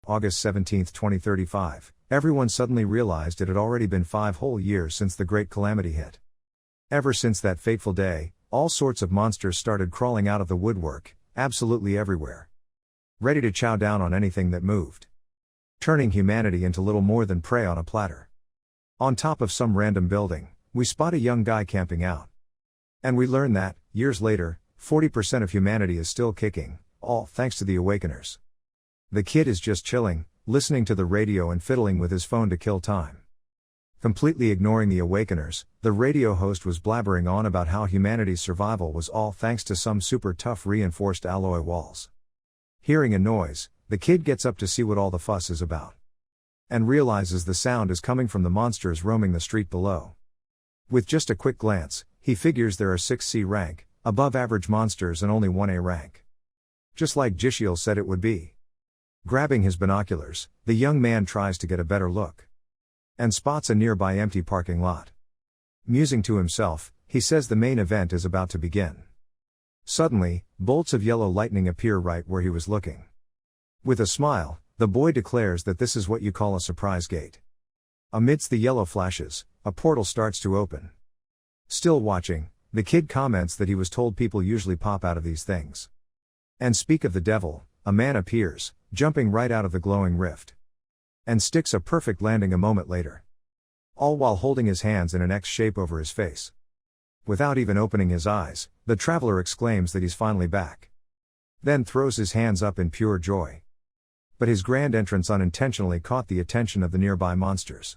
August 17, 2035. Everyone suddenly realized it had already been 5 whole years since the great calamity hit. Ever since that fateful day, all sorts of monsters started crawling out of the woodwork, absolutely everywhere. Ready to chow down on anything that moved. Turning humanity into little more than prey on a platter. On top of some random building, we spot a young guy camping out. And we learn that, years later, 40% of humanity is still kicking, all thanks to the awakeners. The kid is just chilling, listening to the radio and fiddling with his phone to kill time. Completely ignoring the awakeners, the radio host was blabbering on about how humanity's survival was all thanks to some super tough reinforced alloy walls. Hearing a noise, the kid gets up to see what all the fuss is about. And realizes the sound is coming from the monsters roaming the street below. With just a quick glance, he figures there are 6 C rank, above average monsters and only 1 A rank. Just like Jishiel said it would be. Grabbing his binoculars, the young man tries to get a better look. And spots a nearby empty parking lot. Musing to himself, he says the main event is about to begin. Suddenly, bolts of yellow lightning appear right where he was looking. With a smile, the boy declares that this is what you call a surprise gate. Amidst the yellow flashes, a portal starts to open. Still watching, the kid comments that he was told people usually pop out of these things. And speak of the devil, a man appears, jumping right out of the glowing rift. And sticks a perfect landing a moment later. All while holding his hands in an X shape over his face. Without even opening his eyes, the traveler exclaims that he's finally back. Then throws his hands up in pure joy. But his grand entrance unintentionally caught the attention of the nearby monsters.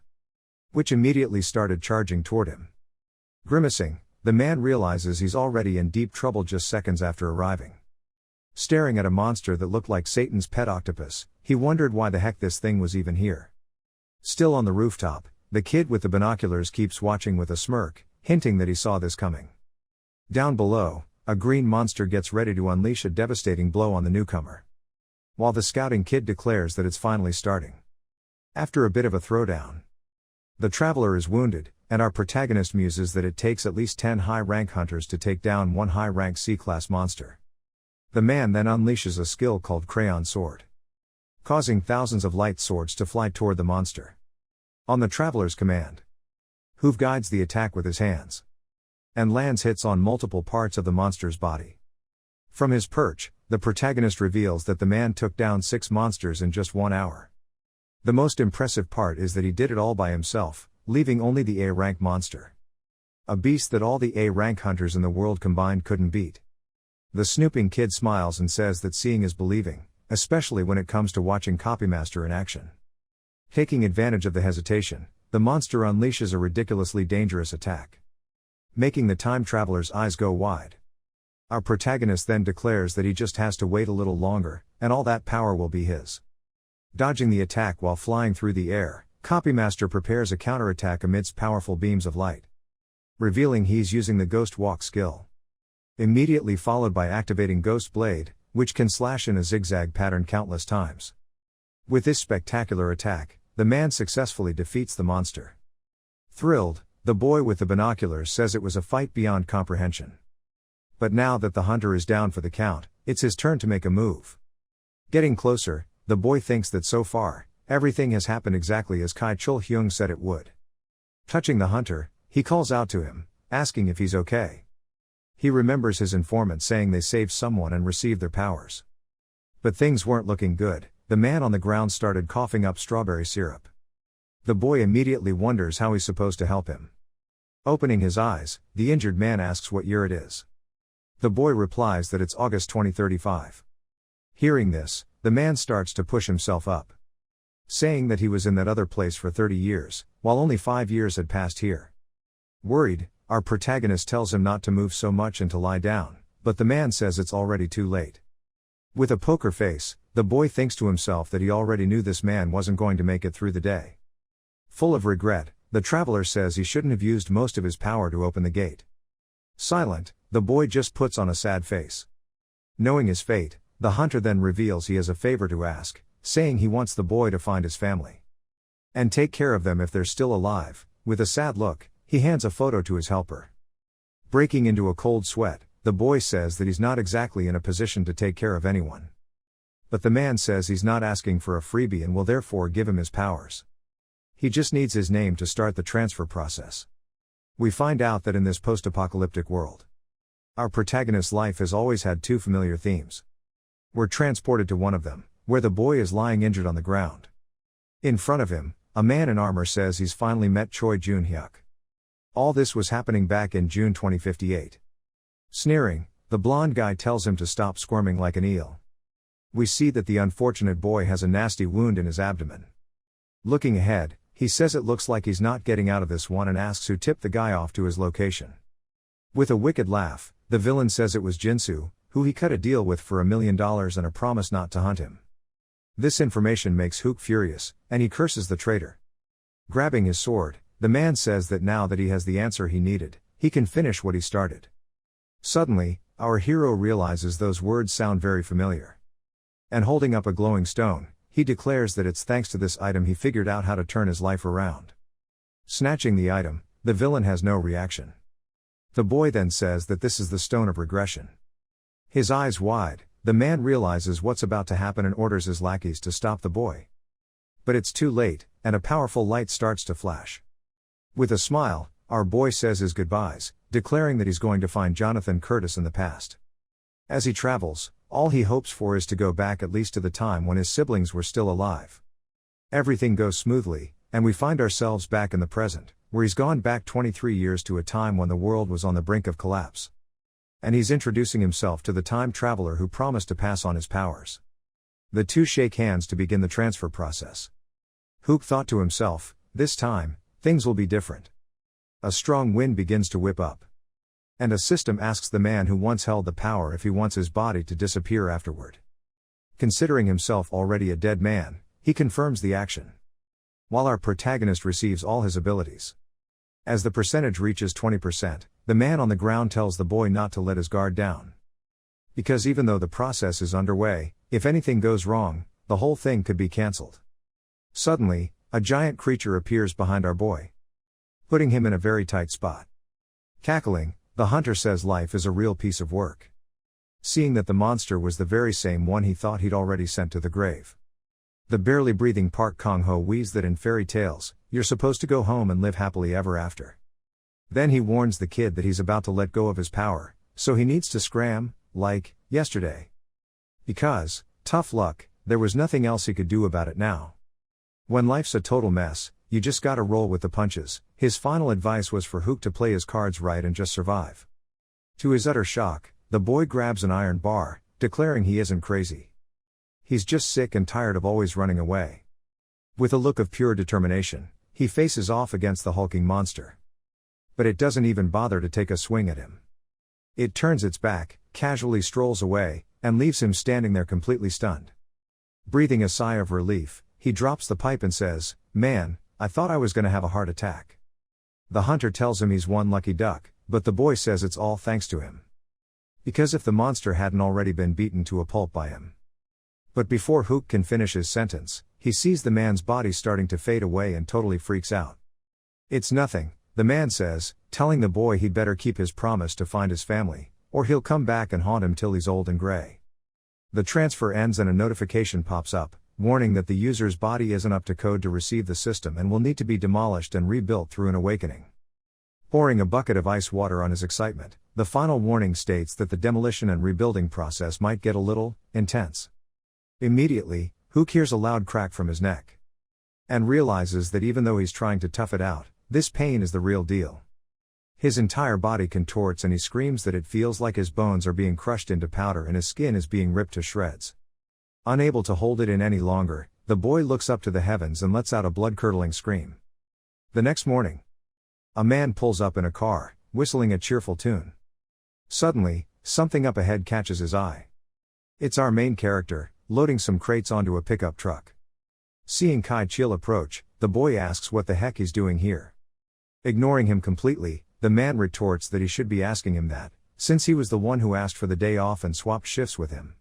Which immediately started charging toward him. Grimacing, the man realizes he's already in deep trouble just seconds after arriving. Staring at a monster that looked like Satan's pet octopus, he wondered why the heck this thing was even here. Still on the rooftop, the kid with the binoculars keeps watching with a smirk, hinting that he saw this coming. Down below, a green monster gets ready to unleash a devastating blow on the newcomer. While the scouting kid declares that it's finally starting. After a bit of a throwdown, the traveler is wounded, and our protagonist muses that it takes at least 10 high-rank hunters to take down one high-rank C-class monster. The man then unleashes a skill called Crayon Sword, causing thousands of light swords to fly toward the monster. On the traveler's command, Hoove guides the attack with his hands, and lands hits on multiple parts of the monster's body. From his perch, the protagonist reveals that the man took down 6 monsters in just 1 hour. The most impressive part is that he did it all by himself, leaving only the A-rank monster. A beast that all the A-rank hunters in the world combined couldn't beat. The snooping kid smiles and says that seeing is believing, especially when it comes to watching Copymaster in action. Taking advantage of the hesitation, the monster unleashes a ridiculously dangerous attack, making the time traveler's eyes go wide. Our protagonist then declares that he just has to wait a little longer, and all that power will be his. Dodging the attack while flying through the air, Copymaster prepares a counterattack amidst powerful beams of light, revealing he's using the Ghost Walk skill. Immediately followed by activating Ghost Blade, which can slash in a zigzag pattern countless times. With this spectacular attack, the man successfully defeats the monster. Thrilled, the boy with the binoculars says it was a fight beyond comprehension. But now that the hunter is down for the count, it's his turn to make a move. Getting closer, the boy thinks that so far, everything has happened exactly as Kai Chul-hyung said it would. Touching the hunter, he calls out to him, asking if he's okay. He remembers his informant saying they saved someone and received their powers. But things weren't looking good. The man on the ground started coughing up strawberry syrup. The boy immediately wonders how he's supposed to help him. Opening his eyes, the injured man asks what year it is. The boy replies that it's August 2035. Hearing this, the man starts to push himself up, saying that he was in that other place for 30 years, while only 5 years had passed here. Worried, our protagonist tells him not to move so much and to lie down, but the man says it's already too late. With a poker face, the boy thinks to himself that he already knew this man wasn't going to make it through the day. Full of regret, the traveler says he shouldn't have used most of his power to open the gate. Silent, the boy just puts on a sad face. Knowing his fate, the hunter then reveals he has a favor to ask, saying he wants the boy to find his family and take care of them if they're still alive. With a sad look, he hands a photo to his helper. Breaking into a cold sweat, the boy says that he's not exactly in a position to take care of anyone. But the man says he's not asking for a freebie and will therefore give him his powers. He just needs his name to start the transfer process. We find out that in this post-apocalyptic world, our protagonist's life has always had two familiar themes. We're transported to one of them, where the boy is lying injured on the ground. In front of him, a man in armor says he's finally met Choi Jun-hyuk. All this was happening back in June 2058. Sneering, the blonde guy tells him to stop squirming like an eel. We see that the unfortunate boy has a nasty wound in his abdomen. Looking ahead, he says it looks like he's not getting out of this one and asks who tipped the guy off to his location. With a wicked laugh, the villain says it was Jinsu, who he cut a deal with for $1 million and a promise not to hunt him. This information makes Hook furious, and he curses the traitor. Grabbing his sword, the man says that now that he has the answer he needed, he can finish what he started. Suddenly, our hero realizes those words sound very familiar. And holding up a glowing stone, he declares that it's thanks to this item he figured out how to turn his life around. Snatching the item, the villain has no reaction. The boy then says that this is the stone of regression. His eyes wide, the man realizes what's about to happen and orders his lackeys to stop the boy. But it's too late, and a powerful light starts to flash. With a smile, our boy says his goodbyes, declaring that he's going to find Jonathan Curtis in the past. As he travels, all he hopes for is to go back at least to the time when his siblings were still alive. Everything goes smoothly, and we find ourselves back in the present, where he's gone back 23 years to a time when the world was on the brink of collapse. And he's introducing himself to the time traveler who promised to pass on his powers. The two shake hands to begin the transfer process. Hook thought to himself, this time, things will be different. A strong wind begins to whip up. And a system asks the man who once held the power if he wants his body to disappear afterward. Considering himself already a dead man, he confirms the action. While our protagonist receives all his abilities. As the percentage reaches 20%, the man on the ground tells the boy not to let his guard down. Because even though the process is underway, if anything goes wrong, the whole thing could be cancelled. Suddenly, a giant creature appears behind our boy, putting him in a very tight spot. Cackling, the hunter says life is a real piece of work. Seeing that the monster was the very same one he thought he'd already sent to the grave. The barely breathing Park Kong-ho wheezes that in fairy tales, you're supposed to go home and live happily ever after. Then he warns the kid that he's about to let go of his power, so he needs to scram, like, yesterday. Because, tough luck, there was nothing else he could do about it now. When life's a total mess, you just gotta roll with the punches. His final advice was for Hook to play his cards right and just survive. To his utter shock, the boy grabs an iron bar, declaring he isn't crazy. He's just sick and tired of always running away. With a look of pure determination, he faces off against the hulking monster. But it doesn't even bother to take a swing at him. It turns its back, casually strolls away, and leaves him standing there completely stunned. Breathing a sigh of relief, he drops the pipe and says, "Man, I thought I was gonna have a heart attack." The hunter tells him he's one lucky duck, but the boy says it's all thanks to him. Because if the monster hadn't already been beaten to a pulp by him. But before Hook can finish his sentence, he sees the man's body starting to fade away and totally freaks out. It's nothing, the man says, telling the boy he'd better keep his promise to find his family, or he'll come back and haunt him till he's old and gray. The transfer ends and a notification pops up, warning that the user's body isn't up to code to receive the system and will need to be demolished and rebuilt through an awakening. Pouring a bucket of ice water on his excitement, the final warning states that the demolition and rebuilding process might get a little intense. Immediately, Hook hears a loud crack from his neck. And realizes that even though he's trying to tough it out, this pain is the real deal. His entire body contorts and he screams that it feels like his bones are being crushed into powder and his skin is being ripped to shreds. Unable to hold it in any longer, the boy looks up to the heavens and lets out a blood-curdling scream. The next morning, a man pulls up in a car, whistling a cheerful tune. Suddenly, something up ahead catches his eye. It's our main character, loading some crates onto a pickup truck. Seeing Kai Chil approach, the boy asks what the heck he's doing here. Ignoring him completely, the man retorts that he should be asking him that, since he was the one who asked for the day off and swapped shifts with him.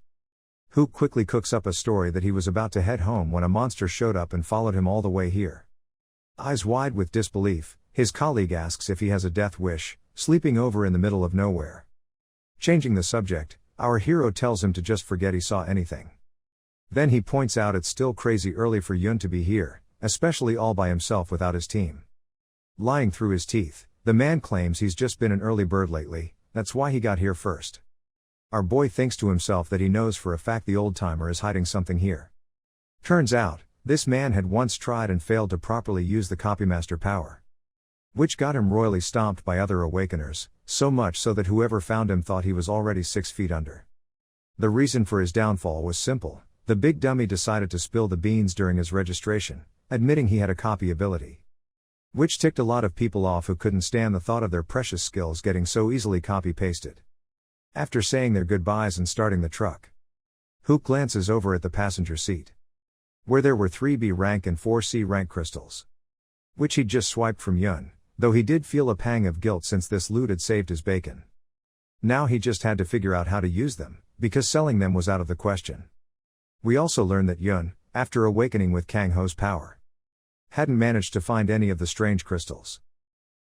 Hook quickly cooks up a story that he was about to head home when a monster showed up and followed him all the way here. Eyes wide with disbelief, his colleague asks if he has a death wish, sleeping over in the middle of nowhere. Changing the subject, our hero tells him to just forget he saw anything. Then he points out it's still crazy early for Yun to be here, especially all by himself without his team. Lying through his teeth, the man claims he's just been an early bird lately, that's why he got here first. Our boy thinks to himself that he knows for a fact the old-timer is hiding something here. Turns out, this man had once tried and failed to properly use the copymaster power, which got him royally stomped by other awakeners, so much so that whoever found him thought he was already 6 feet under. The reason for his downfall was simple: the big dummy decided to spill the beans during his registration, admitting he had a copy ability, which ticked a lot of people off who couldn't stand the thought of their precious skills getting so easily copy-pasted. After saying their goodbyes and starting the truck, Hook glances over at the passenger seat, where there were 3 B rank and 4 C rank crystals, which he'd just swiped from Yun, though he did feel a pang of guilt since this loot had saved his bacon. Now he just had to figure out how to use them, because selling them was out of the question. We also learn that Yun, after awakening with Kang Ho's power, hadn't managed to find any of the strange crystals.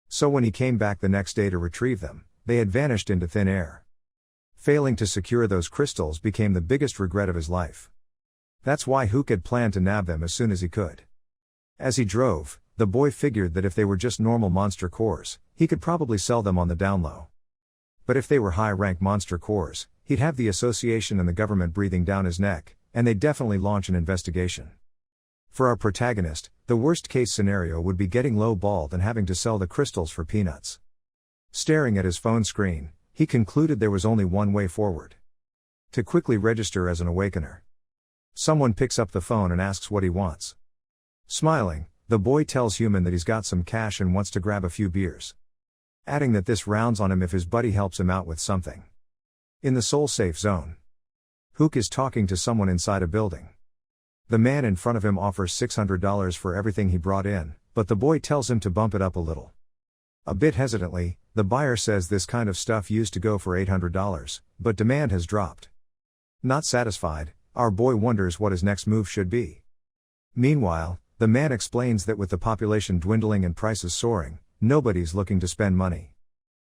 So when he came back the next day to retrieve them, they had vanished into thin air. Failing to secure those crystals became the biggest regret of his life. That's why Hook had planned to nab them as soon as he could. As he drove, the boy figured that if they were just normal monster cores, he could probably sell them on the down low. But if they were high-rank monster cores, he'd have the association and the government breathing down his neck, and they'd definitely launch an investigation. For our protagonist, the worst-case scenario would be getting low-balled and having to sell the crystals for peanuts. Staring at his phone screen, he concluded there was only one way forward: to quickly register as an awakener. Someone picks up the phone and asks what he wants. Smiling, the boy tells Human that he's got some cash and wants to grab a few beers, adding that this rounds on him if his buddy helps him out with something. In the soul-safe zone, Hook is talking to someone inside a building. The man in front of him offers $600 for everything he brought in, but the boy tells him to bump it up a little. A bit hesitantly, the buyer says this kind of stuff used to go for $800, but demand has dropped. Not satisfied, our boy wonders what his next move should be. Meanwhile, the man explains that with the population dwindling and prices soaring, nobody's looking to spend money.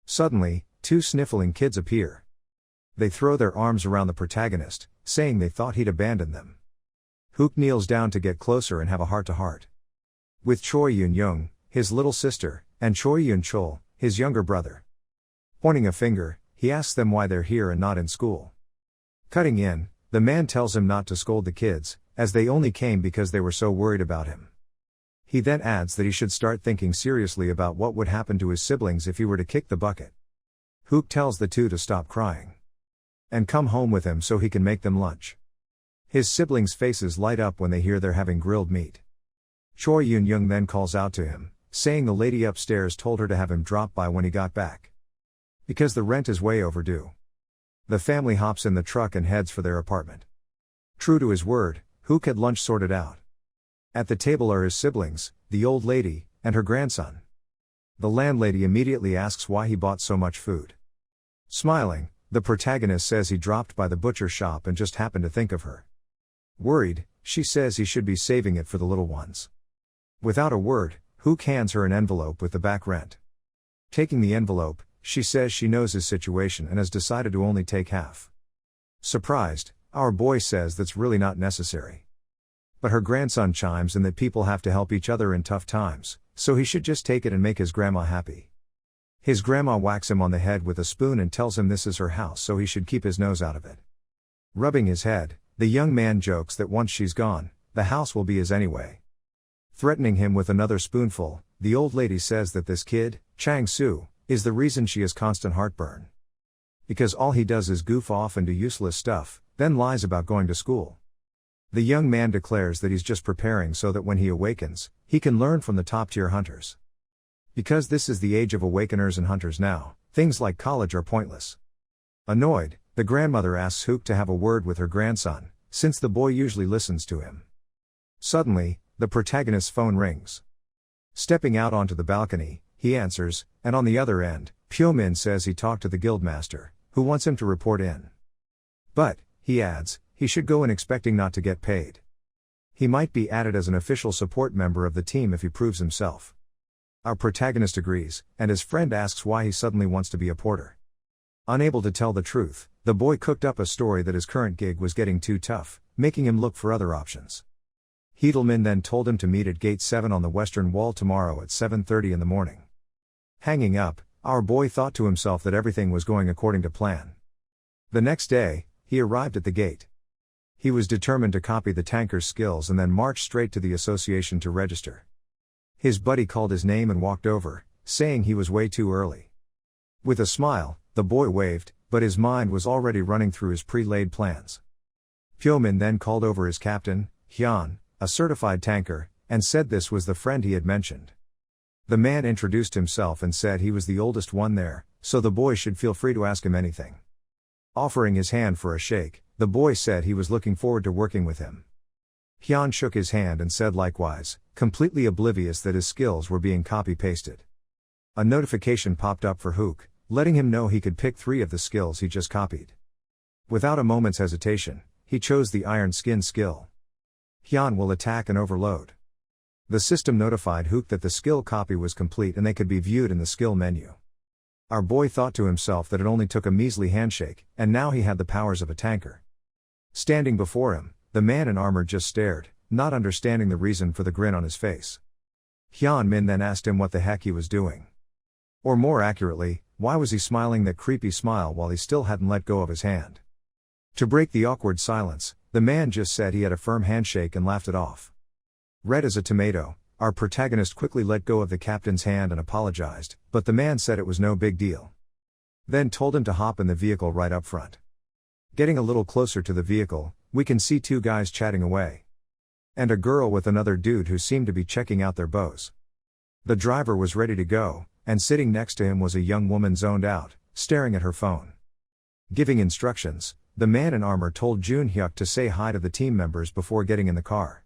Suddenly, 2 sniffling kids appear. They throw their arms around the protagonist, saying they thought he'd abandoned them. Hook kneels down to get closer and have a heart-to-heart with Choi Yun-young, his little sister, and Choi Yun-chol, his younger brother. Pointing a finger, he asks them why they're here and not in school. Cutting in, the man tells him not to scold the kids, as they only came because they were so worried about him. He then adds that he should start thinking seriously about what would happen to his siblings if he were to kick the bucket. Hook tells the 2 to stop crying and come home with him so he can make them lunch. His siblings' faces light up when they hear they're having grilled meat. Choi Yun-young then calls out to him, saying the lady upstairs told her to have him drop by when he got back, because the rent is way overdue. The family hops in the truck and heads for their apartment. True to his word, Hook had lunch sorted out. At the table are his siblings, the old lady, and her grandson. The landlady immediately asks why he bought so much food. Smiling, the protagonist says he dropped by the butcher shop and just happened to think of her. Worried, she says he should be saving it for the little ones. Without a word, Hook hands her an envelope with the back rent. Taking the envelope, she says she knows his situation and has decided to only take half. Surprised, our boy says that's really not necessary. But her grandson chimes in that people have to help each other in tough times, so he should just take it and make his grandma happy. His grandma whacks him on the head with a spoon and tells him this is her house so he should keep his nose out of it. Rubbing his head, the young man jokes that once she's gone, the house will be his anyway. Threatening him with another spoonful, the old lady says that this kid, Chang-soo, is the reason she has constant heartburn. Because all he does is goof off and do useless stuff, then lies about going to school. The young man declares that he's just preparing so that when he awakens, he can learn from the top-tier hunters. Because this is the age of awakeners and hunters now, things like college are pointless. Annoyed, the grandmother asks Hook to have a word with her grandson, since the boy usually listens to him. Suddenly, the protagonist's phone rings. Stepping out onto the balcony, he answers, and on the other end, Pyo-min says he talked to the guildmaster, who wants him to report in. But, he adds, he should go in expecting not to get paid. He might be added as an official support member of the team if he proves himself. Our protagonist agrees, and his friend asks why he suddenly wants to be a porter. Unable to tell the truth, the boy cooked up a story that his current gig was getting too tough, making him look for other options. Heedleman then told him to meet at Gate 7 on the western wall tomorrow at 7:30 in the morning. Hanging up, our boy thought to himself that everything was going according to plan. The next day, he arrived at the gate. He was determined to copy the tanker's skills and then march straight to the association to register. His buddy called his name and walked over, saying he was way too early. With a smile, the boy waved, but his mind was already running through his pre-laid plans. Pyomin then called over his captain, Hyun, a certified tanker, and said this was the friend he had mentioned. The man introduced himself and said he was the oldest one there, so the boy should feel free to ask him anything. Offering his hand for a shake, the boy said he was looking forward to working with him. Hyun shook his hand and said likewise, completely oblivious that his skills were being copy-pasted. A notification popped up for Hook, letting him know he could pick 3 of the skills he just copied. Without a moment's hesitation, he chose the Iron Skin skill. Hyun will attack and overload. The system notified Hook that the skill copy was complete and they could be viewed in the skill menu. Our boy thought to himself that it only took a measly handshake, and now he had the powers of a tanker. Standing before him, the man in armor just stared, not understanding the reason for the grin on his face. Hyun Min then asked him what the heck he was doing. Or more accurately, why was he smiling that creepy smile while he still hadn't let go of his hand? To break the awkward silence, the man just said he had a firm handshake and laughed it off. Red as a tomato, our protagonist quickly let go of the captain's hand and apologized, but the man said it was no big deal. Then told him to hop in the vehicle right up front. Getting a little closer to the vehicle, we can see 2 guys chatting away. And a girl with another dude who seemed to be checking out their bows. The driver was ready to go, and sitting next to him was a young woman zoned out, staring at her phone. Giving instructions, the man in armor told Jun Hyuk to say hi to the team members before getting in the car.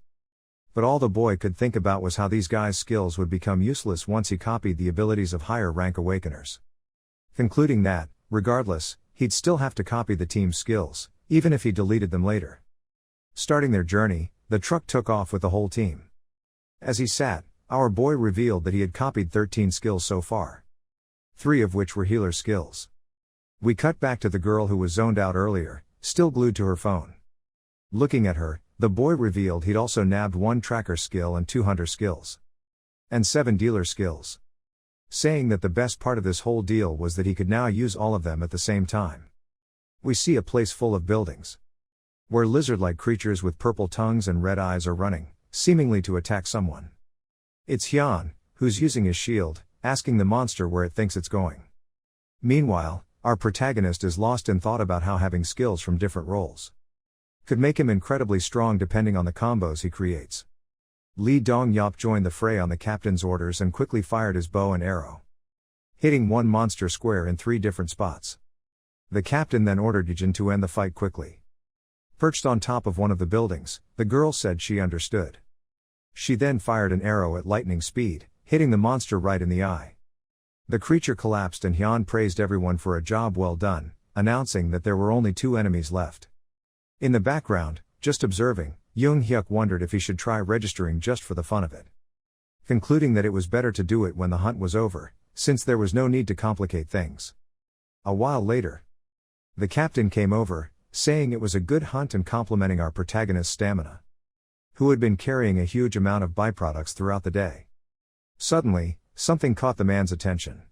But all the boy could think about was how these guys' skills would become useless once he copied the abilities of higher rank awakeners. Concluding that, regardless, he'd still have to copy the team's skills, even if he deleted them later. Starting their journey, the truck took off with the whole team. As he sat, our boy revealed that he had copied 13 skills so far. 3 of which were healer skills. We cut back to the girl who was zoned out earlier, still glued to her phone. Looking at her, the boy revealed he'd also nabbed 1 tracker skill and 2 hunter skills. And 7 dealer skills. Saying that the best part of this whole deal was that he could now use all of them at the same time. We see a place full of buildings. Where lizard-like creatures with purple tongues and red eyes are running, seemingly to attack someone. It's Hyun, who's using his shield, asking the monster where it thinks it's going. Meanwhile, our protagonist is lost in thought about how having skills from different roles could make him incredibly strong depending on the combos he creates. Lee Dong-yop joined the fray on the captain's orders and quickly fired his bow and arrow, hitting 1 monster square in 3 different spots. The captain then ordered Yejin to end the fight quickly. Perched on top of one of the buildings, the girl said she understood. She then fired an arrow at lightning speed, hitting the monster right in the eye. The creature collapsed and Hyun praised everyone for a job well done, announcing that there were only 2 enemies left. In the background, just observing, Jung Hyuk wondered if he should try registering just for the fun of it. Concluding that it was better to do it when the hunt was over, since there was no need to complicate things. A while later, the captain came over, saying it was a good hunt and complimenting our protagonist's stamina, who had been carrying a huge amount of byproducts throughout the day. Suddenly, something caught the man's attention.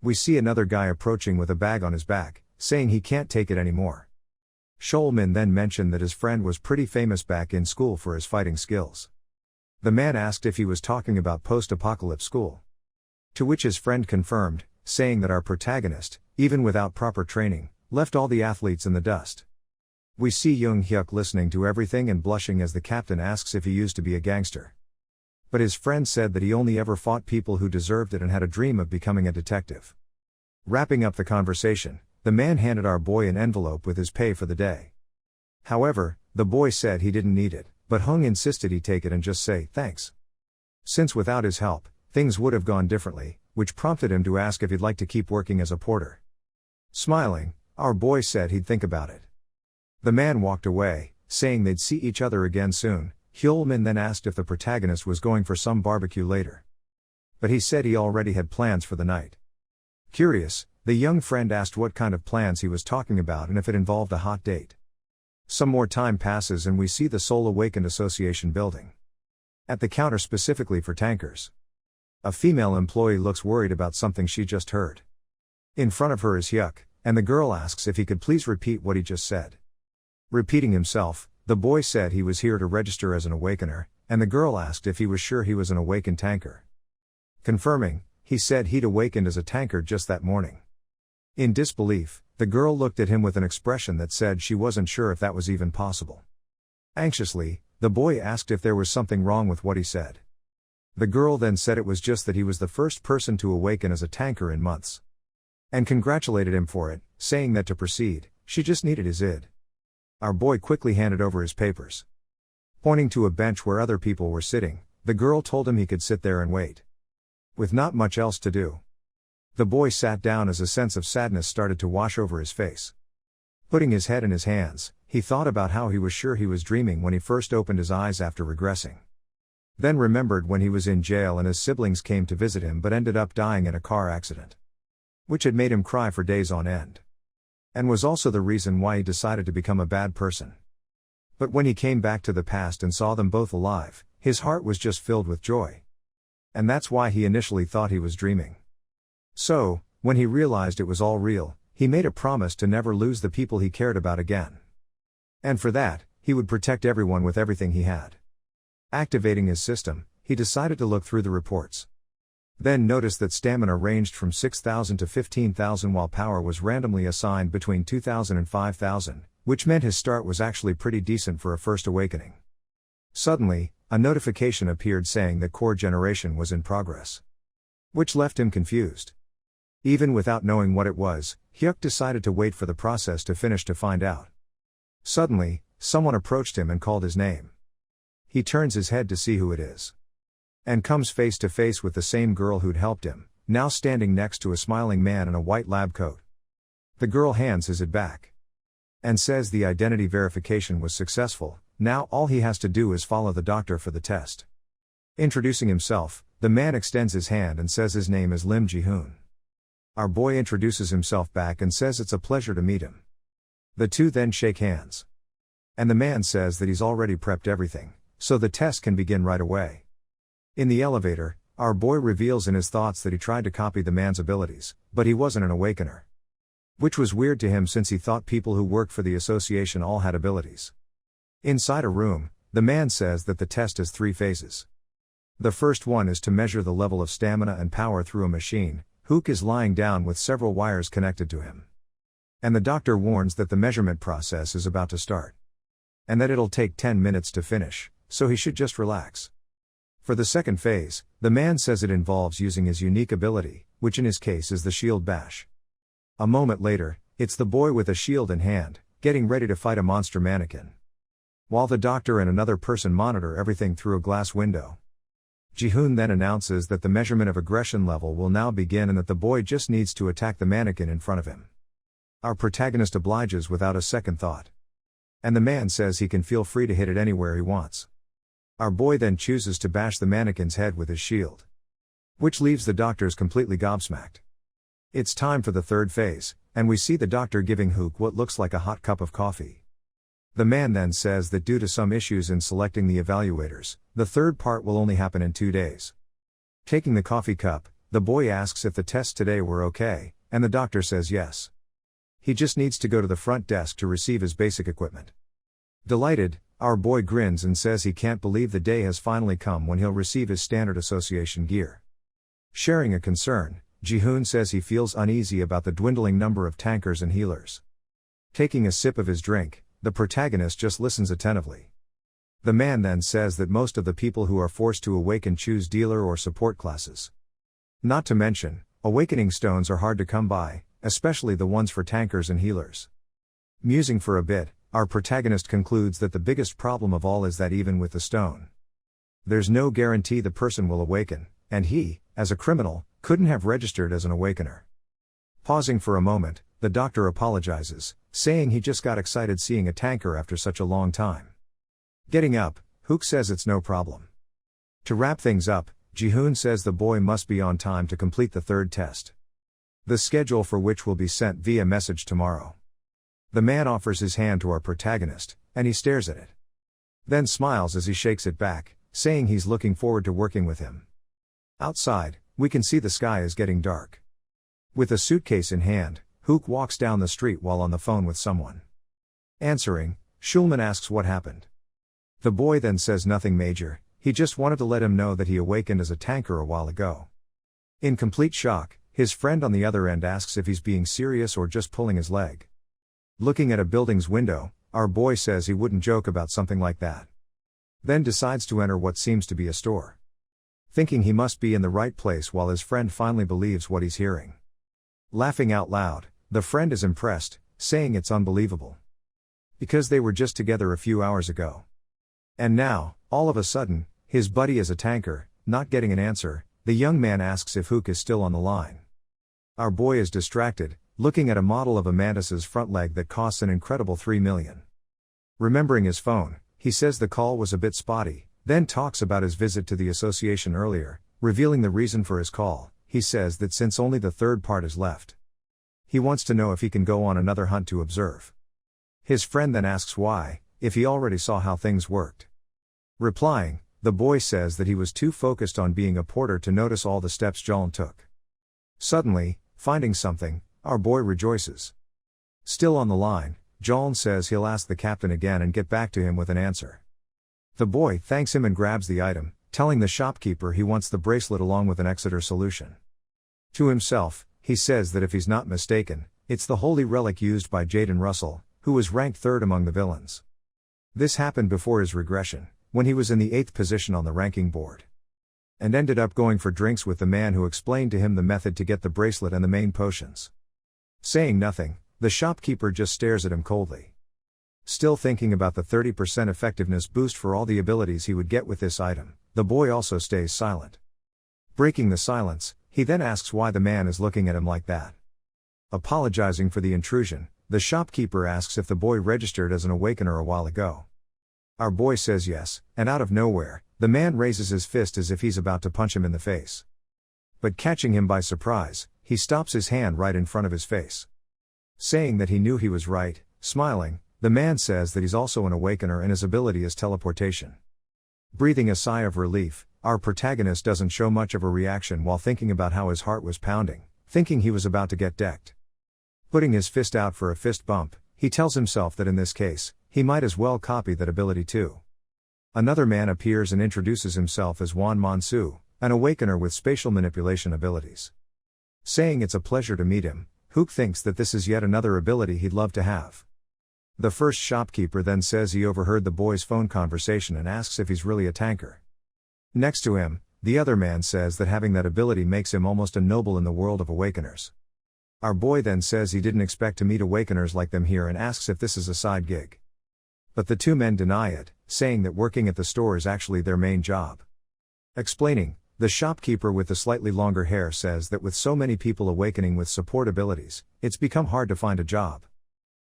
We see another guy approaching with a bag on his back, saying he can't take it anymore. Sholmin then mentioned that his friend was pretty famous back in school for his fighting skills. The man asked if he was talking about post-apocalypse school. To which his friend confirmed, saying that our protagonist, even without proper training, left all the athletes in the dust. We see Jung Hyuk listening to everything and blushing as the captain asks if he used to be a gangster. But his friend said that he only ever fought people who deserved it and had a dream of becoming a detective. Wrapping up the conversation, the man handed our boy an envelope with his pay for the day. However, the boy said he didn't need it, but Hung insisted he take it and just say thanks. Since without his help, things would have gone differently, which prompted him to ask if he'd like to keep working as a porter. Smiling, our boy said he'd think about it. The man walked away, saying they'd see each other again soon. Hyolmin then asked if the protagonist was going for some barbecue later. But he said he already had plans for the night. Curious, the young friend asked what kind of plans he was talking about and if it involved a hot date. Some more time passes and we see the Soul Awakened Association building. At the counter specifically for tankers. A female employee looks worried about something she just heard. In front of her is Hyuk, and the girl asks if he could please repeat what he just said. Repeating himself, the boy said he was here to register as an awakener, and the girl asked if he was sure he was an awakened tanker. Confirming, he said he'd awakened as a tanker just that morning. In disbelief, the girl looked at him with an expression that said she wasn't sure if that was even possible. Anxiously, the boy asked if there was something wrong with what he said. The girl then said it was just that he was the first person to awaken as a tanker in months. And congratulated him for it, saying that to proceed, she just needed his ID. Our boy quickly handed over his papers. Pointing to a bench where other people were sitting, the girl told him he could sit there and wait. With not much else to do. The boy sat down as a sense of sadness started to wash over his face. Putting his head in his hands, he thought about how he was sure he was dreaming when he first opened his eyes after regressing. Then remembered when he was in jail and his siblings came to visit him but ended up dying in a car accident. Which had made him cry for days on end. And was also the reason why he decided to become a bad person. But when he came back to the past and saw them both alive, his heart was just filled with joy. And that's why he initially thought he was dreaming. So, when he realized it was all real, he made a promise to never lose the people he cared about again. And for that, he would protect everyone with everything he had. Activating his system, he decided to look through the reports. Then noticed that stamina ranged from 6,000 to 15,000 while power was randomly assigned between 2,000 and 5,000, which meant his start was actually pretty decent for a first awakening. Suddenly, a notification appeared saying that core generation was in progress. Which left him confused. Even without knowing what it was, Hyuk decided to wait for the process to finish to find out. Suddenly, someone approached him and called his name. He turns his head to see who it is. And comes face to face with the same girl who'd helped him, now standing next to a smiling man in a white lab coat. The girl hands his ID back. And says the identity verification was successful, now all he has to do is follow the doctor for the test. Introducing himself, the man extends his hand and says his name is Lim Ji-hoon. Our boy introduces himself back and says it's a pleasure to meet him. The two then shake hands. And the man says that he's already prepped everything, so the test can begin right away. In the elevator, our boy reveals in his thoughts that he tried to copy the man's abilities, but he wasn't an awakener. Which was weird to him since he thought people who worked for the association all had abilities. Inside a room, the man says that the test has 3 phases. The first one is to measure the level of stamina and power through a machine. Hook is lying down with several wires connected to him. And the doctor warns that the measurement process is about to start. And that it'll take 10 minutes to finish, so he should just relax. For the second phase, the man says it involves using his unique ability, which in his case is the shield bash. A moment later, it's the boy with a shield in hand, getting ready to fight a monster mannequin. While the doctor and another person monitor everything through a glass window. Ji-hoon then announces that the measurement of aggression level will now begin and that the boy just needs to attack the mannequin in front of him. Our protagonist obliges without a second thought. And the man says he can feel free to hit it anywhere he wants. Our boy then chooses to bash the mannequin's head with his shield. Which leaves the doctors completely gobsmacked. It's time for the third phase, and we see the doctor giving Hook what looks like a hot cup of coffee. The man then says that due to some issues in selecting the evaluators, the third part will only happen in 2 days. Taking the coffee cup, the boy asks if the tests today were okay, and the doctor says yes. He just needs to go to the front desk to receive his basic equipment. Delighted, our boy grins and says he can't believe the day has finally come when he'll receive his standard association gear. Sharing a concern, Ji-hoon says he feels uneasy about the dwindling number of tankers and healers. Taking a sip of his drink, the protagonist just listens attentively. The man then says that most of the people who are forced to awaken choose dealer or support classes. Not to mention, awakening stones are hard to come by, especially the ones for tankers and healers. Musing for a bit, our protagonist concludes that the biggest problem of all is that even with the stone, there's no guarantee the person will awaken, and he, as a criminal, couldn't have registered as an awakener. Pausing for a moment, the doctor apologizes, saying he just got excited seeing a tanker after such a long time. Getting up, Hook says it's no problem. To wrap things up, Ji-hoon says the boy must be on time to complete the third test. The schedule for which will be sent via message tomorrow. The man offers his hand to our protagonist, and he stares at it. Then smiles as he shakes it back, saying he's looking forward to working with him. Outside, we can see the sky is getting dark. With a suitcase in hand, Hook walks down the street while on the phone with someone. Answering, Schulman asks what happened. The boy then says nothing major, he just wanted to let him know that he awakened as a tanker a while ago. In complete shock, his friend on the other end asks if he's being serious or just pulling his leg. Looking at a building's window, our boy says he wouldn't joke about something like that. Then decides to enter what seems to be a store. Thinking he must be in the right place while his friend finally believes what he's hearing. Laughing out loud, the friend is impressed, saying it's unbelievable. Because they were just together a few hours ago. And now, all of a sudden, his buddy is a tanker. Not getting an answer, the young man asks if Hook is still on the line. Our boy is distracted, looking at a model of a mantis's front leg that costs an incredible $3 million. Remembering his phone, he says the call was a bit spotty, then talks about his visit to the association earlier, revealing the reason for his call. He says that since only the third part is left, he wants to know if he can go on another hunt to observe. His friend then asks why, if he already saw how things worked. Replying, the boy says that he was too focused on being a porter to notice all the steps John took. Suddenly, finding something, our boy rejoices. Still on the line, John says he'll ask the captain again and get back to him with an answer. The boy thanks him and grabs the item, telling the shopkeeper he wants the bracelet along with an Exeter solution. To himself, he says that if he's not mistaken, it's the holy relic used by Jaden Russell, who was ranked third among the villains. This happened before his regression, when he was in the 8th position on the ranking board. And ended up going for drinks with the man who explained to him the method to get the bracelet and the main potions. Saying nothing, the shopkeeper just stares at him coldly. Still thinking about the 30% effectiveness boost for all the abilities he would get with this item, the boy also stays silent. Breaking the silence, he then asks why the man is looking at him like that. Apologizing for the intrusion, the shopkeeper asks if the boy registered as an awakener a while ago. Our boy says yes, and out of nowhere, the man raises his fist as if he's about to punch him in the face. But catching him by surprise, he stops his hand right in front of his face. Saying that he knew he was right, smiling, the man says that he's also an awakener and his ability is teleportation. Breathing a sigh of relief, our protagonist doesn't show much of a reaction while thinking about how his heart was pounding, thinking he was about to get decked. Putting his fist out for a fist bump, he tells himself that in this case, he might as well copy that ability too. Another man appears and introduces himself as Juan Mansu, an awakener with spatial manipulation abilities. Saying it's a pleasure to meet him, Hook thinks that this is yet another ability he'd love to have. The first shopkeeper then says he overheard the boy's phone conversation and asks if he's really a tanker. Next to him, the other man says that having that ability makes him almost a noble in the world of awakeners. Our boy then says he didn't expect to meet awakeners like them here and asks if this is a side gig. But the two men deny it, saying that working at the store is actually their main job. Explaining, the shopkeeper with the slightly longer hair says that with so many people awakening with support abilities, it's become hard to find a job.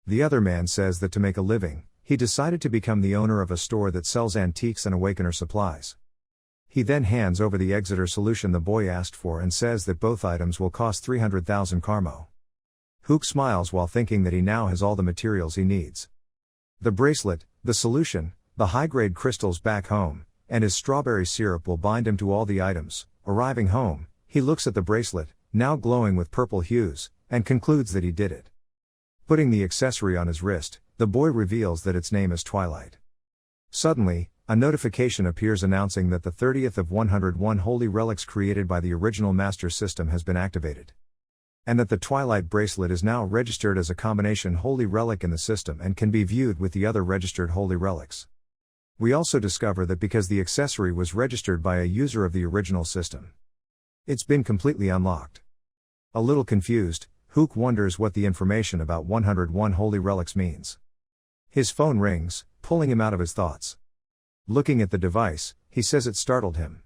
The other man says that to make a living, he decided to become the owner of a store that sells antiques and awakener supplies. He then hands over the Exeter solution the boy asked for and says that both items will cost 300,000 karmo. Hook smiles while thinking that he now has all the materials he needs. The bracelet, the solution, the high-grade crystals back home, and his strawberry syrup will bind him to all the items. Arriving home, he looks at the bracelet, now glowing with purple hues, and concludes that he did it. Putting the accessory on his wrist, the boy reveals that its name is Twilight. Suddenly, a notification appears announcing that the 30th of 101 holy relics created by the original Master System has been activated. And that the Twilight bracelet is now registered as a combination holy relic in the system and can be viewed with the other registered holy relics. We also discover that because the accessory was registered by a user of the original system, it's been completely unlocked. A little confused, Hook wonders what the information about 101 holy relics means. His phone rings, pulling him out of his thoughts. Looking at the device, he says it startled him.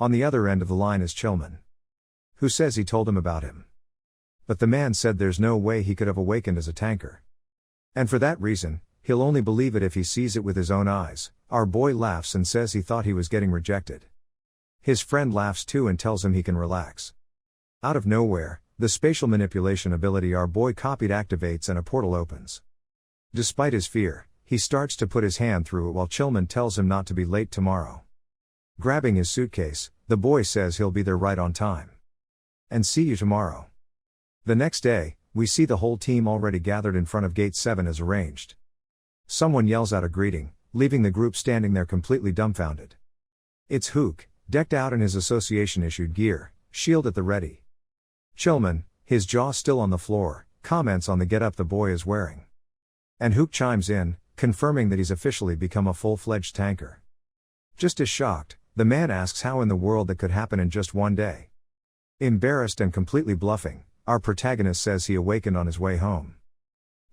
On the other end of the line is Chillman, who says he told him about him. But the man said there's no way he could have awakened as a tanker. And for that reason, he'll only believe it if he sees it with his own eyes. Our boy laughs and says he thought he was getting rejected. His friend laughs too and tells him he can relax. Out of nowhere, the spatial manipulation ability our boy copied activates and a portal opens. Despite his fear, he starts to put his hand through it while Chillman tells him not to be late tomorrow. Grabbing his suitcase, the boy says he'll be there right on time. And see you tomorrow. The next day, we see the whole team already gathered in front of Gate 7 as arranged. Someone yells out a greeting, leaving the group standing there completely dumbfounded. It's Hook, decked out in his association-issued gear, shield at the ready. Chillman, his jaw still on the floor, comments on the getup the boy is wearing. And Hook chimes in, confirming that he's officially become a full-fledged tanker. Just as shocked, the man asks how in the world that could happen in just one day. Embarrassed and completely bluffing, our protagonist says he awakened on his way home.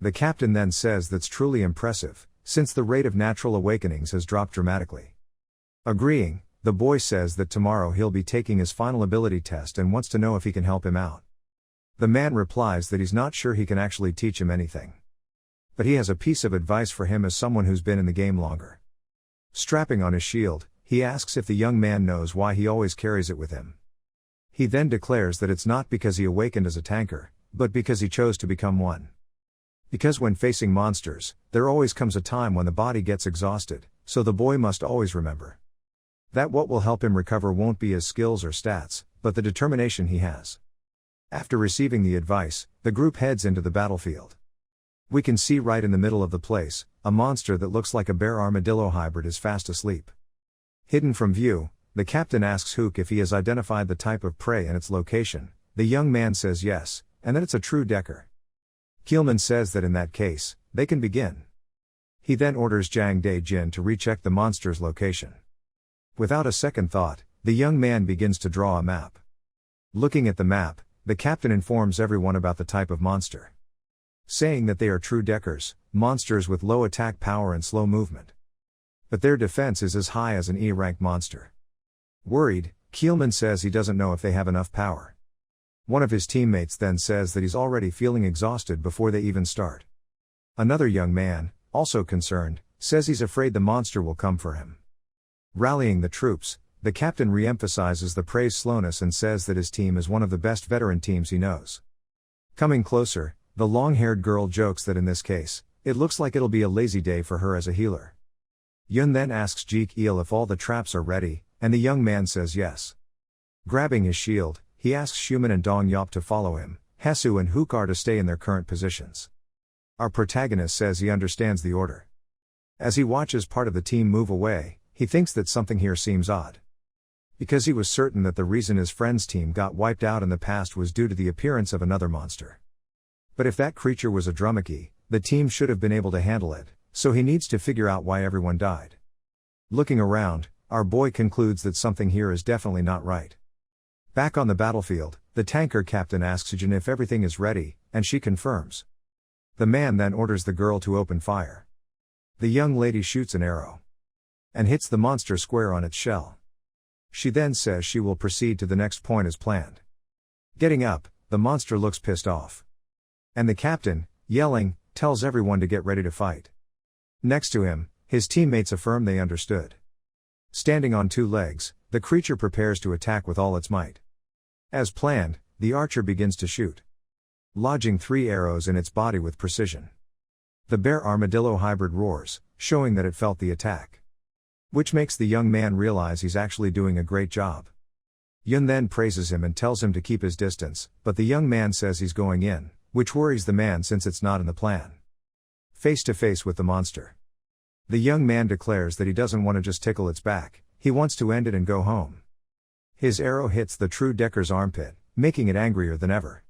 The captain then says that's truly impressive, since the rate of natural awakenings has dropped dramatically. Agreeing, the boy says that tomorrow he'll be taking his final ability test and wants to know if he can help him out. The man replies that he's not sure he can actually teach him anything. But he has a piece of advice for him as someone who's been in the game longer. Strapping on his shield, he asks if the young man knows why he always carries it with him. He then declares that it's not because he awakened as a tanker, but because he chose to become one. Because when facing monsters, there always comes a time when the body gets exhausted, so the boy must always remember that what will help him recover won't be his skills or stats, but the determination he has. After receiving the advice, the group heads into the battlefield. We can see right in the middle of the place, a monster that looks like a bear-armadillo hybrid is fast asleep. Hidden from view, the captain asks Hook if he has identified the type of prey and its location. The young man says yes, and that it's a true decker. Keelman says that in that case, they can begin. He then orders Jang Dae-jin to recheck the monster's location. Without a second thought, the young man begins to draw a map. Looking at the map, the captain informs everyone about the type of monster, saying that they are true deckers, monsters with low attack power and slow movement. But their defense is as high as an E-rank monster. Worried, Keelman says he doesn't know if they have enough power. One of his teammates then says that he's already feeling exhausted before they even start. Another young man, also concerned, says he's afraid the monster will come for him. Rallying the troops, the captain re-emphasizes the prey's slowness and says that his team is one of the best veteran teams he knows. Coming closer, the long-haired girl jokes that in this case, it looks like it'll be a lazy day for her as a healer. Yun then asks Jeek-il if all the traps are ready, and the young man says yes. Grabbing his shield, he asks Shuman and Dong Yop to follow him, Hesu and Hook are to stay in their current positions. Our protagonist says he understands the order. As he watches part of the team move away, he thinks that something here seems odd. Because he was certain that the reason his friend's team got wiped out in the past was due to the appearance of another monster. But if that creature was a Drummoki, the team should have been able to handle it, so he needs to figure out why everyone died. Looking around, our boy concludes that something here is definitely not right. Back on the battlefield, the tanker captain asks Jin if everything is ready, and she confirms. The man then orders the girl to open fire. The young lady shoots an arrow and hits the monster square on its shell. She then says she will proceed to the next point as planned. Getting up, the monster looks pissed off. And the captain, yelling, tells everyone to get ready to fight. Next to him, his teammates affirm they understood. Standing on two legs, the creature prepares to attack with all its might. As planned, the archer begins to shoot, lodging 3 arrows in its body with precision. The bear-armadillo hybrid roars, showing that it felt the attack, which makes the young man realize he's actually doing a great job. Yun then praises him and tells him to keep his distance, but the young man says he's going in, which worries the man since it's not in the plan. Face to face with the monster, the young man declares that he doesn't want to just tickle its back, he wants to end it and go home. His arrow hits the true decker's armpit, making it angrier than ever.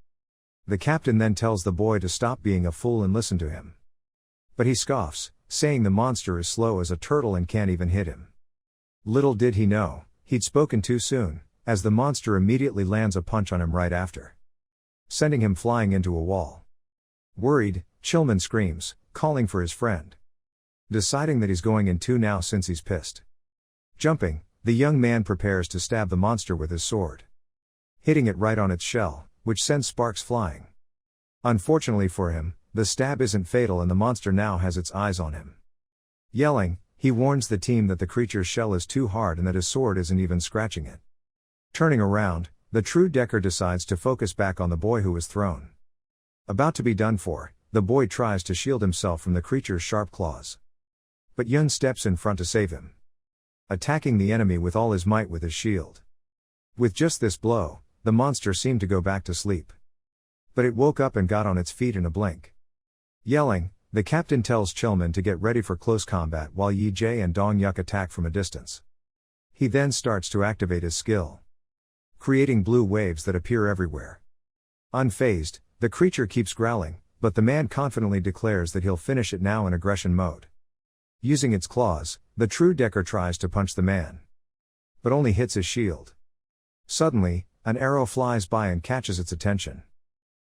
The captain then tells the boy to stop being a fool and listen to him. But he scoffs, saying the monster is slow as a turtle and can't even hit him. Little did he know, he'd spoken too soon, as the monster immediately lands a punch on him right after, sending him flying into a wall. Worried, Chillman screams, calling for his friend, deciding that he's going in too now since he's pissed. Jumping, the young man prepares to stab the monster with his sword, hitting it right on its shell, which sends sparks flying. Unfortunately for him, the stab isn't fatal and the monster now has its eyes on him. Yelling, he warns the team that the creature's shell is too hard and that his sword isn't even scratching it. Turning around, the true decker decides to focus back on the boy who was thrown. About to be done for, the boy tries to shield himself from the creature's sharp claws. But Yun steps in front to save him, attacking the enemy with all his might with his shield. With just this blow, the monster seemed to go back to sleep. But it woke up and got on its feet in a blink. Yelling, the captain tells Chilman to get ready for close combat while Yi Jae and Dong Yuk attack from a distance. He then starts to activate his skill, creating blue waves that appear everywhere. Unfazed, the creature keeps growling, but the man confidently declares that he'll finish it now in aggression mode. Using its claws, the true Decker tries to punch the man, but only hits his shield. Suddenly, an arrow flies by and catches its attention.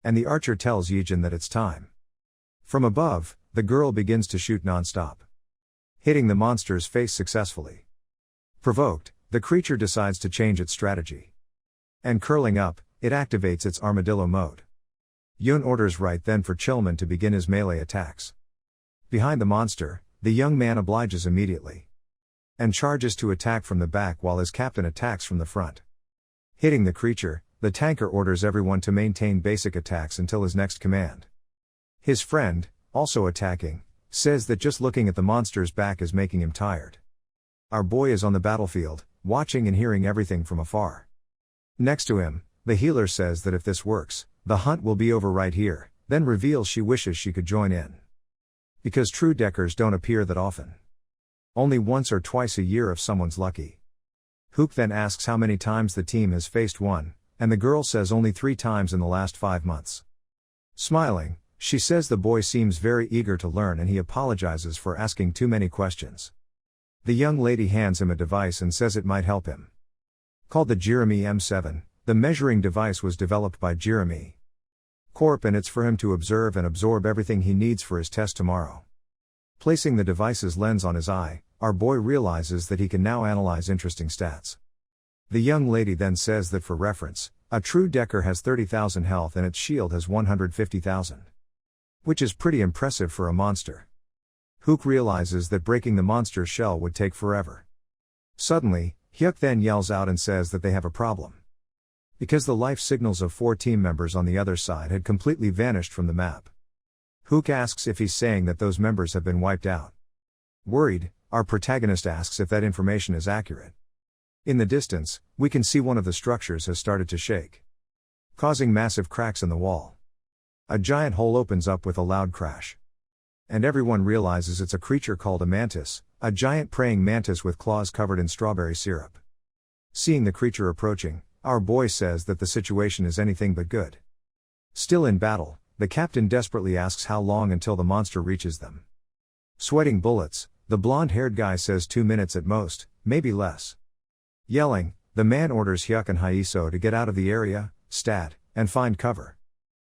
And the archer tells Yijin that it's time. From above, the girl begins to shoot non-stop, hitting the monster's face successfully. Provoked, the creature decides to change its strategy. And curling up, it activates its armadillo mode. Yun orders right then for Chilman to begin his melee attacks. Behind the monster, the young man obliges immediately, and charges to attack from the back while his captain attacks from the front. Hitting the creature, the tanker orders everyone to maintain basic attacks until his next command. His friend, also attacking, says that just looking at the monster's back is making him tired. Our boy is on the battlefield, watching and hearing everything from afar. Next to him, the healer says that if this works, the hunt will be over right here, then reveals she wishes she could join in. Because true Deckers don't appear that often. Only once or twice a year if someone's lucky. Hook then asks how many times the team has faced one, and the girl says only 3 times in the last 5 months. Smiling, she says the boy seems very eager to learn and he apologizes for asking too many questions. The young lady hands him a device and says it might help him. Called the Jeremy M7, the measuring device was developed by Jeremy Corp and it's for him to observe and absorb everything he needs for his test tomorrow. Placing the device's lens on his eye, our boy realizes that he can now analyze interesting stats. The young lady then says that for reference, a true Decker has 30,000 health and its shield has 150,000. Which is pretty impressive for a monster. Hook realizes that breaking the monster's shell would take forever. Suddenly, Hyuk then yells out and says that they have a problem. Because the life signals of 4 team members on the other side had completely vanished from the map. Hook asks if he's saying that those members have been wiped out. Worried, our protagonist asks if that information is accurate. In the distance, we can see one of the structures has started to shake, causing massive cracks in the wall. A giant hole opens up with a loud crash. And everyone realizes it's a creature called a mantis, a giant praying mantis with claws covered in strawberry syrup. Seeing the creature approaching, our boy says that the situation is anything but good. Still in battle, the captain desperately asks how long until the monster reaches them. Sweating bullets, the blonde-haired guy says 2 minutes at most, maybe less. Yelling, the man orders Hyuk and Haiso to get out of the area, stat, and find cover.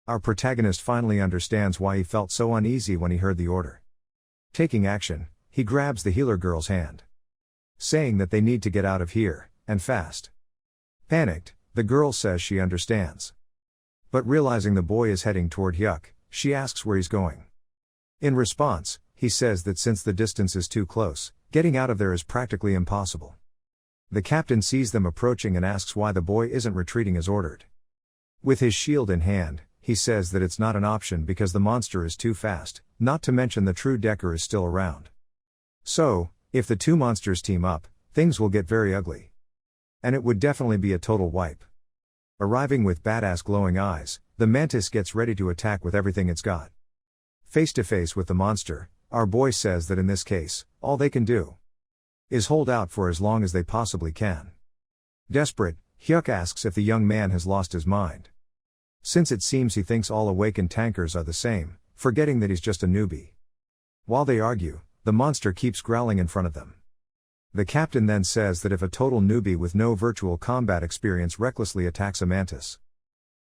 Our protagonist finally understands why he felt so uneasy when he heard the order. Taking action, he grabs the healer girl's hand, saying that they need to get out of here, and fast. Panicked, the girl says she understands. But realizing the boy is heading toward Hyuk, she asks where he's going. In response, he says that since the distance is too close, getting out of there is practically impossible. The captain sees them approaching and asks why the boy isn't retreating as ordered. With his shield in hand, he says that it's not an option because the monster is too fast, not to mention the true Decker is still around. So, if the 2 monsters team up, things will get very ugly. And it would definitely be a total wipe. Arriving with badass glowing eyes, the mantis gets ready to attack with everything it's got. Face to face with the monster, our boy says that in this case, all they can do is hold out for as long as they possibly can. Desperate, Hyuk asks if the young man has lost his mind, since it seems he thinks all awakened tankers are the same, forgetting that he's just a newbie. While they argue, the monster keeps growling in front of them. The captain then says that if a total newbie with no virtual combat experience recklessly attacks a mantis,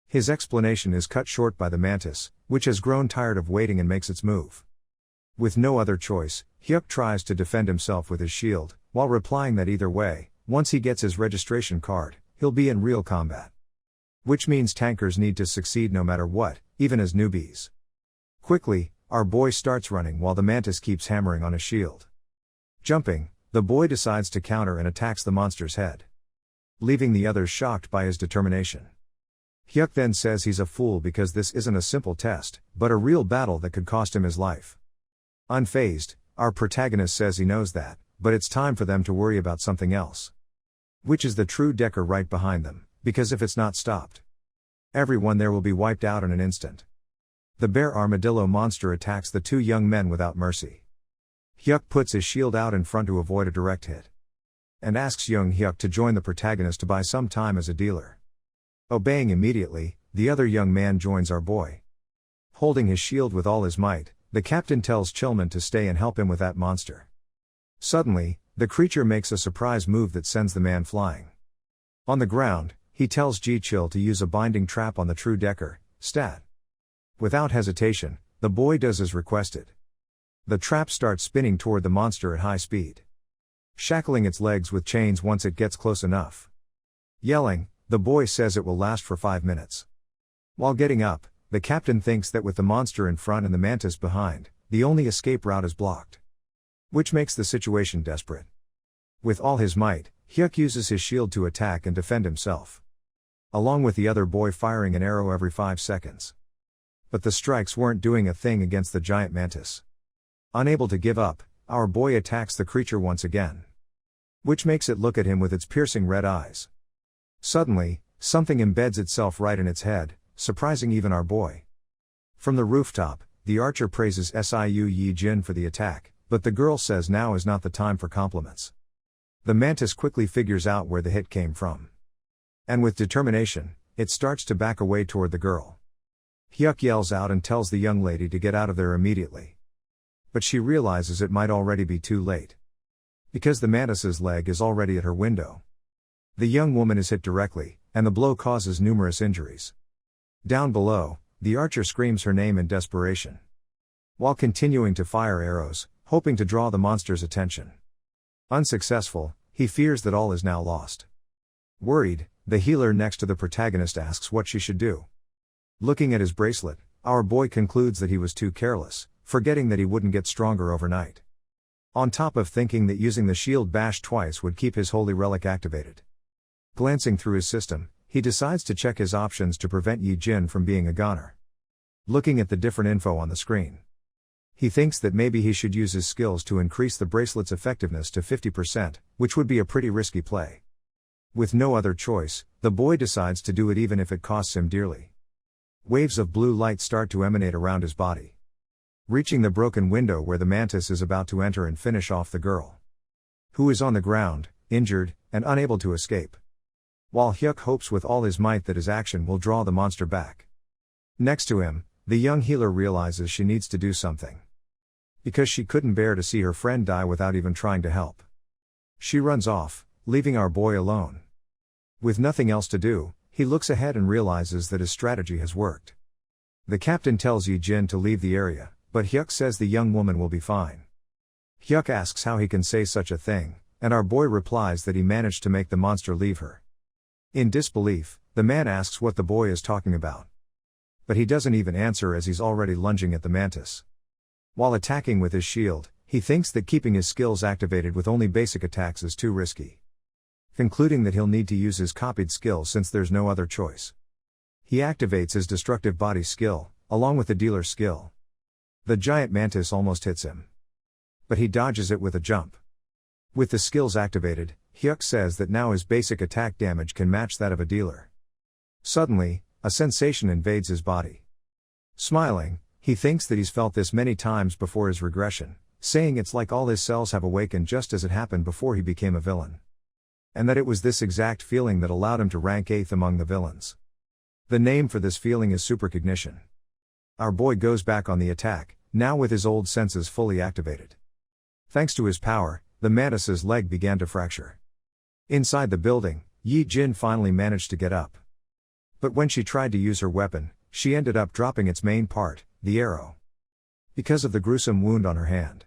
his explanation is cut short by the mantis, which has grown tired of waiting and makes its move. With no other choice, Hyuk tries to defend himself with his shield, while replying that either way, once he gets his registration card, he'll be in real combat. Which means tankers need to succeed no matter what, even as newbies. Quickly, our boy starts running while the mantis keeps hammering on his shield. Jumping, the boy decides to counter and attacks the monster's head, leaving the others shocked by his determination. Hyuk then says he's a fool because this isn't a simple test, but a real battle that could cost him his life. Unfazed, our protagonist says he knows that, but it's time for them to worry about something else. Which is the true Decker right behind them, because if it's not stopped, everyone there will be wiped out in an instant. The bear armadillo monster attacks the two young men without mercy. Hyuk puts his shield out in front to avoid a direct hit, and asks young Hyuk to join the protagonist to buy some time as a dealer. Obeying immediately, the other young man joins our boy. Holding his shield with all his might, the captain tells Chilman to stay and help him with that monster. Suddenly, the creature makes a surprise move that sends the man flying. On the ground, he tells Ji-Chil to use a binding trap on the true Decker, stat. Without hesitation, the boy does as requested. The trap starts spinning toward the monster at high speed, shackling its legs with chains once it gets close enough. Yelling, the boy says it will last for 5 minutes. While getting up, the captain thinks that with the monster in front and the mantis behind, the only escape route is blocked, which makes the situation desperate. With all his might, Hyuk uses his shield to attack and defend himself, along with the other boy firing an arrow every 5 seconds. But the strikes weren't doing a thing against the giant mantis. Unable to give up, our boy attacks the creature once again, which makes it look at him with its piercing red eyes. Suddenly, something embeds itself right in its head, surprising even our boy. From the rooftop, the archer praises Siu Yi Jin for the attack, but the girl says now is not the time for compliments. The mantis quickly figures out where the hit came from, and with determination, it starts to back away toward the girl. Hyuk yells out and tells the young lady to get out of there immediately. But she realizes it might already be too late, because the mantis's leg is already at her window. The young woman is hit directly, and the blow causes numerous injuries. Down below, the archer screams her name in desperation, while continuing to fire arrows, hoping to draw the monster's attention. Unsuccessful, he fears that all is now lost. Worried, the healer next to the protagonist asks what she should do. Looking at his bracelet, our boy concludes that he was too careless, forgetting that he wouldn't get stronger overnight. On top of thinking that using the shield bash twice would keep his holy relic activated. Glancing through his system, he decides to check his options to prevent Yi Jin from being a goner. Looking at the different info on the screen, he thinks that maybe he should use his skills to increase the bracelet's effectiveness to 50%, which would be a pretty risky play. With no other choice, the boy decides to do it even if it costs him dearly. Waves of blue light start to emanate around his body, reaching the broken window where the mantis is about to enter and finish off the girl, who is on the ground, injured, and unable to escape. While Hyuk hopes with all his might that his action will draw the monster back. Next to him, the young healer realizes she needs to do something, because she couldn't bear to see her friend die without even trying to help. She runs off, leaving our boy alone. With nothing else to do, he looks ahead and realizes that his strategy has worked. The captain tells Yi Jin to leave the area, but Hyuk says the young woman will be fine. Hyuk asks how he can say such a thing, and our boy replies that he managed to make the monster leave her. In disbelief, the man asks what the boy is talking about. But he doesn't even answer as he's already lunging at the mantis. While attacking with his shield, he thinks that keeping his skills activated with only basic attacks is too risky, concluding that he'll need to use his copied skill since there's no other choice. He activates his destructive body skill, along with the dealer's skill. The giant mantis almost hits him, but he dodges it with a jump. With the skills activated, Hyuk says that now his basic attack damage can match that of a dealer. Suddenly, a sensation invades his body. Smiling, he thinks that he's felt this many times before his regression, saying it's like all his cells have awakened just as it happened before he became a villain. And that it was this exact feeling that allowed him to rank 8th among the villains. The name for this feeling is supercognition. Our boy goes back on the attack, now with his old senses fully activated. Thanks to his power, the mantis's leg began to fracture. Inside the building, Yi Jin finally managed to get up. But when she tried to use her weapon, she ended up dropping its main part, the arrow, because of the gruesome wound on her hand,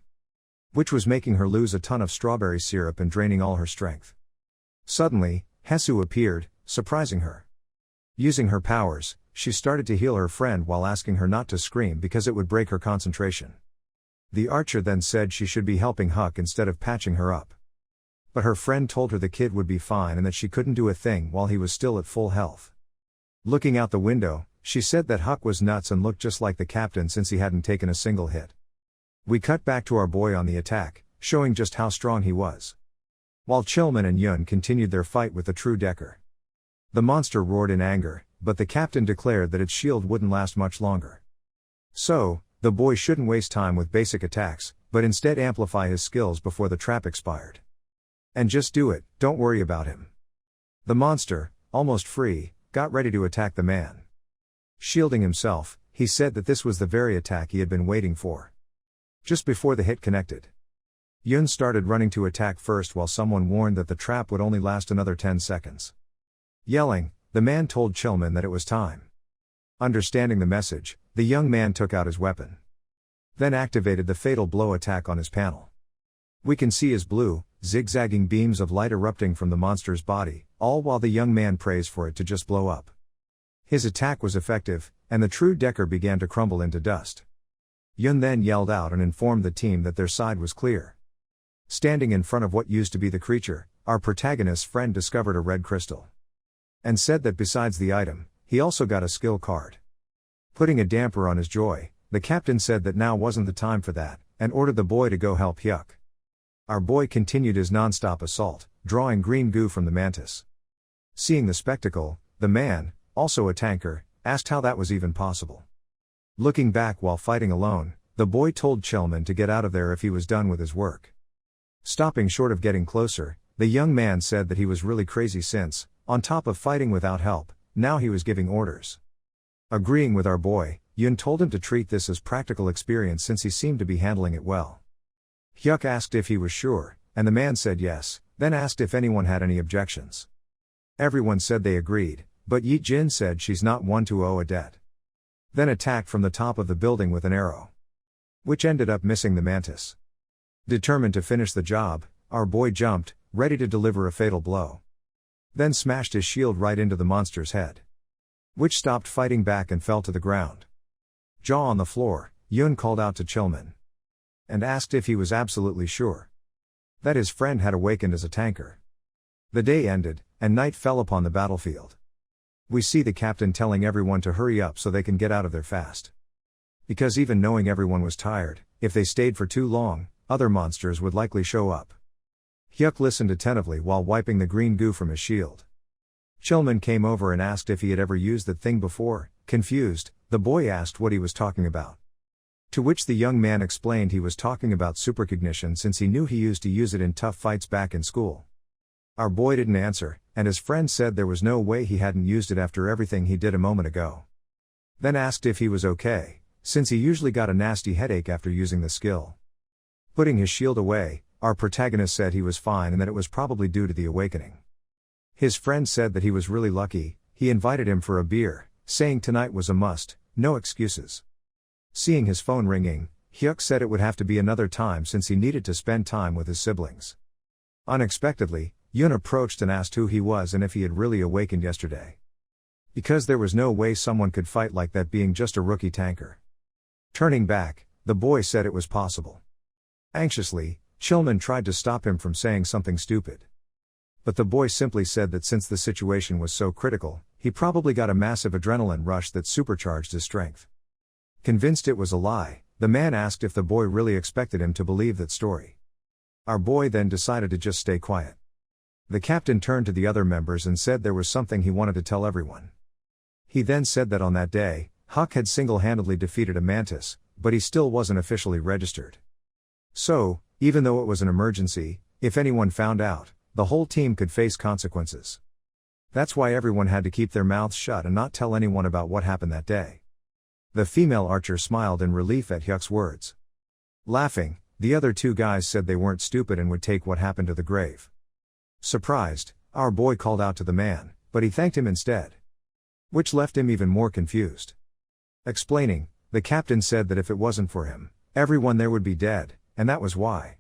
which was making her lose a ton of strawberry syrup and draining all her strength. Suddenly, Hesu appeared, surprising her. Using her powers, she started to heal her friend while asking her not to scream because it would break her concentration. The archer then said she should be helping Huck instead of patching her up. But her friend told her the kid would be fine and that she couldn't do a thing while he was still at full health. Looking out the window, she said that Huck was nuts and looked just like the captain since he hadn't taken a single hit. We cut back to our boy on the attack, showing just how strong he was. While Chilman and Yun continued their fight with the true Decker. The monster roared in anger, but the captain declared that its shield wouldn't last much longer. So, the boy shouldn't waste time with basic attacks, but instead amplify his skills before the trap expired. And just do it, don't worry about him. The monster, almost free, got ready to attack the man. Shielding himself, he said that this was the very attack he had been waiting for. Just before the hit connected, Yun started running to attack first while someone warned that the trap would only last another 10 seconds. Yelling, the man told Chilman that it was time. Understanding the message, the young man took out his weapon. Then activated the fatal blow attack on his panel. We can see his blue, zigzagging beams of light erupting from the monster's body, all while the young man prays for it to just blow up. His attack was effective, and the true Decker began to crumble into dust. Yun then yelled out and informed the team that their side was clear. Standing in front of what used to be the creature, our protagonist's friend discovered a red crystal. And said that besides the item, he also got a skill card. Putting a damper on his joy, the captain said that now wasn't the time for that, and ordered the boy to go help Hyuk. Our boy continued his non-stop assault, drawing green goo from the mantis. Seeing the spectacle, the man, also a tanker, asked how that was even possible. Looking back while fighting alone, the boy told Chilman to get out of there if he was done with his work. Stopping short of getting closer, the young man said that he was really crazy since, on top of fighting without help, now he was giving orders. Agreeing with our boy, Yun told him to treat this as practical experience since he seemed to be handling it well. Hyuk asked if he was sure, and the man said yes, then asked if anyone had any objections. Everyone said they agreed, but Yi Jin said she's not one to owe a debt. Then attacked from the top of the building with an arrow, which ended up missing the mantis. Determined to finish the job, our boy jumped, ready to deliver a fatal blow. Then smashed his shield right into the monster's head, which stopped fighting back and fell to the ground. Jaw on the floor, Yun called out to Chilman and asked if he was absolutely sure that his friend had awakened as a tanker. The day ended, and night fell upon the battlefield. We see the captain telling everyone to hurry up so they can get out of there fast. Because even knowing everyone was tired, if they stayed for too long, other monsters would likely show up. Hyuk listened attentively while wiping the green goo from his shield. Chilman came over and asked if he had ever used that thing before. Confused, the boy asked what he was talking about. To which the young man explained he was talking about supercognition since he knew he used to use it in tough fights back in school. Our boy didn't answer, and his friend said there was no way he hadn't used it after everything he did a moment ago. Then asked if he was okay, since he usually got a nasty headache after using the skill. Putting his shield away, our protagonist said he was fine and that it was probably due to the awakening. His friend said that he was really lucky. He invited him for a beer, saying tonight was a must, no excuses. Seeing his phone ringing, Hyuk said it would have to be another time since he needed to spend time with his siblings. Unexpectedly, Yun approached and asked who he was and if he had really awakened yesterday. Because there was no way someone could fight like that being just a rookie tanker. Turning back, the boy said it was possible. Anxiously, Chilman tried to stop him from saying something stupid. But the boy simply said that since the situation was so critical, he probably got a massive adrenaline rush that supercharged his strength. Convinced it was a lie, the man asked if the boy really expected him to believe that story. Our boy then decided to just stay quiet. The captain turned to the other members and said there was something he wanted to tell everyone. He then said that on that day, Huck had single-handedly defeated a mantis, but he still wasn't officially registered. So, even though it was an emergency, if anyone found out, the whole team could face consequences. That's why everyone had to keep their mouths shut and not tell anyone about what happened that day. The female archer smiled in relief at Hyuk's words. Laughing, the other two guys said they weren't stupid and would take what happened to the grave. Surprised, our boy called out to the man, but he thanked him instead, which left him even more confused. Explaining, the captain said that if it wasn't for him, everyone there would be dead, and that was why.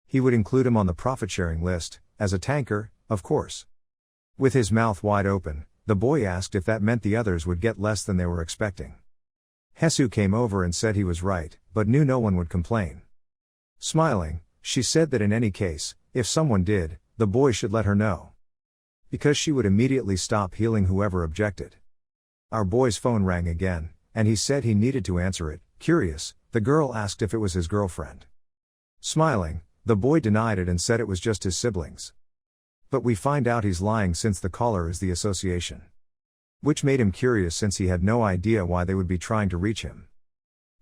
He would include him on the profit-sharing list, as a tanker, of course. With his mouth wide open, the boy asked if that meant the others would get less than they were expecting. Hesu came over and said he was right, but knew no one would complain. Smiling, she said that in any case, if someone did, the boy should let her know. Because she would immediately stop healing whoever objected. Our boy's phone rang again, and he said he needed to answer it. Curious, the girl asked if it was his girlfriend. Smiling, the boy denied it and said it was just his siblings. But we find out he's lying since the caller is the association. Which made him curious since he had no idea why they would be trying to reach him.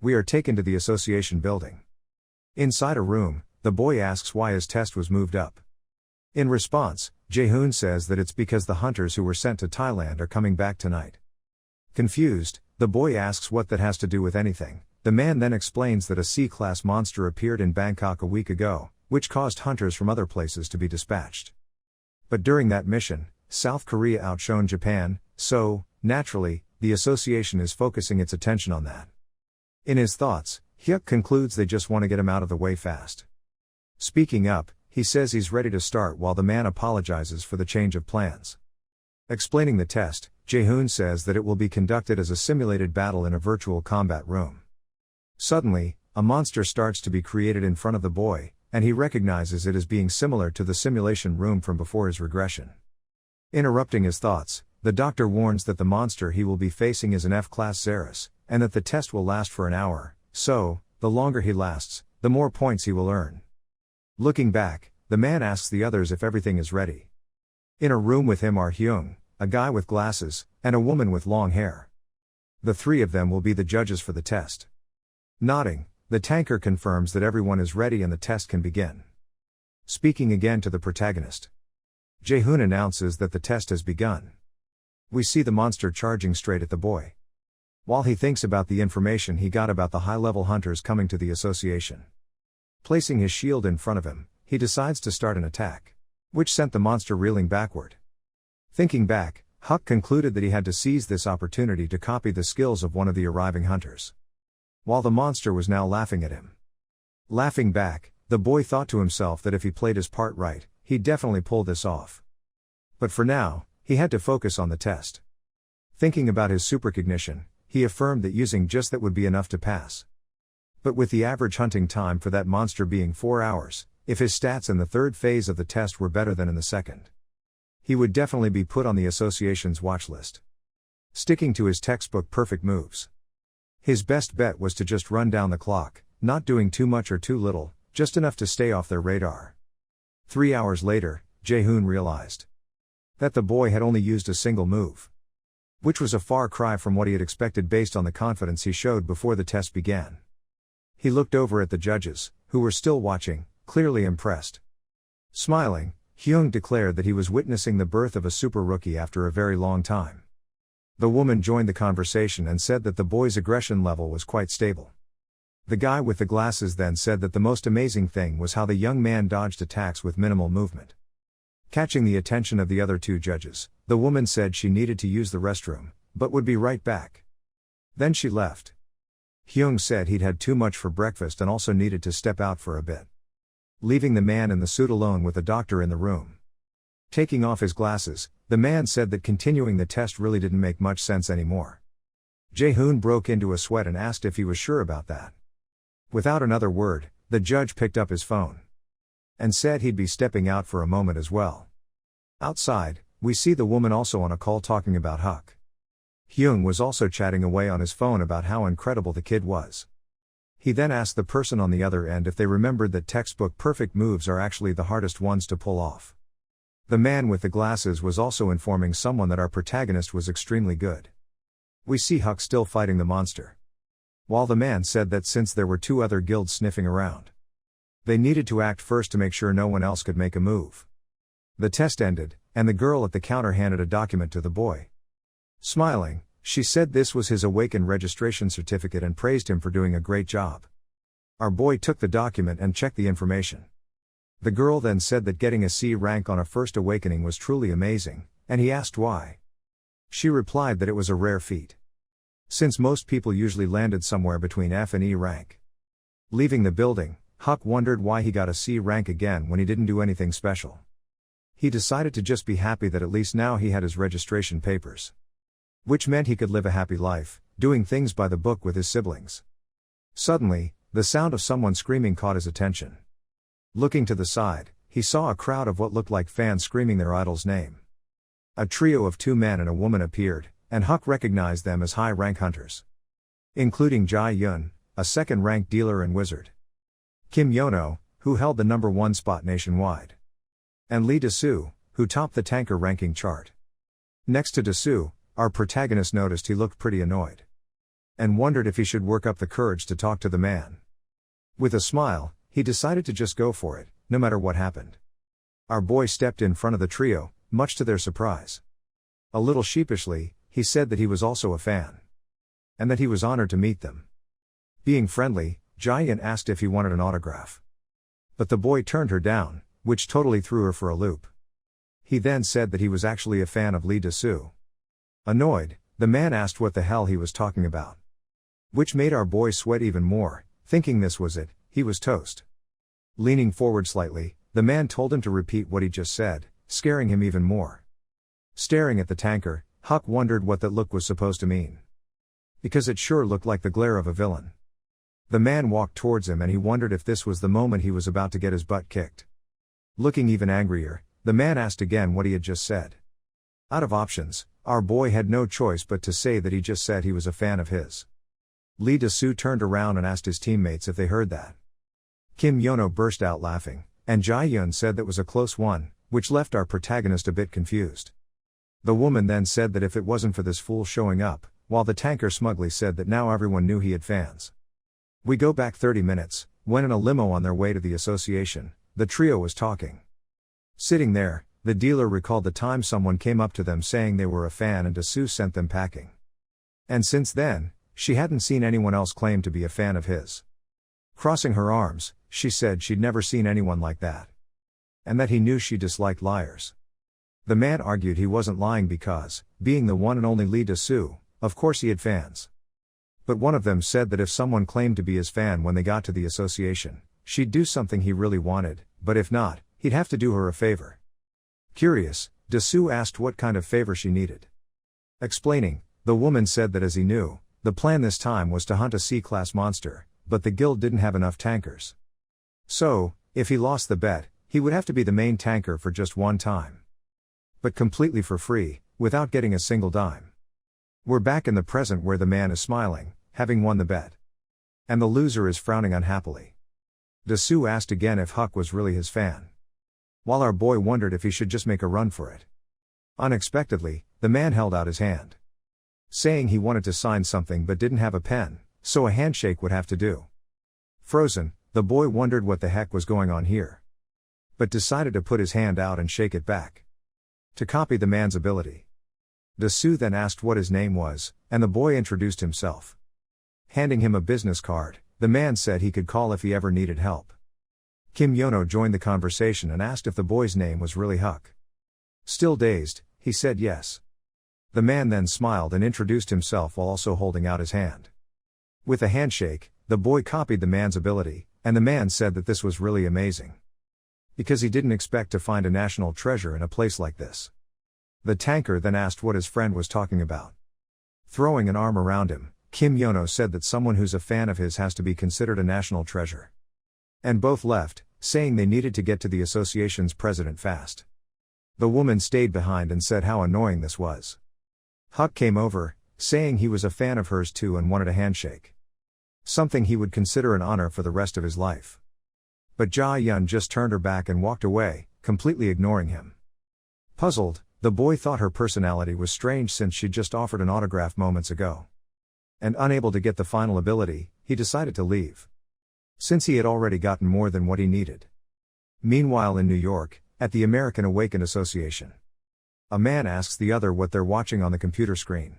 We are taken to the association building. Inside a room, the boy asks why his test was moved up. In response, Jae-hoon says that it's because the hunters who were sent to Thailand are coming back tonight. Confused, the boy asks what that has to do with anything. The man then explains that a C-class monster appeared in Bangkok a week ago, which caused hunters from other places to be dispatched. But during that mission, South Korea outshone Japan, so, naturally, the association is focusing its attention on that. In his thoughts, Hyuk concludes they just want to get him out of the way fast. Speaking up, he says he's ready to start while the man apologizes for the change of plans. Explaining the test, Jae-hoon says that it will be conducted as a simulated battle in a virtual combat room. Suddenly, a monster starts to be created in front of the boy, and he recognizes it as being similar to the simulation room from before his regression. Interrupting his thoughts, the doctor warns that the monster he will be facing is an F-class Xeris, and that the test will last for an hour, so, the longer he lasts, the more points he will earn. Looking back, the man asks the others if everything is ready. In a room with him are Hyung, a guy with glasses, and a woman with long hair. The three of them will be the judges for the test. Nodding, the tanker confirms that everyone is ready and the test can begin. Speaking again to the protagonist, Jae-hoon announces that the test has begun. We see the monster charging straight at the boy. While he thinks about the information he got about the high-level hunters coming to the association. Placing his shield in front of him, he decides to start an attack, which sent the monster reeling backward. Thinking back, Huck concluded that he had to seize this opportunity to copy the skills of one of the arriving hunters. While the monster was now laughing at him. Laughing back, the boy thought to himself that if he played his part right, he'd definitely pull this off. But for now, he had to focus on the test. Thinking about his supercognition, he affirmed that using just that would be enough to pass. But with the average hunting time for that monster being 4 hours, if his stats in the third phase of the test were better than in the second, he would definitely be put on the association's watch list. Sticking to his textbook perfect moves. His best bet was to just run down the clock, not doing too much or too little, just enough to stay off their radar. 3 hours later, Jae-hoon realized that the boy had only used a single move, which was a far cry from what he had expected based on the confidence he showed before the test began. He looked over at the judges, who were still watching, clearly impressed. Smiling, Hyung declared that he was witnessing the birth of a super rookie after a very long time. The woman joined the conversation and said that the boy's aggression level was quite stable. The guy with the glasses then said that the most amazing thing was how the young man dodged attacks with minimal movement. Catching the attention of the other two judges, the woman said she needed to use the restroom, but would be right back. Then she left. Hyung said he'd had too much for breakfast and also needed to step out for a bit. Leaving the man in the suit alone with the doctor in the room. Taking off his glasses, the man said that continuing the test really didn't make much sense anymore. Jae-hoon broke into a sweat and asked if he was sure about that. Without another word, the judge picked up his phone and said he'd be stepping out for a moment as well. Outside, we see the woman also on a call talking about Huck. Hyung was also chatting away on his phone about how incredible the kid was. He then asked the person on the other end if they remembered that textbook perfect moves are actually the hardest ones to pull off. The man with the glasses was also informing someone that our protagonist was extremely good. We see Huck still fighting the monster, while the man said that since there were 2 other guilds sniffing around, they needed to act first to make sure no one else could make a move. The test ended, and the girl at the counter handed a document to the boy. Smiling, she said this was his awakened registration certificate and praised him for doing a great job. Our boy took the document and checked the information. The girl then said that getting a C rank on a first awakening was truly amazing, and he asked why. She replied that it was a rare feat, since most people usually landed somewhere between F and E rank. Leaving the building, Huck wondered why he got a C rank again when he didn't do anything special. He decided to just be happy that at least now he had his registration papers, which meant he could live a happy life, doing things by the book with his siblings. Suddenly, the sound of someone screaming caught his attention. Looking to the side, he saw a crowd of what looked like fans screaming their idol's name. A trio of 2 men and a woman appeared, and Huck recognized them as high-rank hunters. Including Jai Yun, a second-rank dealer and wizard. Kim Yono, who held the number 1 spot nationwide. And Lee Dasu, who topped the tanker ranking chart. Next to Dasu, our protagonist noticed he looked pretty annoyed. And wondered if he should work up the courage to talk to the man. With a smile, he decided to just go for it, no matter what happened. Our boy stepped in front of the trio, much to their surprise. A little sheepishly, he said that he was also a fan. And that he was honored to meet them. Being friendly, Jai-Yun asked if he wanted an autograph. But the boy turned her down, which totally threw her for a loop. He then said that he was actually a fan of Lee Dasu. Annoyed, the man asked what the hell he was talking about. Which made our boy sweat even more, thinking this was it, he was toast. Leaning forward slightly, the man told him to repeat what he just said, scaring him even more. Staring at the tanker, Huck wondered what that look was supposed to mean. Because it sure looked like the glare of a villain. The man walked towards him and he wondered if this was the moment he was about to get his butt kicked. Looking even angrier, the man asked again what he had just said. Out of options, our boy had no choice but to say that he just said he was a fan of his. Lee Dasu turned around and asked his teammates if they heard that. Kim Yono burst out laughing, and Jai-Yun said that was a close one, which left our protagonist a bit confused. The woman then said that if it wasn't for this fool showing up, while the tanker smugly said that now everyone knew he had fans. We go back 30 minutes, when in a limo on their way to the association, the trio was talking. Sitting there, the dealer recalled the time someone came up to them saying they were a fan and Dasu sent them packing. And since then, she hadn't seen anyone else claim to be a fan of his. Crossing her arms, she said she'd never seen anyone like that. And that he knew she disliked liars. The man argued he wasn't lying because, being the one and only Lee Dasu, of course he had fans. But one of them said that if someone claimed to be his fan when they got to the association, she'd do something he really wanted, but if not, he'd have to do her a favor. Curious, Dasu asked what kind of favor she needed. Explaining, the woman said that as he knew, the plan this time was to hunt a C-class monster, but the guild didn't have enough tankers. So, if he lost the bet, he would have to be the main tanker for just one time. But completely for free, without getting a single dime. We're back in the present where the man is smiling, having won the bet. And the loser is frowning unhappily. Dasu asked again if Huck was really his fan. While our boy wondered if he should just make a run for it. Unexpectedly, the man held out his hand. Saying he wanted to sign something but didn't have a pen, so a handshake would have to do. Frozen, the boy wondered what the heck was going on here. But decided to put his hand out and shake it back. To copy the man's ability. Dasu then asked what his name was, and the boy introduced himself. Handing him a business card, the man said he could call if he ever needed help. Kim Yono joined the conversation and asked if the boy's name was really Huck. Still dazed, he said yes. The man then smiled and introduced himself while also holding out his hand. With a handshake, the boy copied the man's ability, and the man said that this was really amazing. Because he didn't expect to find a national treasure in a place like this. The tanker then asked what his friend was talking about. Throwing an arm around him, Kim Yono said that someone who's a fan of his has to be considered a national treasure. And both left, saying they needed to get to the association's president fast. The woman stayed behind and said how annoying this was. Huck came over, saying he was a fan of hers too and wanted a handshake. Something he would consider an honor for the rest of his life. But Jia-Yun just turned her back and walked away, completely ignoring him. Puzzled, the boy thought her personality was strange since she'd just offered an autograph moments ago. And unable to get the final ability, he decided to leave. Since he had already gotten more than what he needed. Meanwhile in New York, at the American Awakened Association. A man asks the other what they're watching on the computer screen.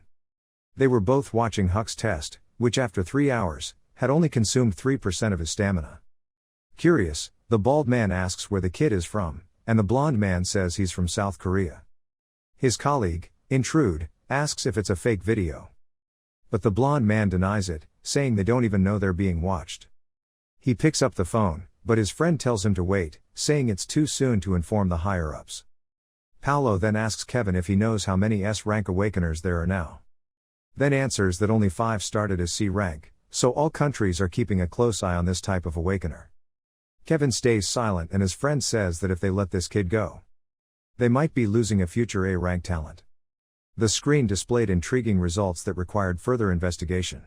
They were both watching Huck's test, which after 3 hours, had only consumed 3% of his stamina. Curious, the bald man asks where the kid is from, and the blonde man says he's from South Korea. His colleague, Intrude, asks if it's a fake video. But the blonde man denies it, saying they don't even know they're being watched. He picks up the phone, but his friend tells him to wait, saying it's too soon to inform the higher-ups. Paolo then asks Kevin if he knows how many S-rank awakeners there are now. Then answers that only 5 started as C-rank, so all countries are keeping a close eye on this type of awakener. Kevin stays silent and his friend says that if they let this kid go, they might be losing a future A-rank talent. The screen displayed intriguing results that required further investigation.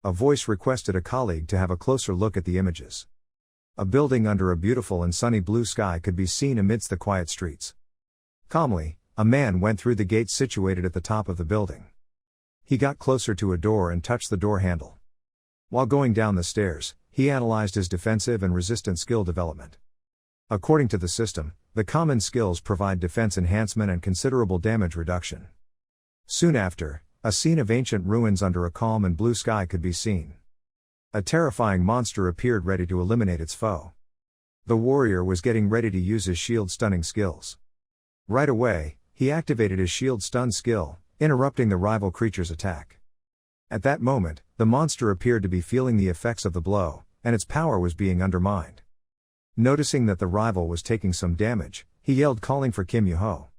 A voice requested a colleague to have a closer look at the images. A building under a beautiful and sunny blue sky could be seen amidst the quiet streets. Calmly, a man went through the gate situated at the top of the building. He got closer to a door and touched the door handle. While going down the stairs, he analyzed his defensive and resistant skill development. According to the system, the common skills provide defense enhancement and considerable damage reduction. Soon after, a scene of ancient ruins under a calm and blue sky could be seen. A terrifying monster appeared ready to eliminate its foe. The warrior was getting ready to use his shield stunning skills. Right away, he activated his shield stun skill, interrupting the rival creature's attack. At that moment, the monster appeared to be feeling the effects of the blow, and its power was being undermined. Noticing that the rival was taking some damage, he yelled, calling for Kim Yoo-ho.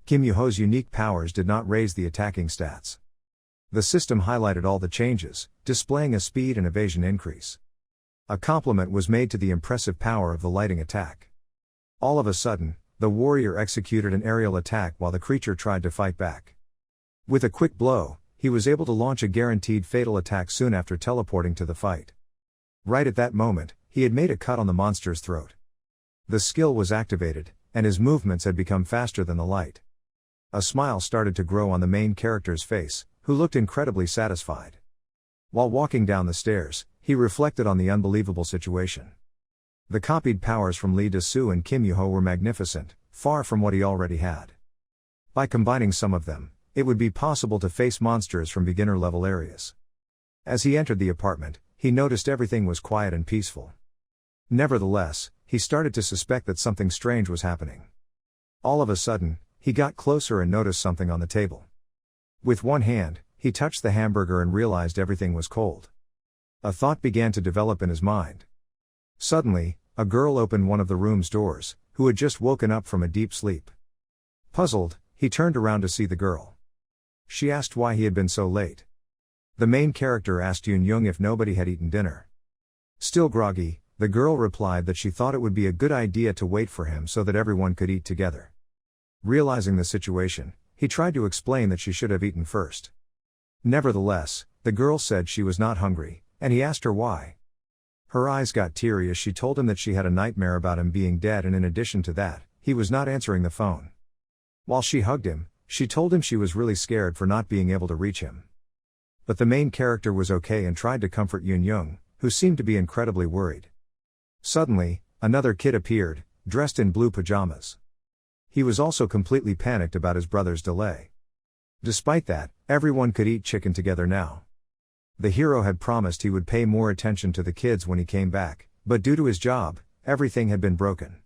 Kim Yoo-ho's unique powers did not raise the attacking stats. The system highlighted all the changes, displaying a speed and evasion increase. A compliment was made to the impressive power of the lighting attack. All of a sudden, the warrior executed an aerial attack while the creature tried to fight back. With a quick blow, he was able to launch a guaranteed fatal attack soon after teleporting to the fight. Right at that moment, he had made a cut on the monster's throat. The skill was activated, and his movements had become faster than the light. A smile started to grow on the main character's face, who looked incredibly satisfied. While walking down the stairs, he reflected on the unbelievable situation. The copied powers from Lee Da-soo and Kim Yoo-ho were magnificent, far from what he already had. By combining some of them, it would be possible to face monsters from beginner-level areas. As he entered the apartment, he noticed everything was quiet and peaceful. Nevertheless, he started to suspect that something strange was happening. All of a sudden, he got closer and noticed something on the table. With one hand, he touched the hamburger and realized everything was cold. A thought began to develop in his mind. Suddenly, a girl opened one of the room's doors, who had just woken up from a deep sleep. Puzzled, he turned around to see the girl. She asked why he had been so late. The main character asked Yoon-young if nobody had eaten dinner. Still groggy, the girl replied that she thought it would be a good idea to wait for him so that everyone could eat together. Realizing the situation, he tried to explain that she should have eaten first. Nevertheless, the girl said she was not hungry, and he asked her why. Her eyes got teary as she told him that she had a nightmare about him being dead, and in addition to that, he was not answering the phone. While she hugged him, she told him she was really scared for not being able to reach him. But the main character was okay and tried to comfort Yoon-young, who seemed to be incredibly worried. Suddenly, another kid appeared, dressed in blue pajamas. He was also completely panicked about his brother's delay. Despite that, everyone could eat chicken together now. The hero had promised he would pay more attention to the kids when he came back, but due to his job, everything had been broken.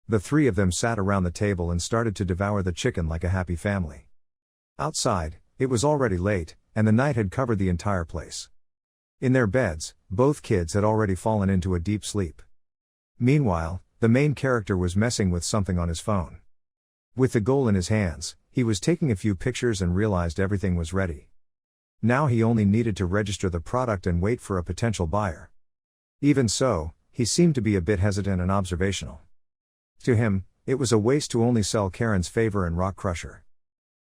The three of them sat around the table and started to devour the chicken like a happy family. Outside, it was already late, and the night had covered the entire place. In their beds, both kids had already fallen into a deep sleep. Meanwhile, the main character was messing with something on his phone. With the goal in his hands, he was taking a few pictures and realized everything was ready. Now he only needed to register the product and wait for a potential buyer. Even so, he seemed to be a bit hesitant and observational. To him, it was a waste to only sell Karen's Favor and Rock Crusher.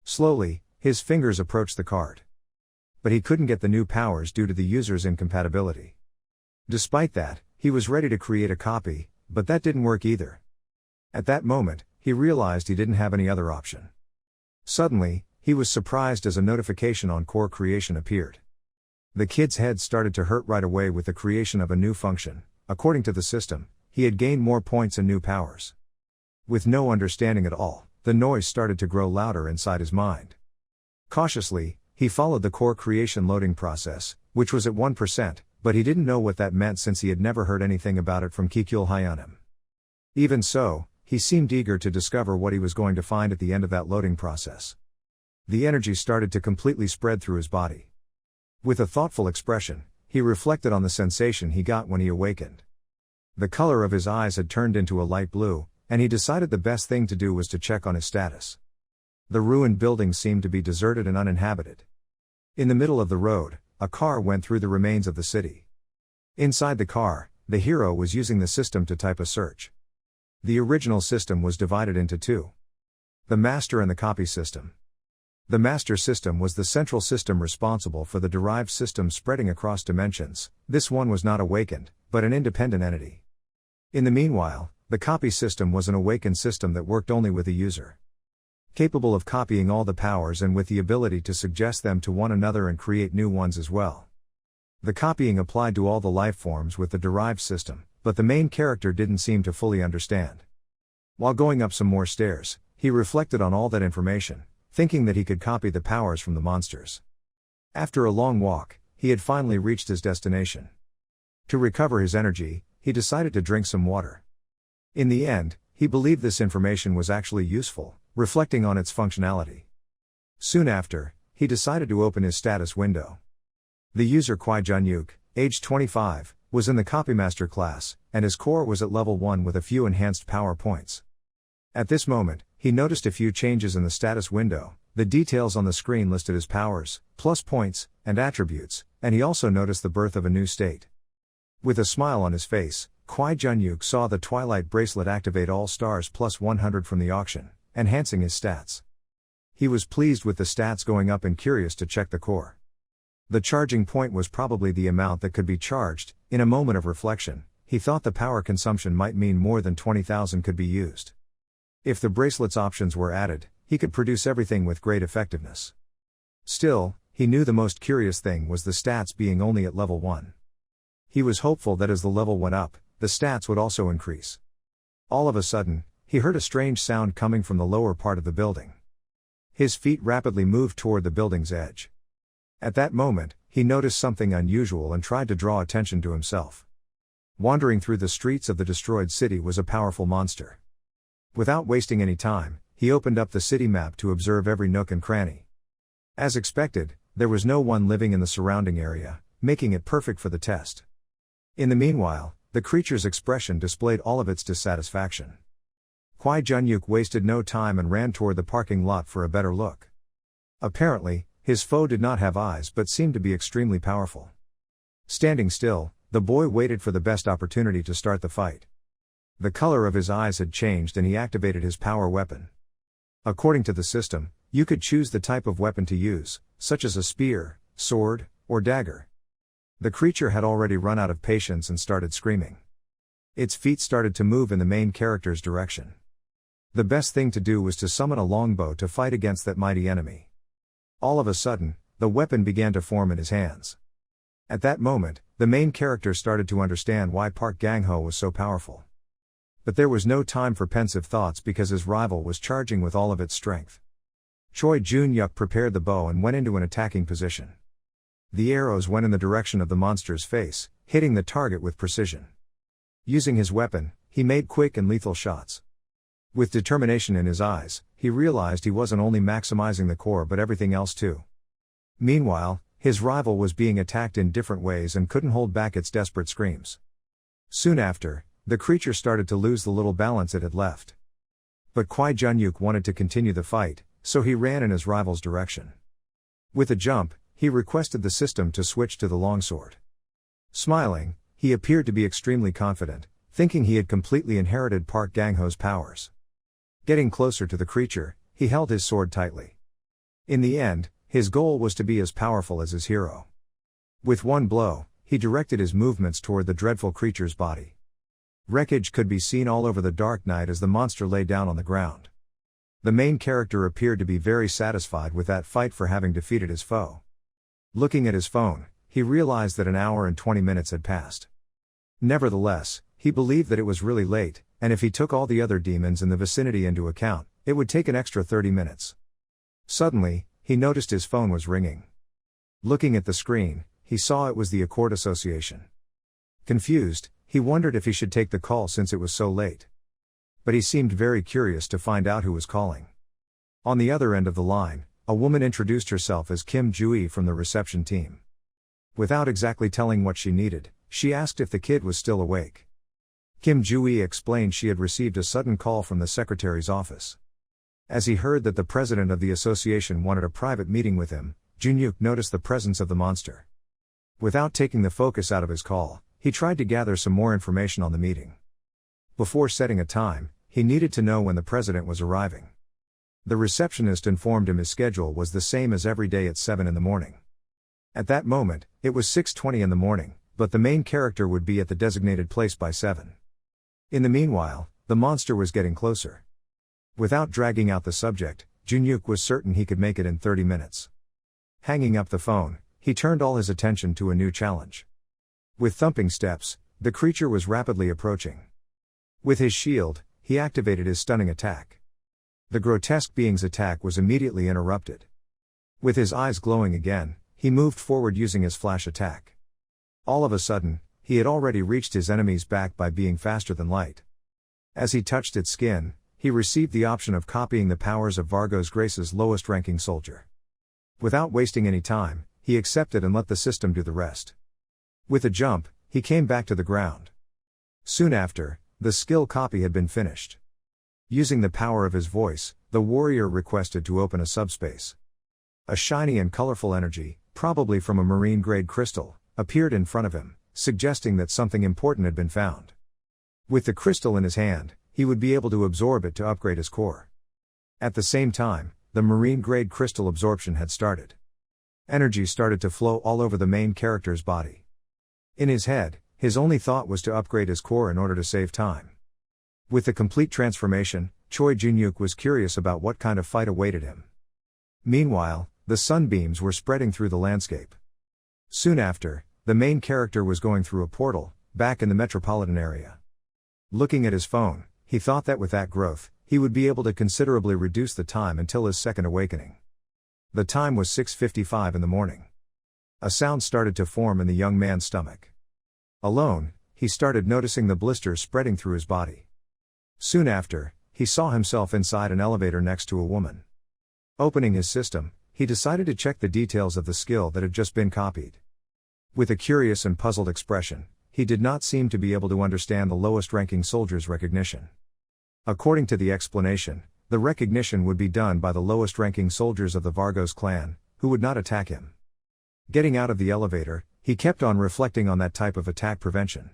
Slowly, his fingers approached the card. But he couldn't get the new powers due to the user's incompatibility. Despite that, he was ready to create a copy, but that didn't work either. At that moment, he realized he didn't have any other option. Suddenly, he was surprised as a notification on Core Creation appeared. The kid's head started to hurt right away with the creation of a new function. According to the system, he had gained more points and new powers. With no understanding at all, the noise started to grow louder inside his mind. Cautiously, he followed the Core Creation loading process, which was at 1%, but he didn't know what that meant since he had never heard anything about it from Kikul Hyanim. Even so, he seemed eager to discover what he was going to find at the end of that loading process. The energy started to completely spread through his body. With a thoughtful expression, he reflected on the sensation he got when he awakened. The color of his eyes had turned into a light blue, and he decided the best thing to do was to check on his status. The ruined building seemed to be deserted and uninhabited. In the middle of the road, a car went through the remains of the city. Inside the car, the hero was using the system to type a search. The original system was divided into two: the master and the copy system. The master system was the central system responsible for the derived system spreading across dimensions. This one was not awakened, but an independent entity. In the meanwhile, the copy system was an awakened system that worked only with a user. Capable of copying all the powers and with the ability to suggest them to one another and create new ones as well. The copying applied to all the life forms with the derived system, but the main character didn't seem to fully understand. While going up some more stairs, he reflected on all that information, thinking that he could copy the powers from the monsters. After a long walk, he had finally reached his destination. To recover his energy, he decided to drink some water. In the end, he believed this information was actually useful, reflecting on its functionality. Soon after, he decided to open his status window. The user Kwai Jun-yuk, age 25, was in the Copymaster class, and his core was at level 1 with a few enhanced power points. At this moment, he noticed a few changes in the status window. The details on the screen listed his powers, plus points, and attributes, and he also noticed the birth of a new state. With a smile on his face, Kwai Jun-yuk saw the Twilight Bracelet activate all stars plus 100 from the auction, enhancing his stats. He was pleased with the stats going up and curious to check the core. The charging point was probably the amount that could be charged. In a moment of reflection, he thought the power consumption might mean more than 20,000 could be used. If the bracelet's options were added, he could produce everything with great effectiveness. Still, he knew the most curious thing was the stats being only at level 1. He was hopeful that as the level went up, the stats would also increase. All of a sudden, he heard a strange sound coming from the lower part of the building. His feet rapidly moved toward the building's edge. At that moment, he noticed something unusual and tried to draw attention to himself. Wandering through the streets of the destroyed city was a powerful monster. Without wasting any time, he opened up the city map to observe every nook and cranny. As expected, there was no one living in the surrounding area, making it perfect for the test. In the meanwhile, the creature's expression displayed all of its dissatisfaction. Kwai Jun-yuk wasted no time and ran toward the parking lot for a better look. Apparently, his foe did not have eyes but seemed to be extremely powerful. Standing still, the boy waited for the best opportunity to start the fight. The color of his eyes had changed and he activated his power weapon. According to the system, you could choose the type of weapon to use, such as a spear, sword, or dagger. The creature had already run out of patience and started screaming. Its feet started to move in the main character's direction. The best thing to do was to summon a longbow to fight against that mighty enemy. All of a sudden, the weapon began to form in his hands. At that moment, the main character started to understand why Park Gang-ho was so powerful. But there was no time for pensive thoughts because his rival was charging with all of its strength. Choi Jun-yuk prepared the bow and went into an attacking position. The arrows went in the direction of the monster's face, hitting the target with precision. Using his weapon, he made quick and lethal shots. With determination in his eyes, he realized he wasn't only maximizing the core but everything else too. Meanwhile, his rival was being attacked in different ways and couldn't hold back its desperate screams. Soon after, the creature started to lose the little balance it had left. But Kwai Jun-yuk wanted to continue the fight, so he ran in his rival's direction. With a jump, he requested the system to switch to the longsword. Smiling, he appeared to be extremely confident, thinking he had completely inherited Park Gang-ho's powers. Getting closer to the creature, he held his sword tightly. In the end, his goal was to be as powerful as his hero. With one blow, he directed his movements toward the dreadful creature's body. Wreckage could be seen all over the dark night as the monster lay down on the ground. The main character appeared to be very satisfied with that fight for having defeated his foe. Looking at his phone, he realized that an hour and 20 minutes had passed. Nevertheless, he believed that it was really late, and if he took all the other demons in the vicinity into account, it would take an extra 30 minutes. Suddenly, he noticed his phone was ringing. Looking at the screen, he saw it was the Accord Association. Confused, he wondered if he should take the call since it was so late. But he seemed very curious to find out who was calling. On the other end of the line, a woman introduced herself as Kim Jui from the reception team. Without exactly telling what she needed, she asked if the kid was still awake. Kim Jui explained she had received a sudden call from the secretary's office. As he heard that the president of the association wanted a private meeting with him, Jun-yuk noticed the presence of the monster. Without taking the focus out of his call, he tried to gather some more information on the meeting. Before setting a time, he needed to know when the president was arriving. The receptionist informed him his schedule was the same as every day at 7 in the morning. At that moment, it was 6:20 in the morning, but the main character would be at the designated place by 7. In the meanwhile, the monster was getting closer. Without dragging out the subject, Junyuk was certain he could make it in 30 minutes. Hanging up the phone, he turned all his attention to a new challenge. With thumping steps, the creature was rapidly approaching. With his shield, he activated his stunning attack. The grotesque being's attack was immediately interrupted. With his eyes glowing again, he moved forward using his flash attack. All of a sudden, he had already reached his enemy's back by being faster than light. As he touched its skin, he received the option of copying the powers of Vargo's Grace's lowest-ranking soldier. Without wasting any time, he accepted and let the system do the rest. With a jump, he came back to the ground. Soon after, the skill copy had been finished. Using the power of his voice, the warrior requested to open a subspace. A shiny and colorful energy, probably from a marine-grade crystal, appeared in front of him, suggesting that something important had been found. With the crystal in his hand, he would be able to absorb it to upgrade his core. At the same time, the marine-grade crystal absorption had started. Energy started to flow all over the main character's body. In his head, his only thought was to upgrade his core in order to save time. With the complete transformation, Choi Junyuk was curious about what kind of fight awaited him. Meanwhile, the sunbeams were spreading through the landscape. Soon after, the main character was going through a portal, back in the metropolitan area. Looking at his phone, he thought that with that growth, he would be able to considerably reduce the time until his second awakening. The time was 6:55 in the morning. A sound started to form in the young man's stomach. Alone, he started noticing the blisters spreading through his body. Soon after, he saw himself inside an elevator next to a woman. Opening his system, he decided to check the details of the skill that had just been copied. With a curious and puzzled expression, he did not seem to be able to understand the lowest-ranking soldier's recognition. According to the explanation, the recognition would be done by the lowest-ranking soldiers of the Vargo's clan, who would not attack him. Getting out of the elevator, he kept on reflecting on that type of attack prevention.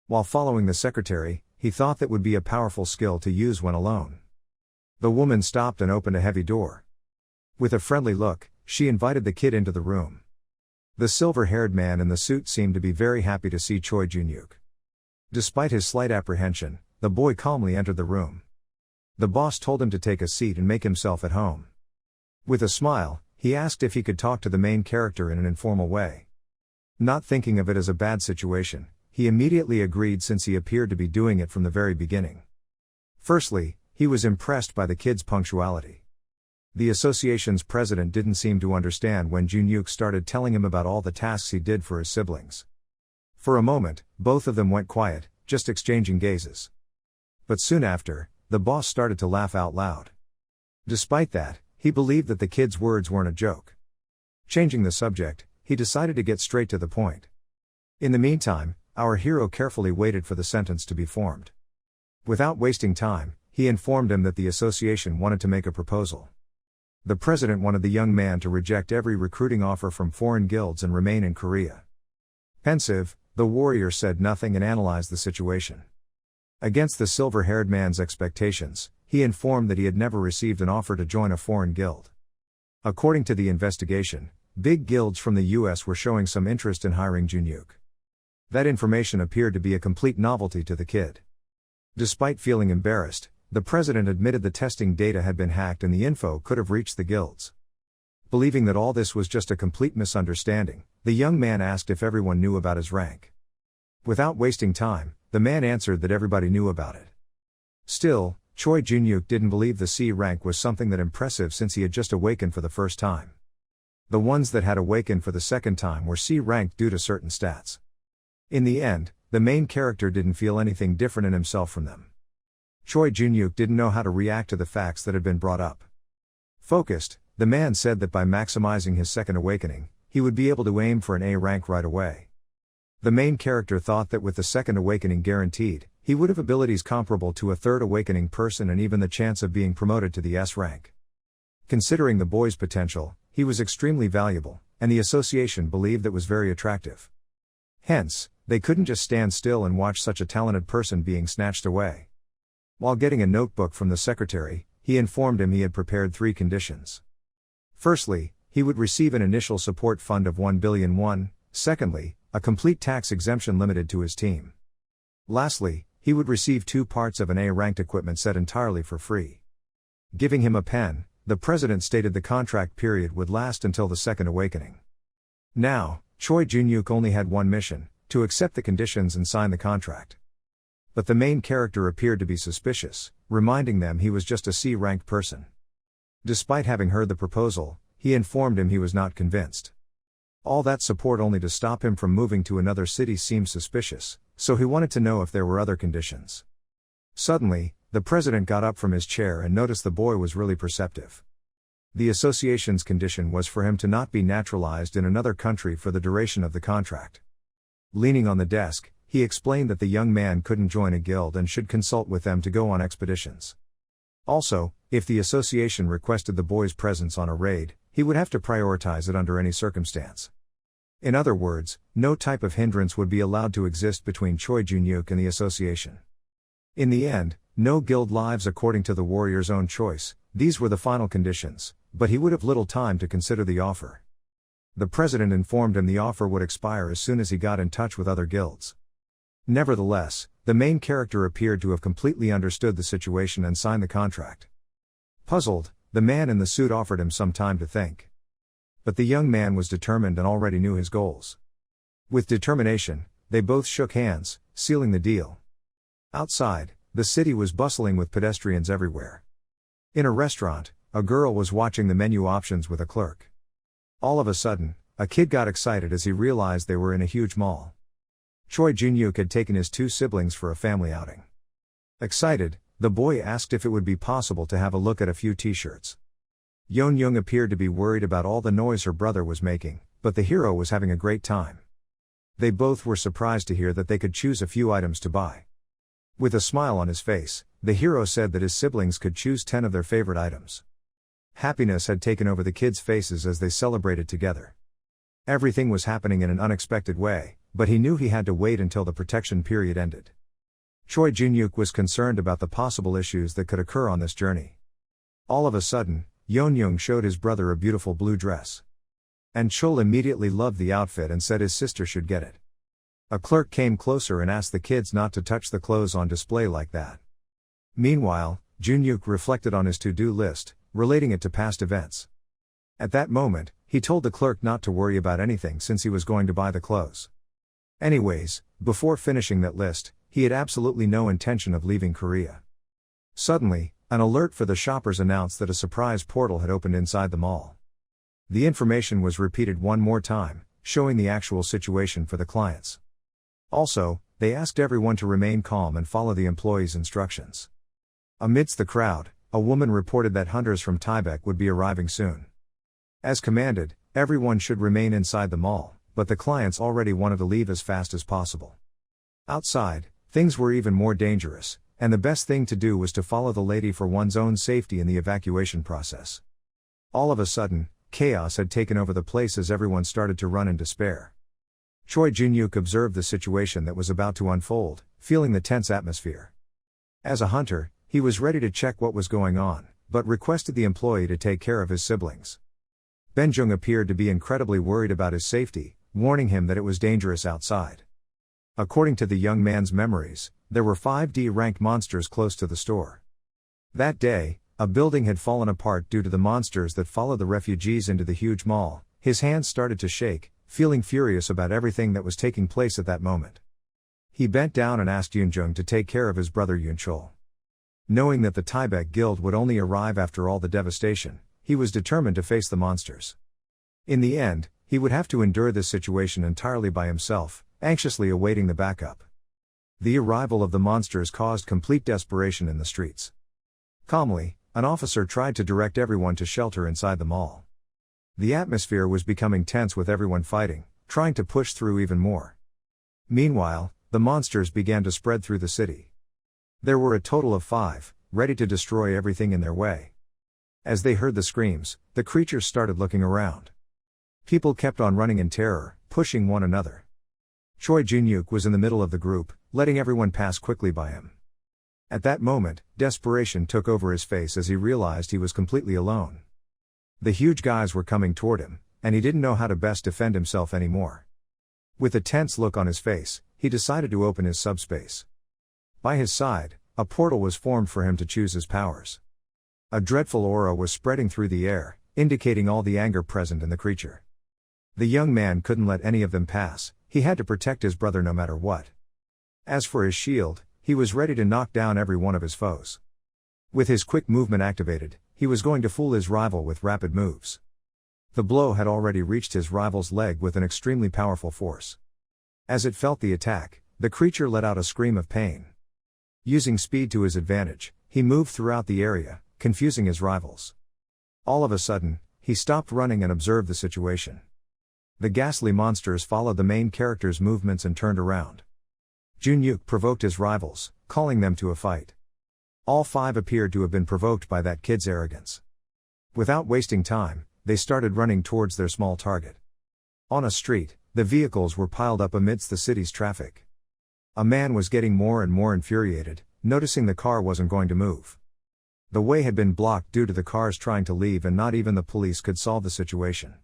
While following the secretary, he thought that would be a powerful skill to use when alone. The woman stopped and opened a heavy door. With a friendly look, she invited the kid into the room. The silver-haired man in the suit seemed to be very happy to see Choi Junyuk. Despite his slight apprehension, the boy calmly entered the room. The boss told him to take a seat and make himself at home. With a smile, he asked if he could talk to the main character in an informal way. Not thinking of it as a bad situation, he immediately agreed since he appeared to be doing it from the very beginning. Firstly, he was impressed by the kid's punctuality. The association's president didn't seem to understand when Junyuk started telling him about all the tasks he did for his siblings. For a moment, both of them went quiet, just exchanging gazes. But soon after, the boss started to laugh out loud. Despite that, he believed that the kid's words weren't a joke. Changing the subject, he decided to get straight to the point. In the meantime, our hero carefully waited for the sentence to be formed. Without wasting time, he informed him that the association wanted to make a proposal. The president wanted the young man to reject every recruiting offer from foreign guilds and remain in Korea. Pensive, the warrior said nothing and analyzed the situation. Against the silver-haired man's expectations, he informed that he had never received an offer to join a foreign guild. According to the investigation, big guilds from the US were showing some interest in hiring Junyuk. That information appeared to be a complete novelty to the kid. Despite feeling embarrassed, the president admitted the testing data had been hacked and the info could have reached the guilds. Believing that all this was just a complete misunderstanding, the young man asked if everyone knew about his rank. Without wasting time, the man answered that everybody knew about it. Still, Choi Junyuk didn't believe the C rank was something that impressive since he had just awakened for the first time. The ones that had awakened for the second time were C ranked due to certain stats. In the end, the main character didn't feel anything different in himself from them. Choi Junyuk didn't know how to react to the facts that had been brought up. Focused, the man said that by maximizing his second awakening, he would be able to aim for an A rank right away. The main character thought that with the second awakening guaranteed, he would have abilities comparable to a third awakening person and even the chance of being promoted to the S rank. Considering the boy's potential, he was extremely valuable, and the association believed that was very attractive. Hence, they couldn't just stand still and watch such a talented person being snatched away. While getting a notebook from the secretary, he informed him he had prepared 3 conditions. Firstly, he would receive an initial support fund of 1 billion won, secondly, a complete tax exemption limited to his team. Lastly, he would receive 2 parts of an A-ranked equipment set entirely for free. Giving him a pen, the president stated the contract period would last until the second awakening. Now, Choi Jun-yuk only had one mission, to accept the conditions and sign the contract. But the main character appeared to be suspicious, reminding them he was just a C-ranked person. Despite having heard the proposal, he informed him he was not convinced. All that support only to stop him from moving to another city seemed suspicious, so he wanted to know if there were other conditions. Suddenly, the president got up from his chair and noticed the boy was really perceptive. The association's condition was for him to not be naturalized in another country for the duration of the contract. Leaning on the desk, he explained that the young man couldn't join a guild and should consult with them to go on expeditions. Also, if the association requested the boy's presence on a raid, he would have to prioritize it under any circumstance. In other words, no type of hindrance would be allowed to exist between Choi Jun-yuk and the association. In the end, no guild lives according to the warrior's own choice, these were the final conditions, but he would have little time to consider the offer. The president informed him the offer would expire as soon as he got in touch with other guilds. Nevertheless, the main character appeared to have completely understood the situation and signed the contract. Puzzled, the man in the suit offered him some time to think. But the young man was determined and already knew his goals. With determination, they both shook hands, sealing the deal. Outside, the city was bustling with pedestrians everywhere. In a restaurant, a girl was watching the menu options with a clerk. All of a sudden, a kid got excited as he realized they were in a huge mall. Choi Jun-yuk had taken his 2 siblings for a family outing. Excited, the boy asked if it would be possible to have a look at a few t-shirts. Yeon-young appeared to be worried about all the noise her brother was making, but the hero was having a great time. They both were surprised to hear that they could choose a few items to buy. With a smile on his face, the hero said that his siblings could choose 10 of their favorite items. Happiness had taken over the kids' faces as they celebrated together. Everything was happening in an unexpected way, but he knew he had to wait until the protection period ended. Choi Jun-yuk was concerned about the possible issues that could occur on this journey. All of a sudden, Yeon-young showed his brother a beautiful blue dress. And Chol immediately loved the outfit and said his sister should get it. A clerk came closer and asked the kids not to touch the clothes on display like that. Meanwhile, Jun-yuk reflected on his to-do list, relating it to past events. At that moment, he told the clerk not to worry about anything since he was going to buy the clothes. Anyways, before finishing that list, he had absolutely no intention of leaving Korea. Suddenly, an alert for the shoppers announced that a surprise portal had opened inside the mall. The information was repeated one more time, showing the actual situation for the clients. Also, they asked everyone to remain calm and follow the employees' instructions. Amidst the crowd, a woman reported that hunters from Tibet would be arriving soon. As commanded, everyone should remain inside the mall, but the clients already wanted to leave as fast as possible. Outside, things were even more dangerous, and the best thing to do was to follow the lady for one's own safety in the evacuation process. All of a sudden, chaos had taken over the place as everyone started to run in despair. Choi Jun-yuk observed the situation that was about to unfold, feeling the tense atmosphere. As a hunter, he was ready to check what was going on, but requested the employee to take care of his siblings. Benjung appeared to be incredibly worried about his safety, warning him that it was dangerous outside. According to the young man's memories, there were 5D-ranked monsters close to the store. That day, a building had fallen apart due to the monsters that followed the refugees into the huge mall. His hands started to shake, feeling furious about everything that was taking place at that moment. He bent down and asked Yoonjung to take care of his brother Yoonchol. Knowing that the Tibet Guild would only arrive after all the devastation, he was determined to face the monsters. In the end, he would have to endure this situation entirely by himself, anxiously awaiting the backup. The arrival of the monsters caused complete desperation in the streets. Calmly, an officer tried to direct everyone to shelter inside the mall. The atmosphere was becoming tense with everyone fighting, trying to push through even more. Meanwhile, the monsters began to spread through the city. There were a total of 5, ready to destroy everything in their way. As they heard the screams, the creatures started looking around. People kept on running in terror, pushing one another. Choi Jun-yuk was in the middle of the group, letting everyone pass quickly by him. At that moment, desperation took over his face as he realized he was completely alone. The huge guys were coming toward him, and he didn't know how to best defend himself anymore. With a tense look on his face, he decided to open his subspace. By his side, a portal was formed for him to choose his powers. A dreadful aura was spreading through the air, indicating all the anger present in the creature. The young man couldn't let any of them pass, he had to protect his brother no matter what. As for his shield, he was ready to knock down every one of his foes. With his quick movement activated, he was going to fool his rival with rapid moves. The blow had already reached his rival's leg with an extremely powerful force. As it felt the attack, the creature let out a scream of pain. Using speed to his advantage, he moved throughout the area, confusing his rivals. All of a sudden, he stopped running and observed the situation. The ghastly monsters followed the main character's movements and turned around. Junyuk provoked his rivals, calling them to a fight. All 5 appeared to have been provoked by that kid's arrogance. Without wasting time, they started running towards their small target. On a street, the vehicles were piled up amidst the city's traffic. A man was getting more and more infuriated, noticing the car wasn't going to move. The way had been blocked due to the cars trying to leave, and not even the police could solve the situation.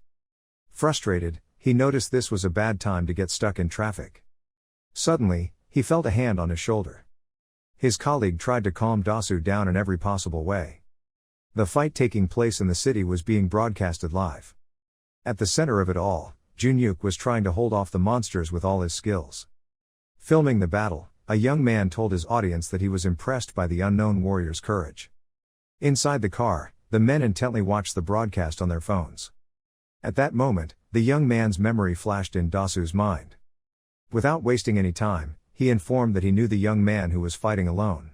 Frustrated, he noticed this was a bad time to get stuck in traffic. Suddenly, he felt a hand on his shoulder. His colleague tried to calm Dasu down in every possible way. The fight taking place in the city was being broadcasted live. At the center of it all, Junyuk was trying to hold off the monsters with all his skills. Filming the battle, a young man told his audience that he was impressed by the unknown warrior's courage. Inside the car, the men intently watched the broadcast on their phones. At that moment, the young man's memory flashed in Dasu's mind. Without wasting any time, he informed that he knew the young man who was fighting alone.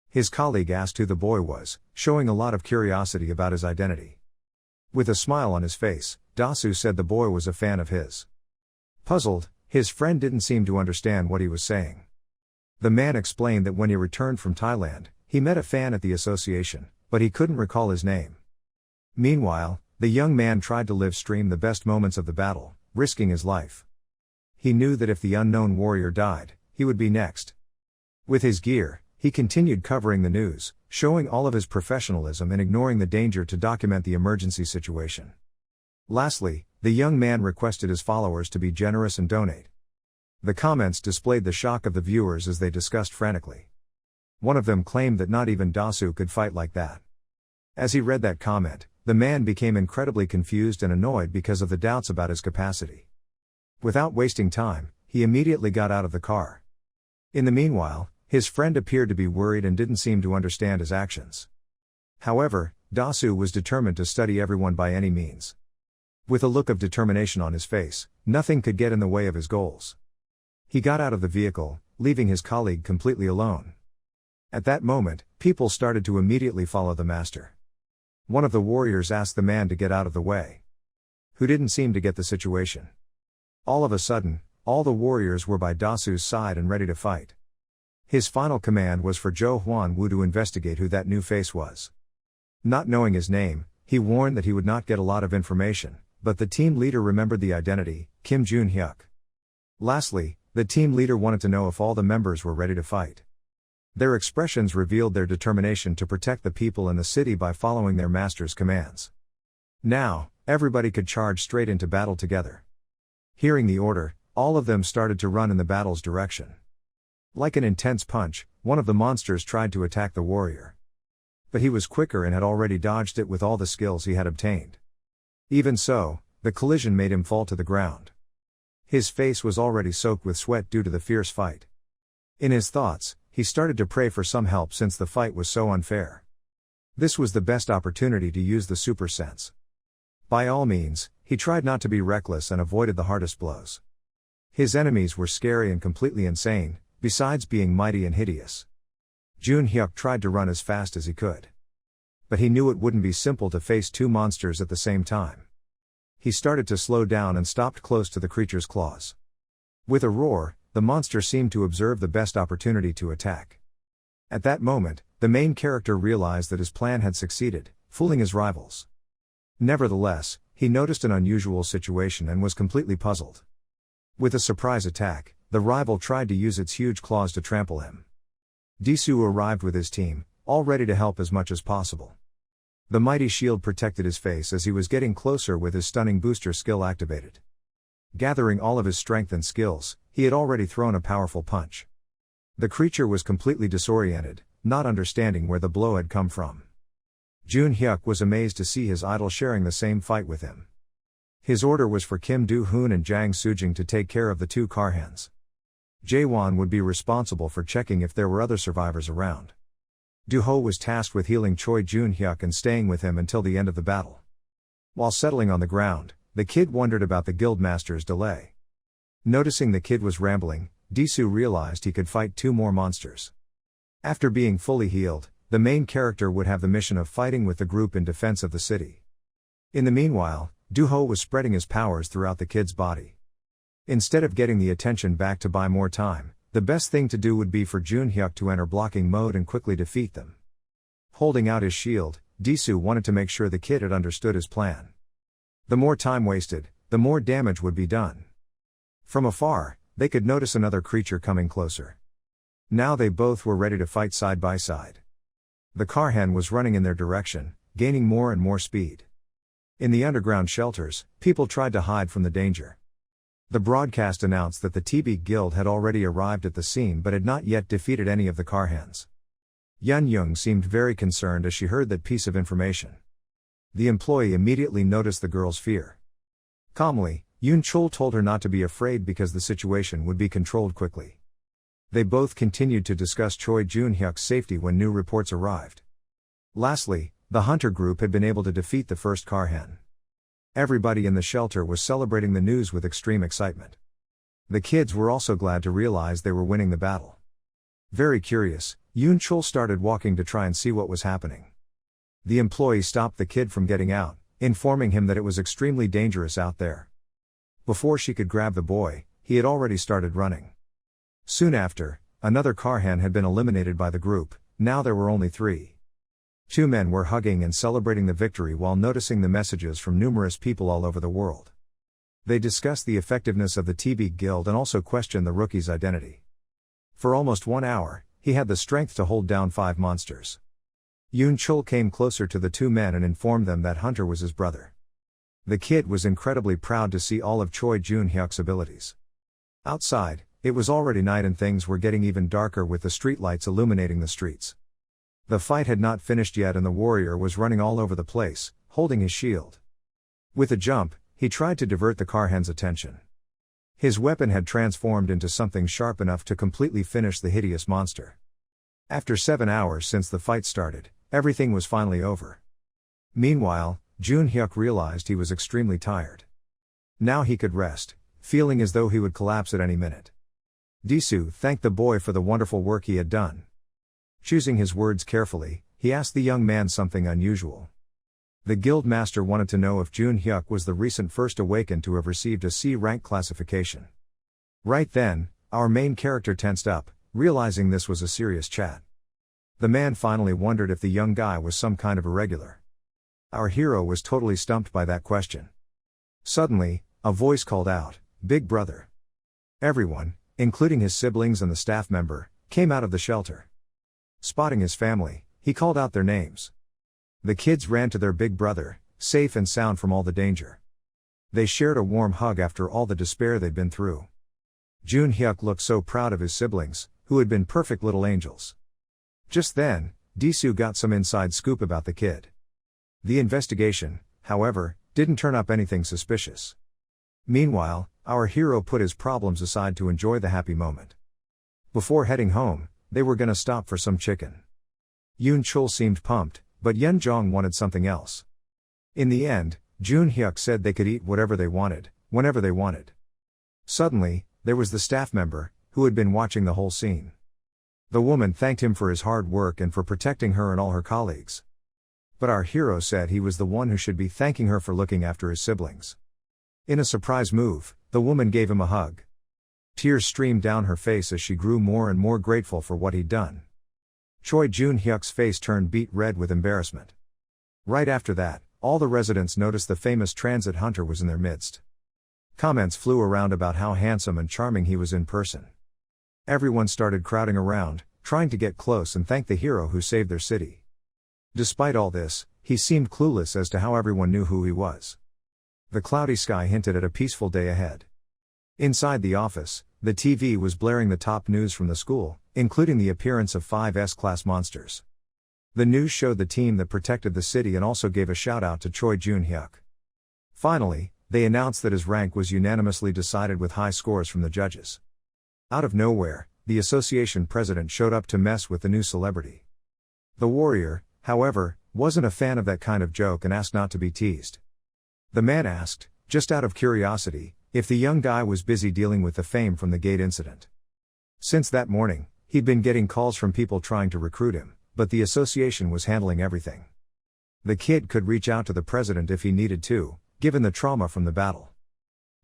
His colleague asked who the boy was, showing a lot of curiosity about his identity. With a smile on his face, Dasu said the boy was a fan of his. Puzzled, his friend didn't seem to understand what he was saying. The man explained that when he returned from Thailand, he met a fan at the association, but he couldn't recall his name. Meanwhile, the young man tried to live stream the best moments of the battle, risking his life. He knew that if the unknown warrior died, he would be next. With his gear, he continued covering the news, showing all of his professionalism and ignoring the danger to document the emergency situation. Lastly, the young man requested his followers to be generous and donate. The comments displayed the shock of the viewers as they discussed frantically. One of them claimed that not even Dasu could fight like that. As he read that comment, the man became incredibly confused and annoyed because of the doubts about his capacity. Without wasting time, he immediately got out of the car. In the meanwhile, his friend appeared to be worried and didn't seem to understand his actions. However, Dasu was determined to study everyone by any means. With a look of determination on his face, nothing could get in the way of his goals. He got out of the vehicle, leaving his colleague completely alone. At that moment, people started to immediately follow the master. One of the warriors asked the man to get out of the way, who didn't seem to get the situation. All of a sudden, all the warriors were by Dasu's side and ready to fight. His final command was for Zhou Huanwu to investigate who that new face was. Not knowing his name, he warned that he would not get a lot of information, but the team leader remembered the identity, Kim Jun-hyuk. Lastly, the team leader wanted to know if all the members were ready to fight. Their expressions revealed their determination to protect the people in the city by following their master's commands. Now, everybody could charge straight into battle together. Hearing the order, all of them started to run in the battle's direction. Like an intense punch, one of the monsters tried to attack the warrior. But he was quicker and had already dodged it with all the skills he had obtained. Even so, the collision made him fall to the ground. His face was already soaked with sweat due to the fierce fight. In his thoughts, he started to pray for some help since the fight was so unfair. This was the best opportunity to use the super sense. By all means, he tried not to be reckless and avoided the hardest blows. His enemies were scary and completely insane, besides being mighty and hideous. Jun-hyuk tried to run as fast as he could. But he knew it wouldn't be simple to face 2 monsters at the same time. He started to slow down and stopped close to the creature's claws. With a roar, the monster seemed to observe the best opportunity to attack. At that moment, the main character realized that his plan had succeeded, fooling his rivals. Nevertheless, he noticed an unusual situation and was completely puzzled. With a surprise attack, the rival tried to use its huge claws to trample him. Disu arrived with his team, all ready to help as much as possible. The mighty shield protected his face as he was getting closer with his stunning booster skill activated. Gathering all of his strength and skills, he had already thrown a powerful punch. The creature was completely disoriented, not understanding where the blow had come from. Jun Hyuk was amazed to see his idol sharing the same fight with him. His order was for Kim Do-hoon and Jang Sujing to take care of the two Karhans. Jae-won would be responsible for checking if there were other survivors around. Do-ho was tasked with healing Choi Jun-hyuk and staying with him until the end of the battle. While settling on the ground, the kid wondered about the guildmaster's delay. Noticing the kid was rambling, Disu realized he could fight two more monsters. After being fully healed, the main character would have the mission of fighting with the group in defense of the city. In the meanwhile, Do-ho was spreading his powers throughout the kid's body. Instead of getting the attention back to buy more time, the best thing to do would be for Jun-hyuk to enter blocking mode and quickly defeat them. Holding out his shield, Disu wanted to make sure the kid had understood his plan. The more time wasted, the more damage would be done. From afar, they could notice another creature coming closer. Now they both were ready to fight side by side. The Karhan was running in their direction, gaining more and more speed. In the underground shelters, people tried to hide from the danger. The broadcast announced that the TB Guild had already arrived at the scene but had not yet defeated any of the Karhans. Yun Young seemed very concerned as she heard that piece of information. The employee immediately noticed the girl's fear. Calmly, Yoon Chul told her not to be afraid because the situation would be controlled quickly. They both continued to discuss Choi Jun-hyuk's safety when new reports arrived. Lastly, the hunter group had been able to defeat the first Karhan. Everybody in the shelter was celebrating the news with extreme excitement. The kids were also glad to realize they were winning the battle. Very curious, Yoon Chul started walking to try and see what was happening. The employee stopped the kid from getting out, informing him that it was extremely dangerous out there. Before she could grab the boy, he had already started running. Soon after, another Karhan had been eliminated by the group. Now there were only 3. 2 men were hugging and celebrating the victory while noticing the messages from numerous people all over the world. They discussed the effectiveness of the TB Guild and also questioned the rookie's identity. For almost 1 hour, he had the strength to hold down 5 monsters. Yoon Chul came closer to the 2 men and informed them that Hunter was his brother. The kid was incredibly proud to see all of Choi Jun-hyuk's abilities. Outside, it was already night and things were getting even darker with the streetlights illuminating the streets. The fight had not finished yet and the warrior was running all over the place, holding his shield. With a jump, he tried to divert the Karhan's attention. His weapon had transformed into something sharp enough to completely finish the hideous monster. After 7 hours since the fight started, everything was finally over. Meanwhile, Jun-hyuk realized he was extremely tired. Now he could rest, feeling as though he would collapse at any minute. Disu thanked the boy for the wonderful work he had done. Choosing his words carefully, he asked the young man something unusual. The guild master wanted to know if Jun-hyuk was the recent first awakened to have received a C-rank classification. Right then, our main character tensed up, realizing this was a serious chat. The man finally wondered if the young guy was some kind of irregular. Our hero was totally stumped by that question. Suddenly, a voice called out, "Big brother." Everyone, including his siblings and the staff member, came out of the shelter. Spotting his family, he called out their names. The kids ran to their big brother, safe and sound from all the danger. They shared a warm hug after all the despair they'd been through. Jun-hyuk looked so proud of his siblings, who had been perfect little angels. Just then, Disu got some inside scoop about the kid. The investigation, however, didn't turn up anything suspicious. Meanwhile, our hero put his problems aside to enjoy the happy moment. Before heading home, they were gonna stop for some chicken. Yoon Chul seemed pumped, but Yen Jong wanted something else. In the end, Jun-hyuk said they could eat whatever they wanted, whenever they wanted. Suddenly, there was the staff member, who had been watching the whole scene. The woman thanked him for his hard work and for protecting her and all her colleagues. But our hero said he was the one who should be thanking her for looking after his siblings. In a surprise move, the woman gave him a hug. Tears streamed down her face as she grew more and more grateful for what he'd done. Choi Jun-hyuk's face turned beet red with embarrassment. Right after that, all the residents noticed the famous transit hunter was in their midst. Comments flew around about how handsome and charming he was in person. Everyone started crowding around, trying to get close and thank the hero who saved their city. Despite all this, he seemed clueless as to how everyone knew who he was. The cloudy sky hinted at a peaceful day ahead. Inside the office, the TV was blaring the top news from the school, including the appearance of 5 S-class monsters. The news showed the team that protected the city and also gave a shout-out to Choi Jun-hyuk. Finally, they announced that his rank was unanimously decided with high scores from the judges. Out of nowhere, the association president showed up to mess with the new celebrity. The warrior, however, wasn't a fan of that kind of joke and asked not to be teased. The man asked, just out of curiosity, if the young guy was busy dealing with the fame from the gate incident. Since that morning, he'd been getting calls from people trying to recruit him, but the association was handling everything. The kid could reach out to the president if he needed to, given the trauma from the battle.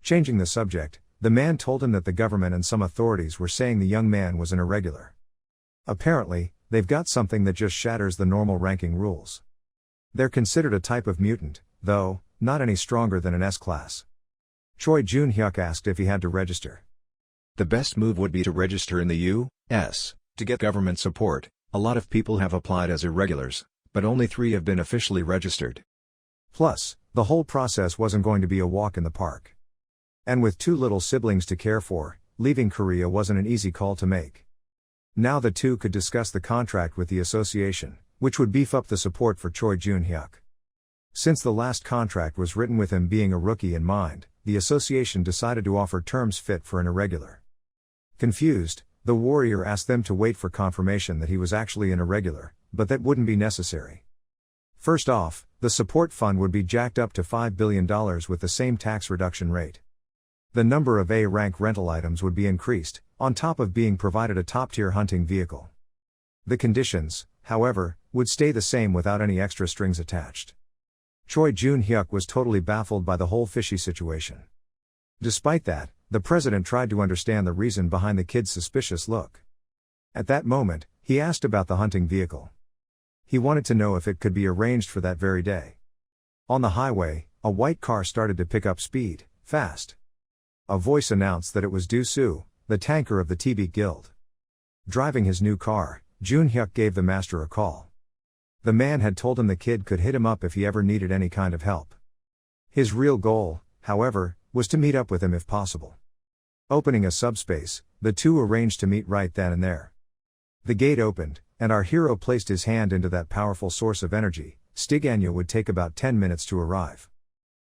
Changing the subject, the man told him that the government and some authorities were saying the young man was an irregular. Apparently, they've got something that just shatters the normal ranking rules. They're considered a type of mutant, though, not any stronger than an S-class. Choi Jun-hyuk asked if he had to register. The best move would be to register in the U.S. to get government support. A lot of people have applied as irregulars, but only 3 have been officially registered. Plus, the whole process wasn't going to be a walk in the park. And with 2 little siblings to care for, leaving Korea wasn't an easy call to make. Now the two could discuss the contract with the association, which would beef up the support for Choi Jun-hyuk. Since the last contract was written with him being a rookie in mind, the association decided to offer terms fit for an irregular. Confused, the warrior asked them to wait for confirmation that he was actually an irregular, but that wouldn't be necessary. First off, the support fund would be jacked up to $5 billion with the same tax reduction rate. The number of A-rank rental items would be increased, on top of being provided a top-tier hunting vehicle. The conditions, however, would stay the same without any extra strings attached. Choi Jun-hyuk was totally baffled by the whole fishy situation. Despite that, the president tried to understand the reason behind the kid's suspicious look. At that moment, he asked about the hunting vehicle. He wanted to know if it could be arranged for that very day. On the highway, a white car started to pick up speed, fast. A voice announced that it was Do-soo, the tanker of the T-Beat Guild. Driving his new car, Jun-hyuk gave the master a call. The man had told him the kid could hit him up if he ever needed any kind of help. His real goal, however, was to meet up with him if possible. Opening a subspace, the two arranged to meet right then and there. The gate opened, and our hero placed his hand into that powerful source of energy. Stiganya would take about 10 minutes to arrive.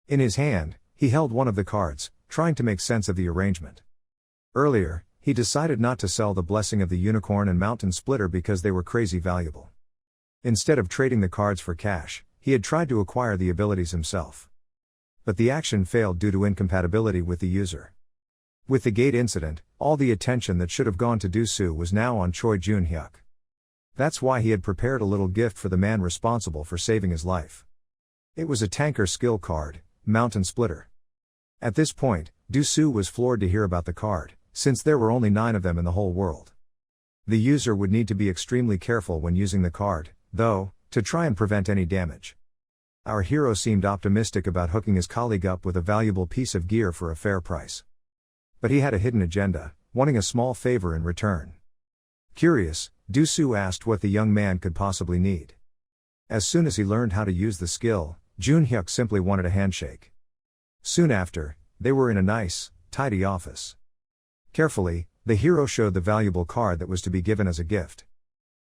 In his hand, he held one of the cards, trying to make sense of the arrangement. Earlier, he decided not to sell the Blessing of the Unicorn and Mountain Splitter because they were crazy valuable. Instead of trading the cards for cash, he had tried to acquire the abilities himself. But the action failed due to incompatibility with the user. With the gate incident, all the attention that should have gone to Do-soo was now on Choi Jun-hyuk. That's why he had prepared a little gift for the man responsible for saving his life. It was a tanker skill card, Mountain Splitter. At this point, Do-soo was floored to hear about the card, since there were only 9 of them in the whole world. The user would need to be extremely careful when using the card, though, to try and prevent any damage. Our hero seemed optimistic about hooking his colleague up with a valuable piece of gear for a fair price. But he had a hidden agenda, wanting a small favor in return. Curious, Do-soo asked what the young man could possibly need. As soon as he learned how to use the skill, Jun-hyuk simply wanted a handshake. Soon after, they were in a nice, tidy office. Carefully, the hero showed the valuable card that was to be given as a gift.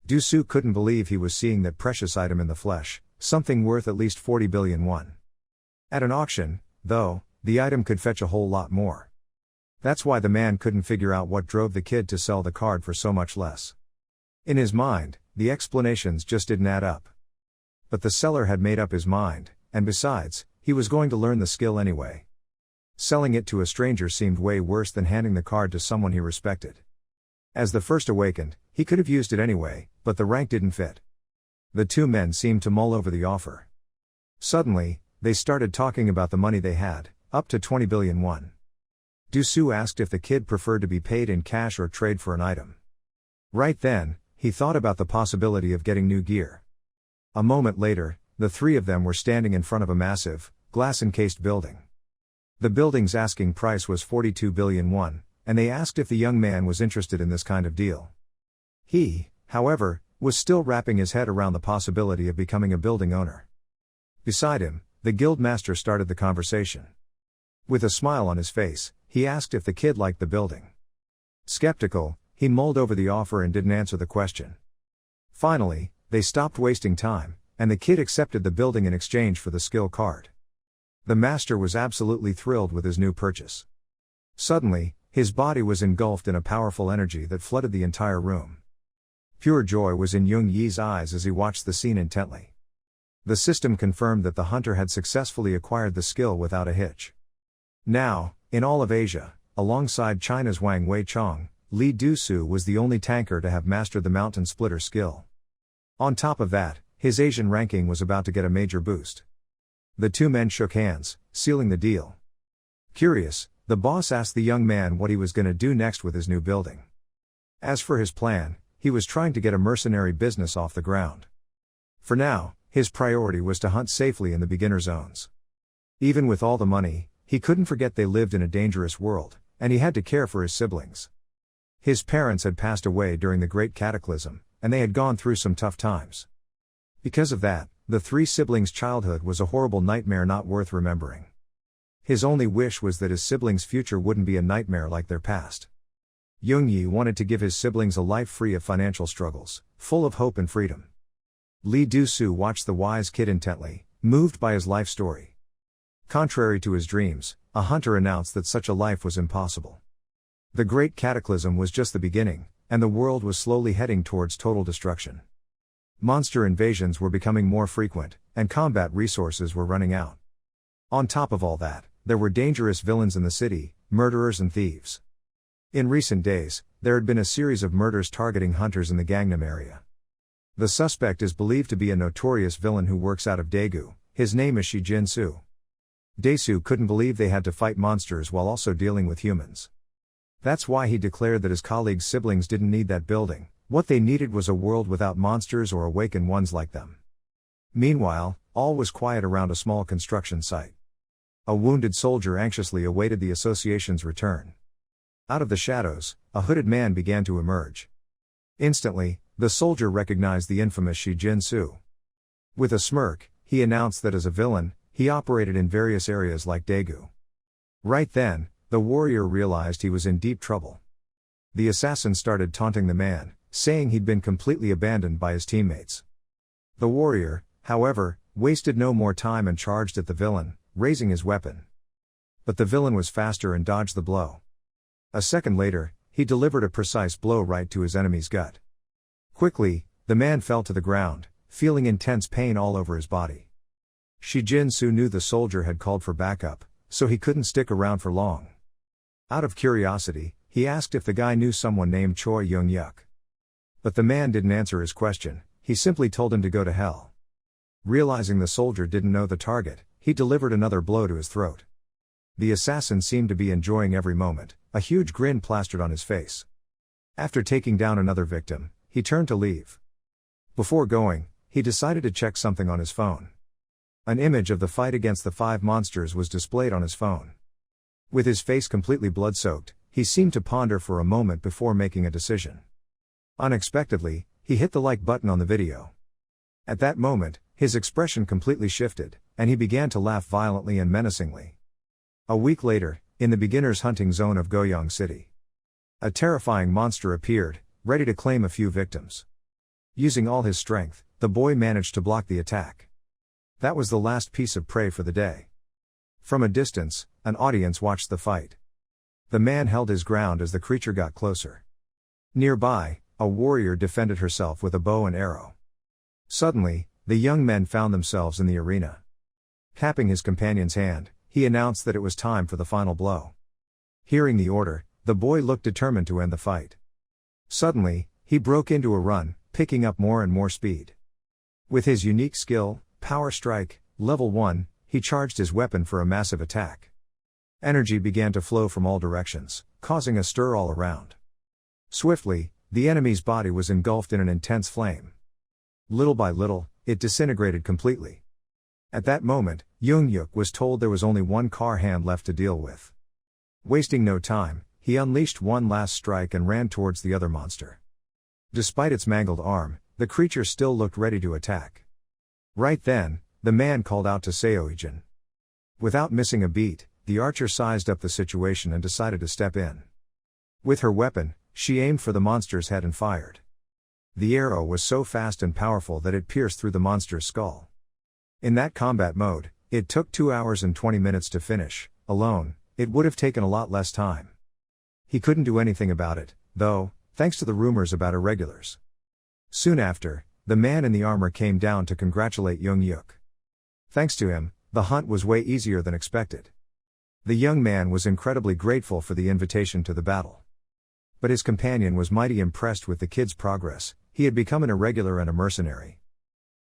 Do-soo couldn't believe he was seeing that precious item in the flesh, something worth at least 40 billion won. At an auction, though, the item could fetch a whole lot more. That's why the man couldn't figure out what drove the kid to sell the card for so much less. In his mind, the explanations just didn't add up. But the seller had made up his mind, and besides, he was going to learn the skill anyway. Selling it to a stranger seemed way worse than handing the card to someone he respected. As the first awakened, he could have used it anyway, but the rank didn't fit. The 2 men seemed to mull over the offer. Suddenly, they started talking about the money they had, up to 20 billion won. Do-soo asked if the kid preferred to be paid in cash or trade for an item. Right then, he thought about the possibility of getting new gear. A moment later, the 3 of them were standing in front of a massive, glass-encased building. The building's asking price was 42 billion won, and they asked if the young man was interested in this kind of deal. He, however, was still wrapping his head around the possibility of becoming a building owner. Beside him, the guildmaster started the conversation. With a smile on his face, he asked if the kid liked the building. Skeptical, he mulled over the offer and didn't answer the question. Finally, they stopped wasting time, and the kid accepted the building in exchange for the skill card. The master was absolutely thrilled with his new purchase. Suddenly, his body was engulfed in a powerful energy that flooded the entire room. Pure joy was in Jung Yi's eyes as he watched the scene intently. The system confirmed that the hunter had successfully acquired the skill without a hitch. Now, in all of Asia, alongside China's Wang Weichong, Li Dusu was the only tanker to have mastered the mountain splitter skill. On top of that, his Asian ranking was about to get a major boost. The two men shook hands, sealing the deal. Curious, the boss asked the young man what he was going to do next with his new building. As for his plan, he was trying to get a mercenary business off the ground. For now, his priority was to hunt safely in the beginner zones. Even with all the money, he couldn't forget they lived in a dangerous world, and he had to care for his siblings. His parents had passed away during the Great Cataclysm, and they had gone through some tough times. Because of that, the three siblings' childhood was a horrible nightmare not worth remembering. His only wish was that his siblings' future wouldn't be a nightmare like their past. Jung Yi wanted to give his siblings a life free of financial struggles, full of hope and freedom. Li Dusu watched the wise kid intently, moved by his life story. Contrary to his dreams, a hunter announced that such a life was impossible. The Great Cataclysm was just the beginning, and the world was slowly heading towards total destruction. Monster invasions were becoming more frequent, and combat resources were running out. On top of all that, there were dangerous villains in the city, murderers and thieves. In recent days, there had been a series of murders targeting hunters in the Gangnam area. The suspect is believed to be a notorious villain who works out of Daegu. His name is Shi Jin-soo. Dae-soo couldn't believe they had to fight monsters while also dealing with humans. That's why he declared that his colleagues' siblings didn't need that building. What they needed was a world without monsters or awakened ones like them. Meanwhile, all was quiet around a small construction site. A wounded soldier anxiously awaited the association's return. Out of the shadows, a hooded man began to emerge. Instantly, the soldier recognized the infamous Shi Jin-soo. With a smirk, he announced that as a villain, he operated in various areas like Daegu. Right then, the warrior realized he was in deep trouble. The assassin started taunting the man, saying he'd been completely abandoned by his teammates. The warrior, however, wasted no more time and charged at the villain, raising his weapon. But the villain was faster and dodged the blow. A second later, he delivered a precise blow right to his enemy's gut. Quickly, the man fell to the ground, feeling intense pain all over his body. Shi Jin-soo knew the soldier had called for backup, so he couldn't stick around for long. Out of curiosity, he asked if the guy knew someone named Choi Young-yuk. But the man didn't answer his question, he simply told him to go to hell. Realizing the soldier didn't know the target, he delivered another blow to his throat. The assassin seemed to be enjoying every moment, a huge grin plastered on his face. After taking down another victim, he turned to leave. Before going, he decided to check something on his phone. An image of the fight against the 5 monsters was displayed on his phone. With his face completely blood-soaked, he seemed to ponder for a moment before making a decision. Unexpectedly, he hit the like button on the video. At that moment, his expression completely shifted, and he began to laugh violently and menacingly. A week later, in the beginner's hunting zone of Goyong City, a terrifying monster appeared, ready to claim a few victims. Using all his strength, the boy managed to block the attack. That was the last piece of prey for the day. From a distance, an audience watched the fight. The man held his ground as the creature got closer. Nearby, a warrior defended herself with a bow and arrow. Suddenly, the young men found themselves in the arena. Tapping his companion's hand, he announced that it was time for the final blow. Hearing the order, the boy looked determined to end the fight. Suddenly, he broke into a run, picking up more and more speed. With his unique skill, Power Strike, Level 1, he charged his weapon for a massive attack. Energy began to flow from all directions, causing a stir all around. Swiftly, the enemy's body was engulfed in an intense flame. Little by little, it disintegrated completely. At that moment, Young-yuk was told there was only one car hand left to deal with. Wasting no time, he unleashed one last strike and ran towards the other monster. Despite its mangled arm, the creature still looked ready to attack. Right then, the man called out to Seoijin. Without missing a beat, the archer sized up the situation and decided to step in. With her weapon, she aimed for the monster's head and fired. The arrow was so fast and powerful that it pierced through the monster's skull. In that combat mode, it took 2 hours and 20 minutes to finish. Alone, it would have taken a lot less time. He couldn't do anything about it, though, thanks to the rumors about irregulars. Soon after, the man in the armor came down to congratulate Young Yuk. Thanks to him, the hunt was way easier than expected. The young man was incredibly grateful for the invitation to the battle. But his companion was mighty impressed with the kid's progress. He had become an irregular and a mercenary.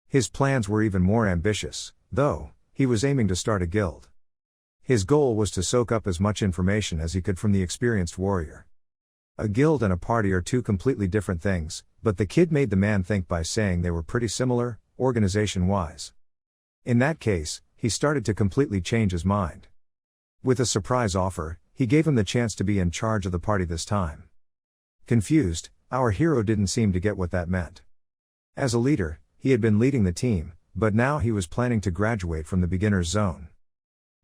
His plans were even more ambitious, though. He was aiming to start a guild. His goal was to soak up as much information as he could from the experienced warrior. A guild and a party are two completely different things, but the kid made the man think by saying they were pretty similar, organization-wise. In that case, he started to completely change his mind. With a surprise offer, he gave him the chance to be in charge of the party this time. Confused, our hero didn't seem to get what that meant. As a leader, he had been leading the team, but now he was planning to graduate from the beginner's zone.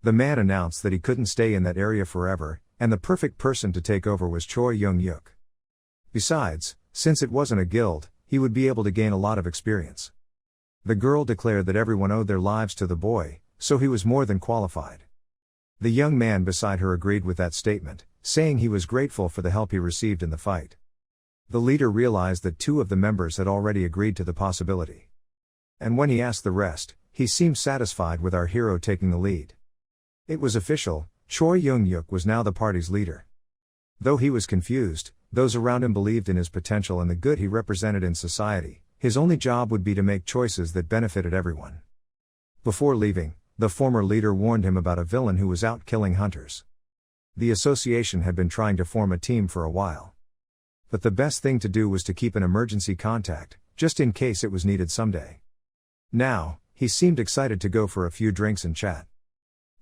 The man announced that he couldn't stay in that area forever, and the perfect person to take over was Choi Young-yuk. Besides, since it wasn't a guild, he would be able to gain a lot of experience. The girl declared that everyone owed their lives to the boy, so he was more than qualified. The young man beside her agreed with that statement, saying he was grateful for the help he received in the fight. The leader realized that 2 of the members had already agreed to the possibility. And when he asked the rest, he seemed satisfied with our hero taking the lead. It was official, Choi Young-yuk was now the party's leader. Though he was confused, those around him believed in his potential and the good he represented in society. His only job would be to make choices that benefited everyone. Before leaving, the former leader warned him about a villain who was out killing hunters. The association had been trying to form a team for a while. But the best thing to do was to keep an emergency contact, just in case it was needed someday. Now, he seemed excited to go for a few drinks and chat.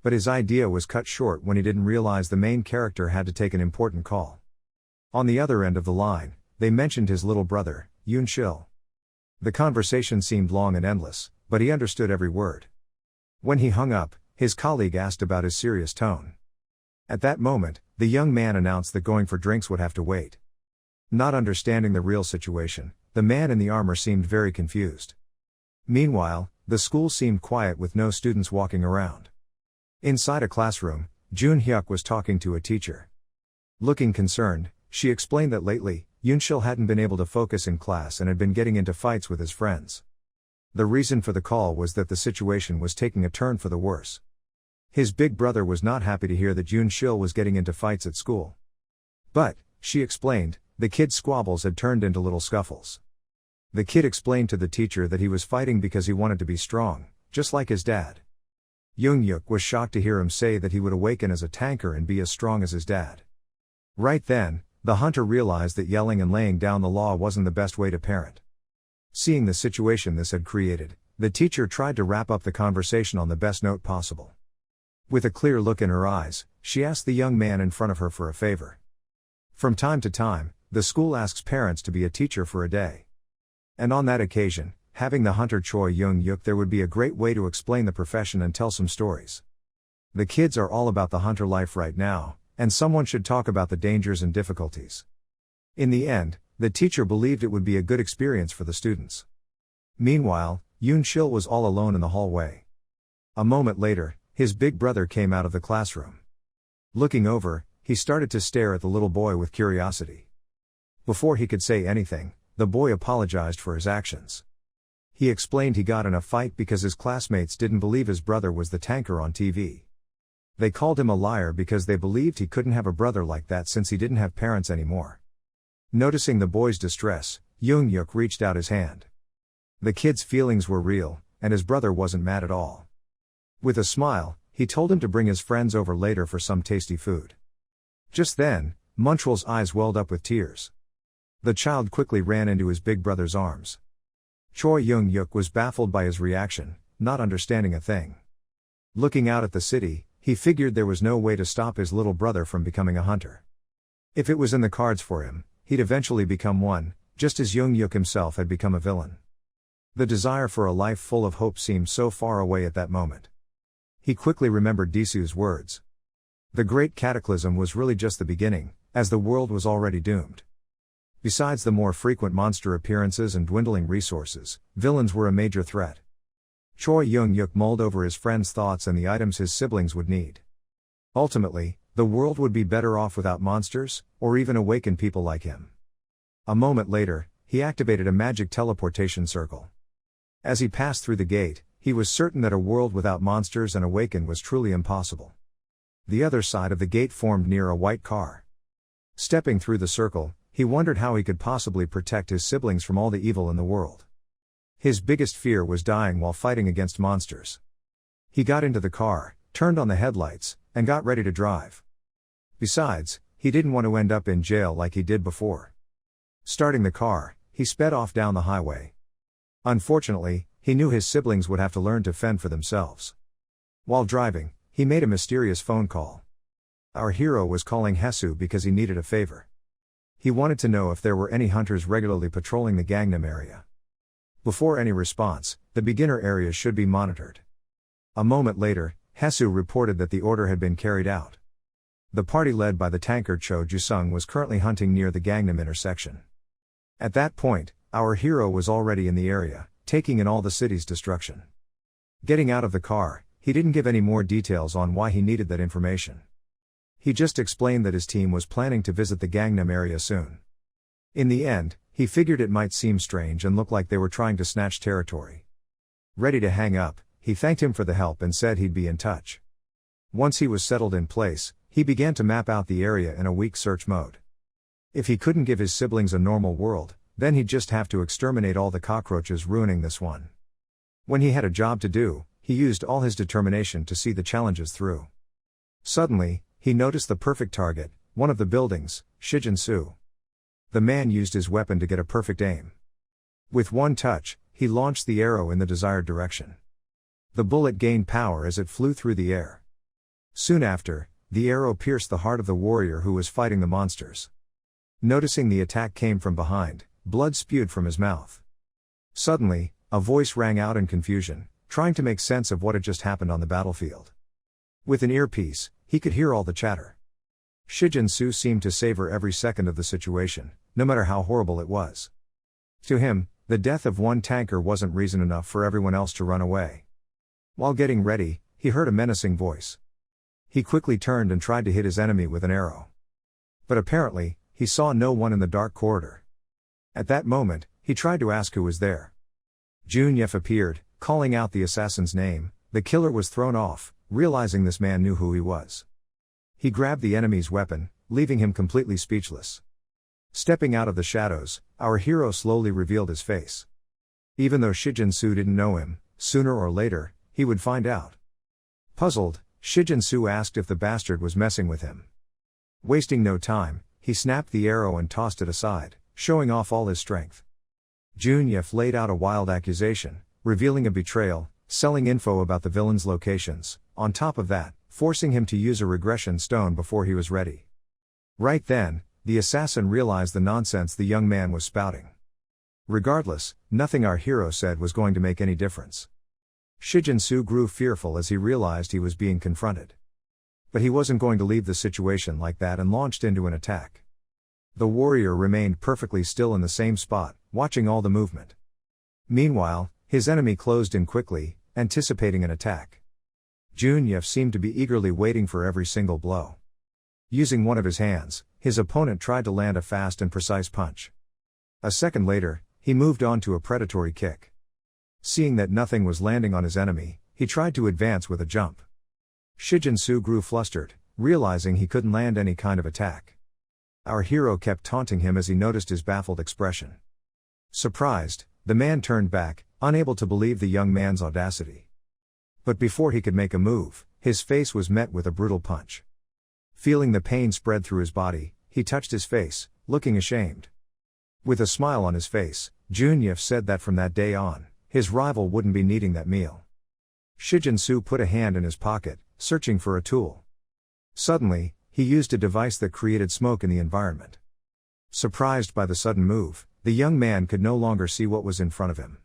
But his idea was cut short when he didn't realize the main character had to take an important call. On the other end of the line, they mentioned his little brother, Yoon-shil. The conversation seemed long and endless, but he understood every word. When he hung up, his colleague asked about his serious tone. At that moment, the young man announced that going for drinks would have to wait. Not understanding the real situation, the man in the armor seemed very confused. Meanwhile, the school seemed quiet with no students walking around. Inside a classroom, Jun-hyuk was talking to a teacher. Looking concerned, she explained that lately, Yoon-shil hadn't been able to focus in class and had been getting into fights with his friends. The reason for the call was that the situation was taking a turn for the worse. His big brother was not happy to hear that Yoon-shil was getting into fights at school. But, she explained, the kid's squabbles had turned into little scuffles. The kid explained to the teacher that he was fighting because he wanted to be strong, just like his dad. Young-yuk was shocked to hear him say that he would awaken as a tanker and be as strong as his dad. Right then, the hunter realized that yelling and laying down the law wasn't the best way to parent. Seeing the situation this had created, the teacher tried to wrap up the conversation on the best note possible. With a clear look in her eyes, she asked the young man in front of her for a favor. From time to time, the school asks parents to be a teacher for a day. And on that occasion, having the hunter Choi Young-yuk there would be a great way to explain the profession and tell some stories. The kids are all about the hunter life right now, and someone should talk about the dangers and difficulties. In the end, the teacher believed it would be a good experience for the students. Meanwhile, Yoon-shil was all alone in the hallway. A moment later, his big brother came out of the classroom. Looking over, he started to stare at the little boy with curiosity. Before he could say anything, the boy apologized for his actions. He explained he got in a fight because his classmates didn't believe his brother was the tanker on TV. They called him a liar because they believed he couldn't have a brother like that since he didn't have parents anymore. Noticing the boy's distress, Young-yuk reached out his hand. The kid's feelings were real, and his brother wasn't mad at all. With a smile, he told him to bring his friends over later for some tasty food. Just then, Muntral's eyes welled up with tears. The child quickly ran into his big brother's arms. Choi Young-yuk was baffled by his reaction, not understanding a thing. Looking out at the city, he figured there was no way to stop his little brother from becoming a hunter. If it was in the cards for him, he'd eventually become one, just as Jung Yuk himself had become a villain. The desire for a life full of hope seemed so far away at that moment. He quickly remembered Disu's words. The great cataclysm was really just the beginning, as the world was already doomed. Besides the more frequent monster appearances and dwindling resources, villains were a major threat. Choi Jung Yuk mulled over his friend's thoughts and the items his siblings would need. Ultimately, the world would be better off without monsters, or even awakened people like him. A moment later, he activated a magic teleportation circle. As he passed through the gate, he was certain that a world without monsters and awakened was truly impossible. The other side of the gate formed near a white car. Stepping through the circle, he wondered how he could possibly protect his siblings from all the evil in the world. His biggest fear was dying while fighting against monsters. He got into the car, turned on the headlights, and got ready to drive. Besides, he didn't want to end up in jail like he did before. Starting the car, he sped off down the highway. Unfortunately, he knew his siblings would have to learn to fend for themselves. While driving, he made a mysterious phone call. Our hero was calling Hesu because he needed a favor. He wanted to know if there were any hunters regularly patrolling the Gangnam area. Before any response, the beginner area should be monitored. A moment later, Hesu reported that the order had been carried out. The party led by the tanker Cho Jusung was currently hunting near the Gangnam intersection. At that point, our hero was already in the area, taking in all the city's destruction. Getting out of the car, he didn't give any more details on why he needed that information. He just explained that his team was planning to visit the Gangnam area soon. In the end, he figured it might seem strange and look like they were trying to snatch territory. Ready to hang up, he thanked him for the help and said he'd be in touch. Once he was settled in place, he began to map out the area in a weak search mode. If he couldn't give his siblings a normal world, then he'd just have to exterminate all the cockroaches ruining this one. When he had a job to do, he used all his determination to see the challenges through. Suddenly, he noticed the perfect target, one of the buildings, Shijin-su. The man used his weapon to get a perfect aim. With one touch, he launched the arrow in the desired direction. The bullet gained power as it flew through the air. Soon after, the arrow pierced the heart of the warrior who was fighting the monsters. Noticing the attack came from behind, blood spewed from his mouth. Suddenly, a voice rang out in confusion, trying to make sense of what had just happened on the battlefield. With an earpiece, he could hear all the chatter. Shijin-su seemed to savor every second of the situation, no matter how horrible it was. To him, the death of one tanker wasn't reason enough for everyone else to run away. While getting ready, he heard a menacing voice. He quickly turned and tried to hit his enemy with an arrow. But apparently, he saw no one in the dark corridor. At that moment, he tried to ask who was there. Junyef appeared, calling out the assassin's name. The killer was thrown off, realizing this man knew who he was. He grabbed the enemy's weapon, leaving him completely speechless. Stepping out of the shadows, our hero slowly revealed his face. Even though Shijin-su didn't know him, sooner or later, he would find out. Puzzled, Shijin-su asked if the bastard was messing with him. Wasting no time, he snapped the arrow and tossed it aside, showing off all his strength. Junyef laid out a wild accusation, revealing a betrayal, selling info about the villain's locations, on top of that, forcing him to use a regression stone before he was ready. Right then, the assassin realized the nonsense the young man was spouting. Regardless, nothing our hero said was going to make any difference. Shijin-su grew fearful as he realized he was being confronted. But he wasn't going to leave the situation like that and launched into an attack. The warrior remained perfectly still in the same spot, watching all the movement. Meanwhile, his enemy closed in quickly, anticipating an attack. Junyef seemed to be eagerly waiting for every single blow. Using one of his hands, his opponent tried to land a fast and precise punch. A second later, he moved on to a predatory kick. Seeing that nothing was landing on his enemy, he tried to advance with a jump. Shijin-su grew flustered, realizing he couldn't land any kind of attack. Our hero kept taunting him as he noticed his baffled expression. Surprised, the man turned back, unable to believe the young man's audacity. But before he could make a move, his face was met with a brutal punch. Feeling the pain spread through his body, he touched his face, looking ashamed. With a smile on his face, Junyef said that from that day on, his rival wouldn't be needing that meal. Shijin-su put a hand in his pocket, searching for a tool. Suddenly, he used a device that created smoke in the environment. Surprised by the sudden move, the young man could no longer see what was in front of him.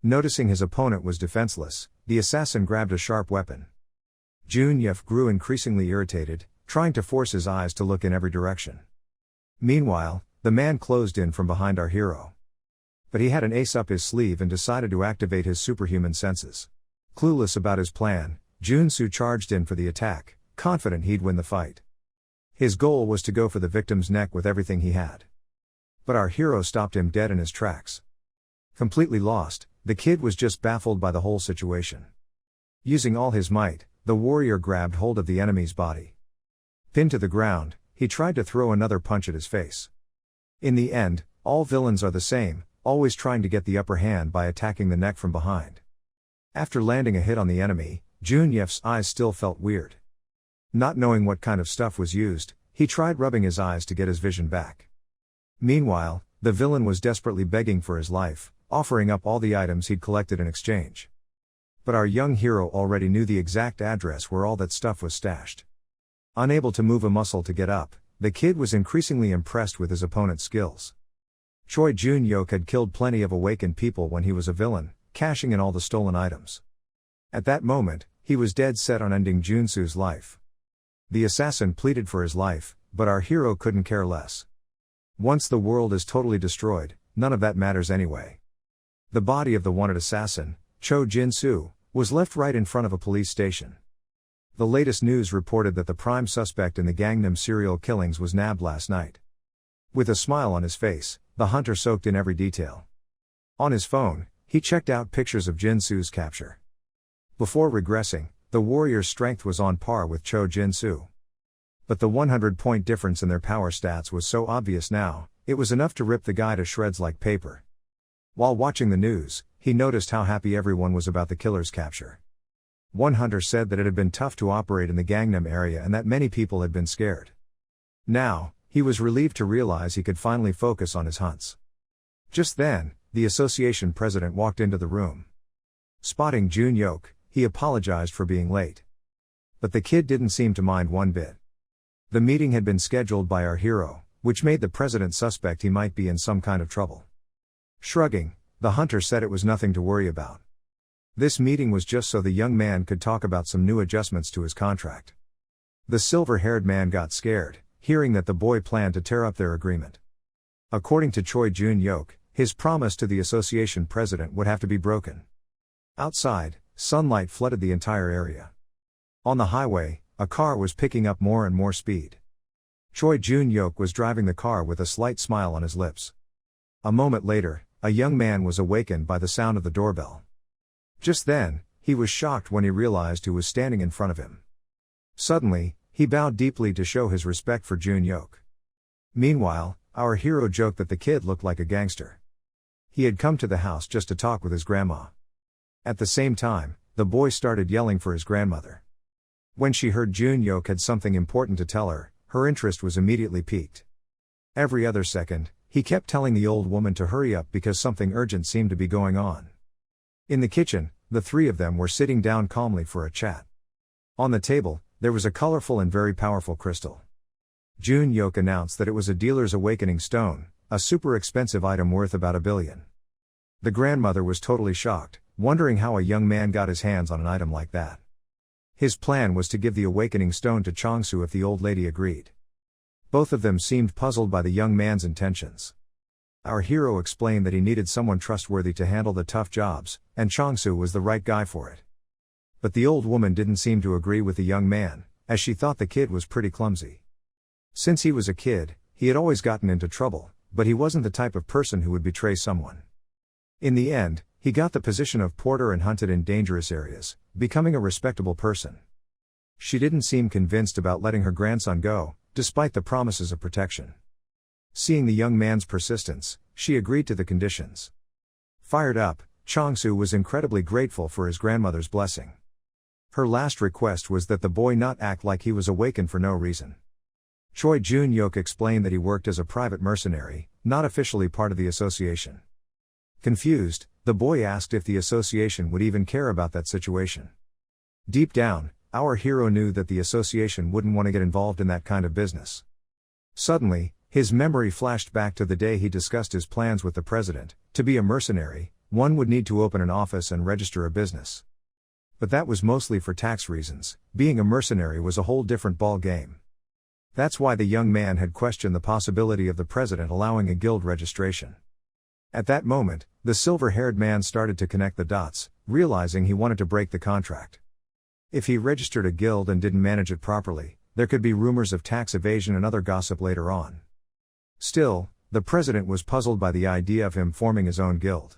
Noticing his opponent was defenseless, the assassin grabbed a sharp weapon. Junyev grew increasingly irritated, trying to force his eyes to look in every direction. Meanwhile, the man closed in from behind our hero. But he had an ace up his sleeve and decided to activate his superhuman senses. Clueless about his plan, Junsu charged in for the attack, confident he'd win the fight. His goal was to go for the victim's neck with everything he had. But our hero stopped him dead in his tracks. Completely lost, the kid was just baffled by the whole situation. Using all his might, the warrior grabbed hold of the enemy's body. Pinned to the ground, he tried to throw another punch at his face. In the end, all villains are the same, always trying to get the upper hand by attacking the neck from behind. After landing a hit on the enemy, Junyev's eyes still felt weird. Not knowing what kind of stuff was used, he tried rubbing his eyes to get his vision back. Meanwhile, the villain was desperately begging for his life, offering up all the items he'd collected in exchange. But our young hero already knew the exact address where all that stuff was stashed. Unable to move a muscle to get up, the kid was increasingly impressed with his opponent's skills. Choi Jun-yok had killed plenty of awakened people when he was a villain, cashing in all the stolen items. At that moment, he was dead set on ending Junsu's life. The assassin pleaded for his life, but our hero couldn't care less. Once the world is totally destroyed, none of that matters anyway. The body of the wanted assassin, Cho Jin-soo, was left right in front of a police station. The latest news reported that the prime suspect in the Gangnam serial killings was nabbed last night. With a smile on his face, the hunter soaked in every detail. On his phone, he checked out pictures of Jin-soo's capture. Before regressing, the warrior's strength was on par with Cho Jin-soo. But the 100-point difference in their power stats was so obvious now, it was enough to rip the guy to shreds like paper. While watching the news, he noticed how happy everyone was about the killer's capture. One hunter said that it had been tough to operate in the Gangnam area and that many people had been scared. Now, he was relieved to realize he could finally focus on his hunts. Just then, the association president walked into the room. Spotting Jun-yok, he apologized for being late. But the kid didn't seem to mind one bit. The meeting had been scheduled by our hero, which made the president suspect he might be in some kind of trouble. Shrugging, the hunter said it was nothing to worry about. This meeting was just so the young man could talk about some new adjustments to his contract. The silver-haired man got scared, hearing that the boy planned to tear up their agreement. According to Choi Jun-yok, his promise to the association president would have to be broken. Outside, sunlight flooded the entire area. On the highway, a car was picking up more and more speed. Choi Jun-yok was driving the car with a slight smile on his lips. A moment later, a young man was awakened by the sound of the doorbell. Just then, he was shocked when he realized who was standing in front of him. Suddenly, he bowed deeply to show his respect for Jun-yok. Meanwhile, our hero joked that the kid looked like a gangster. He had come to the house just to talk with his grandma. At the same time, the boy started yelling for his grandmother. When she heard Jun-yok had something important to tell her, her interest was immediately piqued. Every other second, he kept telling the old woman to hurry up because something urgent seemed to be going on. In the kitchen, the three of them were sitting down calmly for a chat. On the table, there was a colorful and very powerful crystal. Jun-yok announced that it was a dealer's awakening stone, a super expensive item worth about $1 billion. The grandmother was totally shocked, wondering how a young man got his hands on an item like that. His plan was to give the awakening stone to Chong-soo if the old lady agreed. Both of them seemed puzzled by the young man's intentions. Our hero explained that he needed someone trustworthy to handle the tough jobs, and Chong-soo was the right guy for it. But the old woman didn't seem to agree with the young man, as she thought the kid was pretty clumsy. Since he was a kid, he had always gotten into trouble, but he wasn't the type of person who would betray someone. In the end, he got the position of porter and hunted in dangerous areas, becoming a respectable person. She didn't seem convinced about letting her grandson go, despite the promises of protection. Seeing the young man's persistence, she agreed to the conditions. Fired up, Chong-soo was incredibly grateful for his grandmother's blessing. Her last request was that the boy not act like he was awakened for no reason. Choi Jun-yok explained that he worked as a private mercenary, not officially part of the association. Confused, the boy asked if the association would even care about that situation. Deep down, our hero knew that the association wouldn't want to get involved in that kind of business. Suddenly, His memory flashed back to the day he discussed his plans with the president. To be a mercenary, one would need to open an office and register a business. But that was mostly for tax reasons. Being a mercenary was a whole different ball game. That's why the young man had questioned the possibility of the president allowing a guild registration. At that moment, the silver-haired man started to connect the dots, realizing he wanted to break the contract. If he registered a guild and didn't manage it properly, there could be rumors of tax evasion and other gossip later on. Still, the president was puzzled by the idea of him forming his own guild.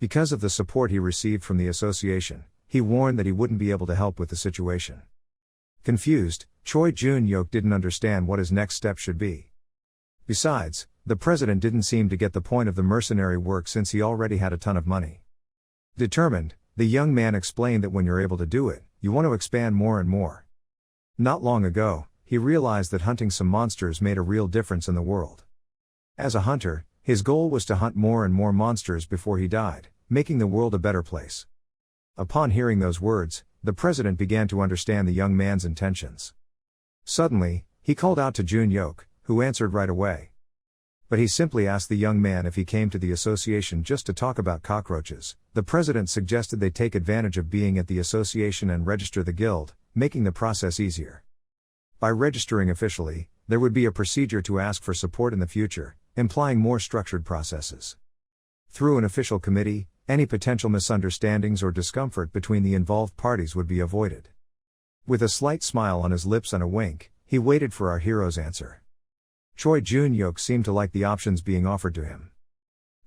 Because of the support he received from the association, he warned that he wouldn't be able to help with the situation. Confused, Choi Jun-hyuk didn't understand what his next step should be. Besides, the president didn't seem to get the point of the mercenary work since he already had a ton of money. Determined, the young man explained that when you're able to do it, you want to expand more and more. Not long ago, he realized that hunting some monsters made a real difference in the world. As a hunter, his goal was to hunt more and more monsters before he died, making the world a better place. Upon hearing those words, the president began to understand the young man's intentions. Suddenly, he called out to Jun-hyuk, who answered right away. But he simply asked the young man if he came to the association just to talk about cockroaches. The president suggested they take advantage of being at the association and register the guild, making the process easier. By registering officially, there would be a procedure to ask for support in the future, implying more structured processes. Through an official committee, any potential misunderstandings or discomfort between the involved parties would be avoided. With a slight smile on his lips and a wink, he waited for our hero's answer. Choi Jun-hyuk seemed to like the options being offered to him.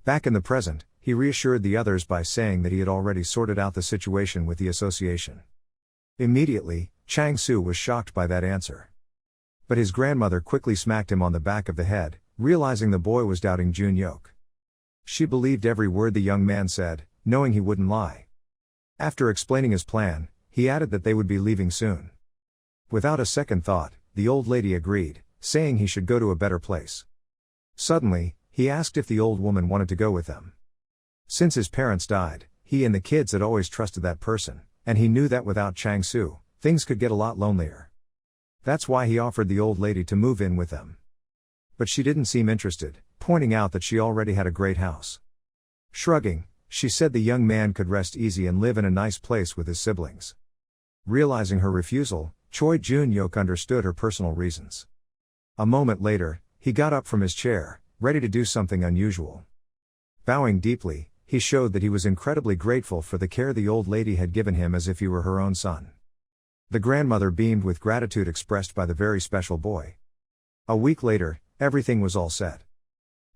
Back in the present, he reassured the others by saying that he had already sorted out the situation with the association. Immediately, Chang-soo was shocked by that answer. But his grandmother quickly smacked him on the back of the head, realizing the boy was doubting Jun-hyuk. She believed every word the young man said, knowing he wouldn't lie. After explaining his plan, he added that they would be leaving soon. Without a second thought, the old lady agreed, saying he should go to a better place. Suddenly, he asked if the old woman wanted to go with them. Since his parents died, he and the kids had always trusted that person, and he knew that without Chang-soo, things could get a lot lonelier. That's why he offered the old lady to move in with them. But she didn't seem interested, pointing out that she already had a great house. Shrugging, she said the young man could rest easy and live in a nice place with his siblings. Realizing her refusal, Choi Jun-hyuk understood her personal reasons. A moment later, he got up from his chair, ready to do something unusual. Bowing deeply, he showed that he was incredibly grateful for the care the old lady had given him as if he were her own son. The grandmother beamed with gratitude expressed by the very special boy. A week later, everything was all set.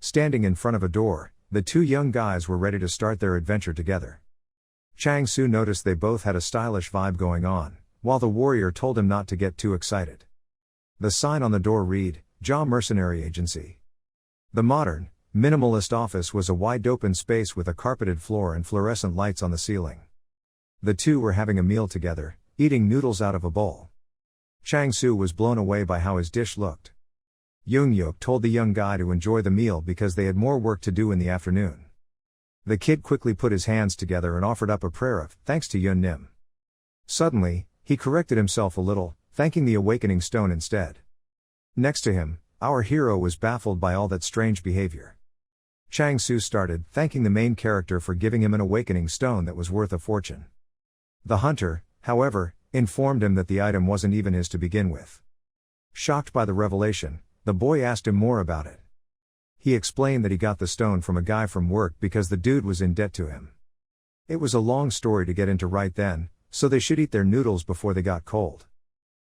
Standing in front of a door, the two young guys were ready to start their adventure together. Chang-soo noticed they both had a stylish vibe going on, while the warrior told him not to get too excited. The sign on the door read, "Ja Mercenary Agency." The modern, minimalist office was a wide-open space with a carpeted floor and fluorescent lights on the ceiling. The two were having a meal together, eating noodles out of a bowl. Chang-soo was blown away by how his dish looked. Jun-hyuk told the young guy to enjoy the meal because they had more work to do in the afternoon. The kid quickly put his hands together and offered up a prayer of thanks to Yun-nim. Suddenly, he corrected himself a little, thanking the awakening stone instead. Next to him, our hero was baffled by all that strange behavior. Chang-soo started thanking the main character for giving him an awakening stone that was worth a fortune. The hunter, however, informed him that the item wasn't even his to begin with. Shocked by the revelation, the boy asked him more about it. He explained that he got the stone from a guy from work because the dude was in debt to him. It was a long story to get into right then, so they should eat their noodles before they got cold.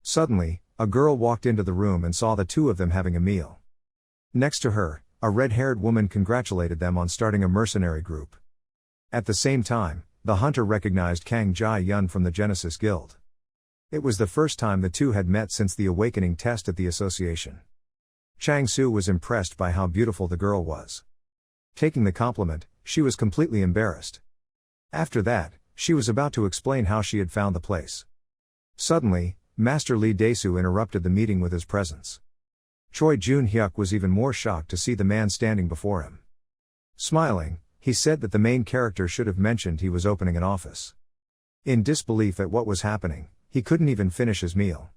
Suddenly, a girl walked into the room and saw the two of them having a meal. Next to her, a red-haired woman congratulated them on starting a mercenary group. At the same time, the hunter recognized Kang Jae-yun from the Genesis Guild. It was the first time the two had met since the awakening test at the association. Chang-soo was impressed by how beautiful the girl was. Taking the compliment, she was completely embarrassed. After that, she was about to explain how she had found the place. Suddenly, Master Lee Dae-soo interrupted the meeting with his presence. Choi Jun-hyuk was even more shocked to see the man standing before him. Smiling, he said that the main character should have mentioned he was opening an office. In disbelief at what was happening, he couldn't even finish his meal.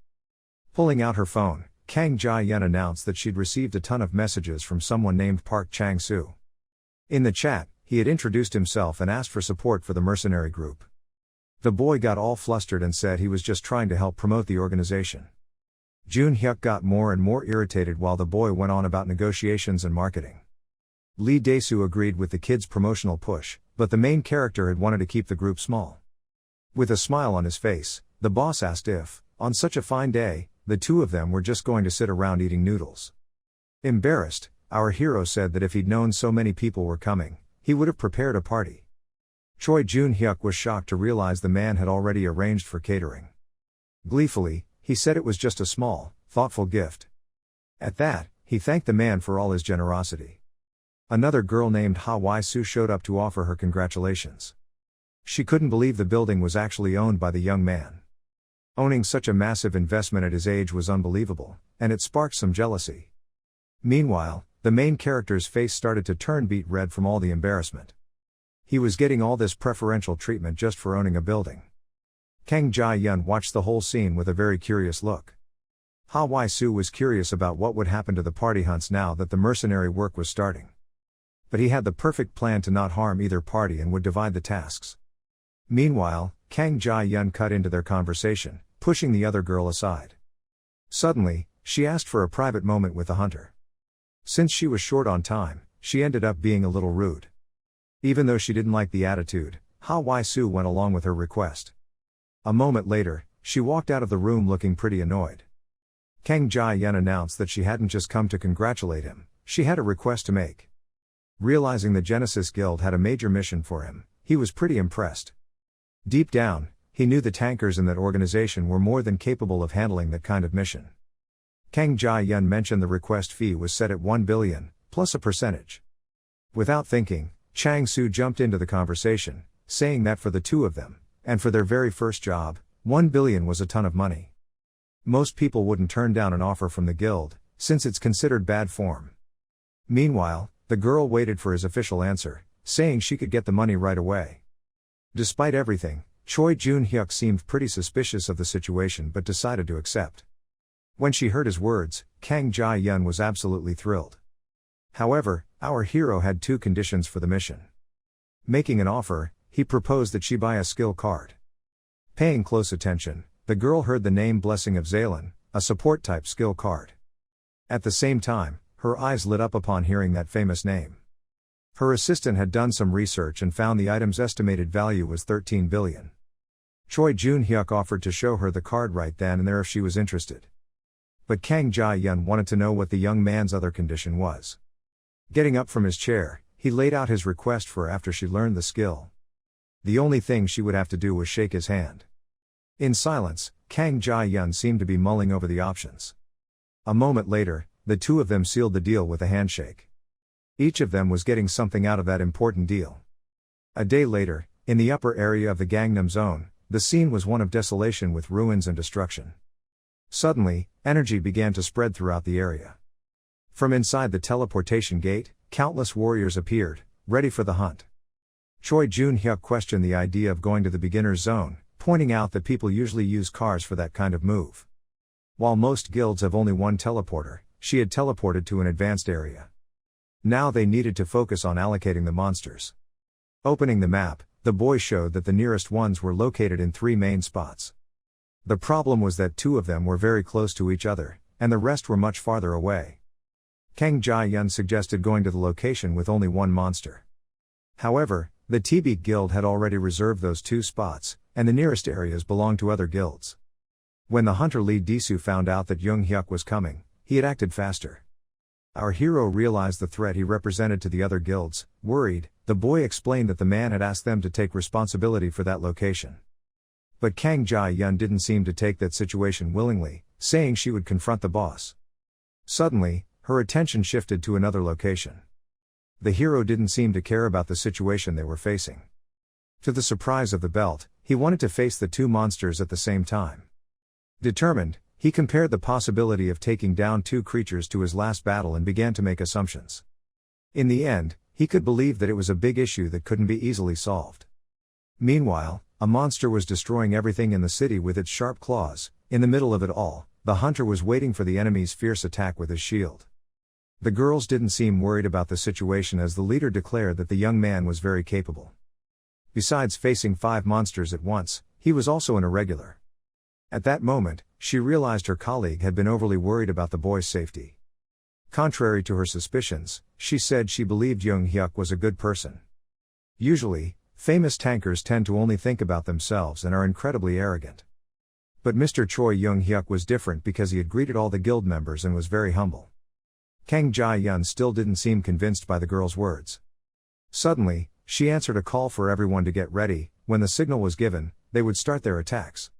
Pulling out her phone, Kang Jia-yeon announced that she'd received a ton of messages from someone named Park Chang-soo. In the chat, he had introduced himself and asked for support for the mercenary group. The boy got all flustered and said he was just trying to help promote the organization. Jun Hyuk got more and more irritated while the boy went on about negotiations and marketing. Lee Dae-soo agreed with the kid's promotional push, but the main character had wanted to keep the group small. With a smile on his face, the boss asked if, on such a fine day, the two of them were just going to sit around eating noodles. Embarrassed, our hero said that if he'd known so many people were coming, he would have prepared a party. Choi Jun-hyuk was shocked to realize the man had already arranged for catering. Gleefully, he said it was just a small, thoughtful gift. At that, he thanked the man for all his generosity. Another girl named Ha Wai-soo showed up to offer her congratulations. She couldn't believe the building was actually owned by the young man. Owning such a massive investment at his age was unbelievable, and it sparked some jealousy. Meanwhile, the main character's face started to turn beet red from all the embarrassment. He was getting all this preferential treatment just for owning a building. Kang Jia-yeon watched the whole scene with a very curious look. Ha Wai-soo was curious about what would happen to the party hunts now that the mercenary work was starting. But he had the perfect plan to not harm either party and would divide the tasks. Meanwhile, Kang Jia-yeon cut into their conversation, pushing the other girl aside. Suddenly, she asked for a private moment with the hunter. Since she was short on time, she ended up being a little rude. Even though she didn't like the attitude, Ha Wai-soo went along with her request. A moment later, she walked out of the room looking pretty annoyed. Kang Jia-yeon announced that she hadn't just come to congratulate him, she had a request to make. Realizing the Genesis Guild had a major mission for him, he was pretty impressed. Deep down, he knew the tankers in that organization were more than capable of handling that kind of mission. Kang Jia-yeon mentioned the request fee was set at 1 billion, plus a percentage. Without thinking, Chang-soo jumped into the conversation, saying that for the two of them, and for their very first job, 1 billion was a ton of money. Most people wouldn't turn down an offer from the guild, since it's considered bad form. Meanwhile, the girl waited for his official answer, saying she could get the money right away. Despite everything, Choi Jun-hyuk seemed pretty suspicious of the situation but decided to accept. When she heard his words, Kang Jia-yeon was absolutely thrilled. However, our hero had two conditions for the mission. Making an offer, he proposed that she buy a skill card. Paying close attention, the girl heard the name Blessing of Zalen, a support-type skill card. At the same time, her eyes lit up upon hearing that famous name. Her assistant had done some research and found the item's estimated value was 13 billion. Choi Jun-hyuk offered to show her the card right then and there if she was interested. But Kang Jia-yeon wanted to know what the young man's other condition was. Getting up from his chair, he laid out his request for her after she learned the skill. The only thing she would have to do was shake his hand. In silence, Kang Jia-yeon seemed to be mulling over the options. A moment later, the two of them sealed the deal with a handshake. Each of them was getting something out of that important deal. A day later, in the upper area of the Gangnam Zone, the scene was one of desolation with ruins and destruction. Suddenly, energy began to spread throughout the area. From inside the teleportation gate, countless warriors appeared, ready for the hunt. Choi Jun-hyuk questioned the idea of going to the beginner's zone, pointing out that people usually use cars for that kind of move. While most guilds have only one teleporter, she had teleported to an advanced area. Now they needed to focus on allocating the monsters. Opening the map, the boy showed that the nearest ones were located in 3 main spots. The problem was that 2 of them were very close to each other, and the rest were much farther away. Kang Jia-yeon suggested going to the location with only 1 monster. However, the T-Beat Guild had already reserved those 2 spots, and the nearest areas belonged to other guilds. When the hunter Lee Dae-soo found out that Jung Hyuk was coming, he had acted faster. Our hero realized the threat he represented to the other guilds. Worried, the boy explained that the man had asked them to take responsibility for that location. But Kang Jia-yeon didn't seem to take that situation willingly, saying she would confront the boss. Suddenly, her attention shifted to another location. The hero didn't seem to care about the situation they were facing. To the surprise of the belt, he wanted to face the 2 monsters at the same time. Determined, he compared the possibility of taking down 2 creatures to his last battle and began to make assumptions. In the end, he could believe that it was a big issue that couldn't be easily solved. Meanwhile, a monster was destroying everything in the city with its sharp claws. In the middle of it all, the hunter was waiting for the enemy's fierce attack with his shield. The girls didn't seem worried about the situation as the leader declared that the young man was very capable. Besides facing 5 monsters at once, he was also an irregular. At that moment, she realized her colleague had been overly worried about the boy's safety. Contrary to her suspicions, she said she believed Jung Hyuk was a good person. Usually, famous tankers tend to only think about themselves and are incredibly arrogant. But Mr. Choi Jung Hyuk was different because he had greeted all the guild members and was very humble. Kang Jae-yun still didn't seem convinced by the girl's words. Suddenly, she answered a call for everyone to get ready. When the signal was given, they would start their attacks.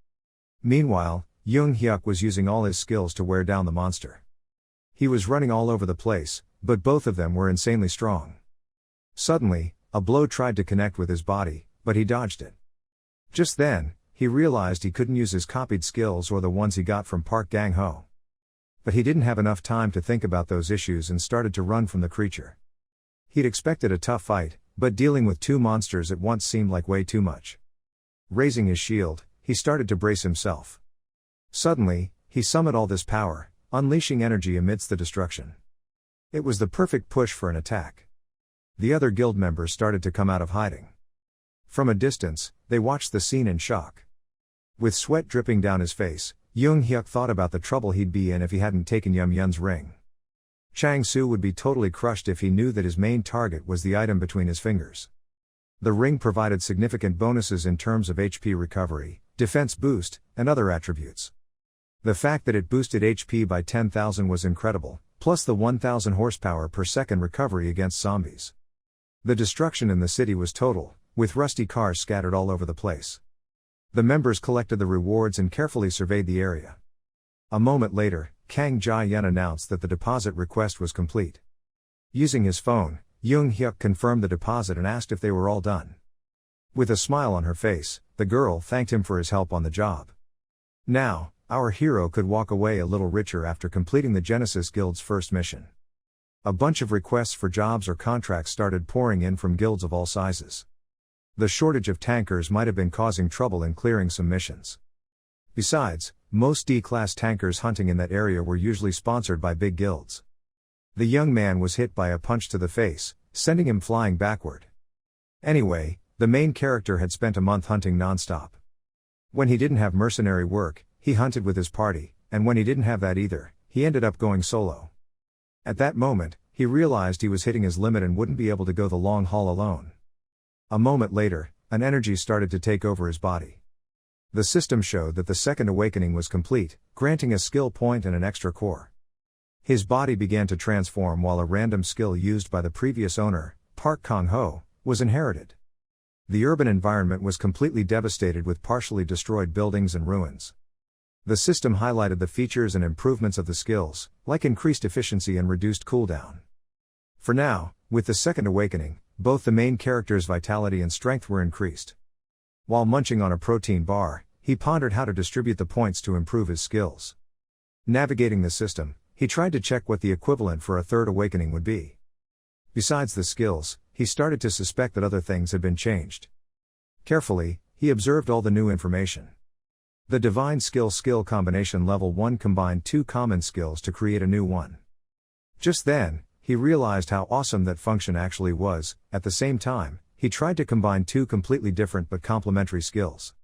Meanwhile, Jung Hyuk was using all his skills to wear down the monster. He was running all over the place, but both of them were insanely strong. Suddenly, a blow tried to connect with his body, but he dodged it. Just then, he realized he couldn't use his copied skills or the ones he got from Park Gang-ho. But he didn't have enough time to think about those issues and started to run from the creature. He'd expected a tough fight, but dealing with 2 monsters at once seemed like way too much. Raising his shield, he started to brace himself. Suddenly, he summoned all this power, unleashing energy amidst the destruction. It was the perfect push for an attack. The other guild members started to come out of hiding. From a distance, they watched the scene in shock. With sweat dripping down his face, Jung Hyuk thought about the trouble he'd be in if he hadn't taken Yum Yun's ring. Chang Su would be totally crushed if he knew that his main target was the item between his fingers. The ring provided significant bonuses in terms of HP recovery, defense boost, and other attributes. The fact that it boosted HP by 10,000 was incredible, plus the 1,000 horsepower per second recovery against zombies. The destruction in the city was total, with rusty cars scattered all over the place. The members collected the rewards and carefully surveyed the area. A moment later, Kang Jae-yun announced that the deposit request was complete. Using his phone, Jung Hyuk confirmed the deposit and asked if they were all done. With a smile on her face, the girl thanked him for his help on the job. Now, our hero could walk away a little richer after completing the Genesis Guild's first mission. A bunch of requests for jobs or contracts started pouring in from guilds of all sizes. The shortage of tankers might have been causing trouble in clearing some missions. Besides, most D-class tankers hunting in that area were usually sponsored by big guilds. The young man was hit by a punch to the face, sending him flying backward. Anyway, the main character had spent a month hunting non-stop. When he didn't have mercenary work, he hunted with his party, and when he didn't have that either, he ended up going solo. At that moment, he realized he was hitting his limit and wouldn't be able to go the long haul alone. A moment later, an energy started to take over his body. The system showed that the second awakening was complete, granting a skill point and an extra core. His body began to transform while a random skill used by the previous owner, Park Kang-ho, was inherited. The urban environment was completely devastated with partially destroyed buildings and ruins. The system highlighted the features and improvements of the skills, like increased efficiency and reduced cooldown. For now, with the second awakening, both the main character's vitality and strength were increased. While munching on a protein bar, he pondered how to distribute the points to improve his skills. Navigating the system, he tried to check what the equivalent for a third awakening would be. Besides the skills, he started to suspect that other things had been changed. Carefully, he observed all the new information. The Divine Skill combination level 1 combined 2 common skills to create a new one. Just then, he realized how awesome that function actually was. At the same time, he tried to combine 2 completely different but complementary skills.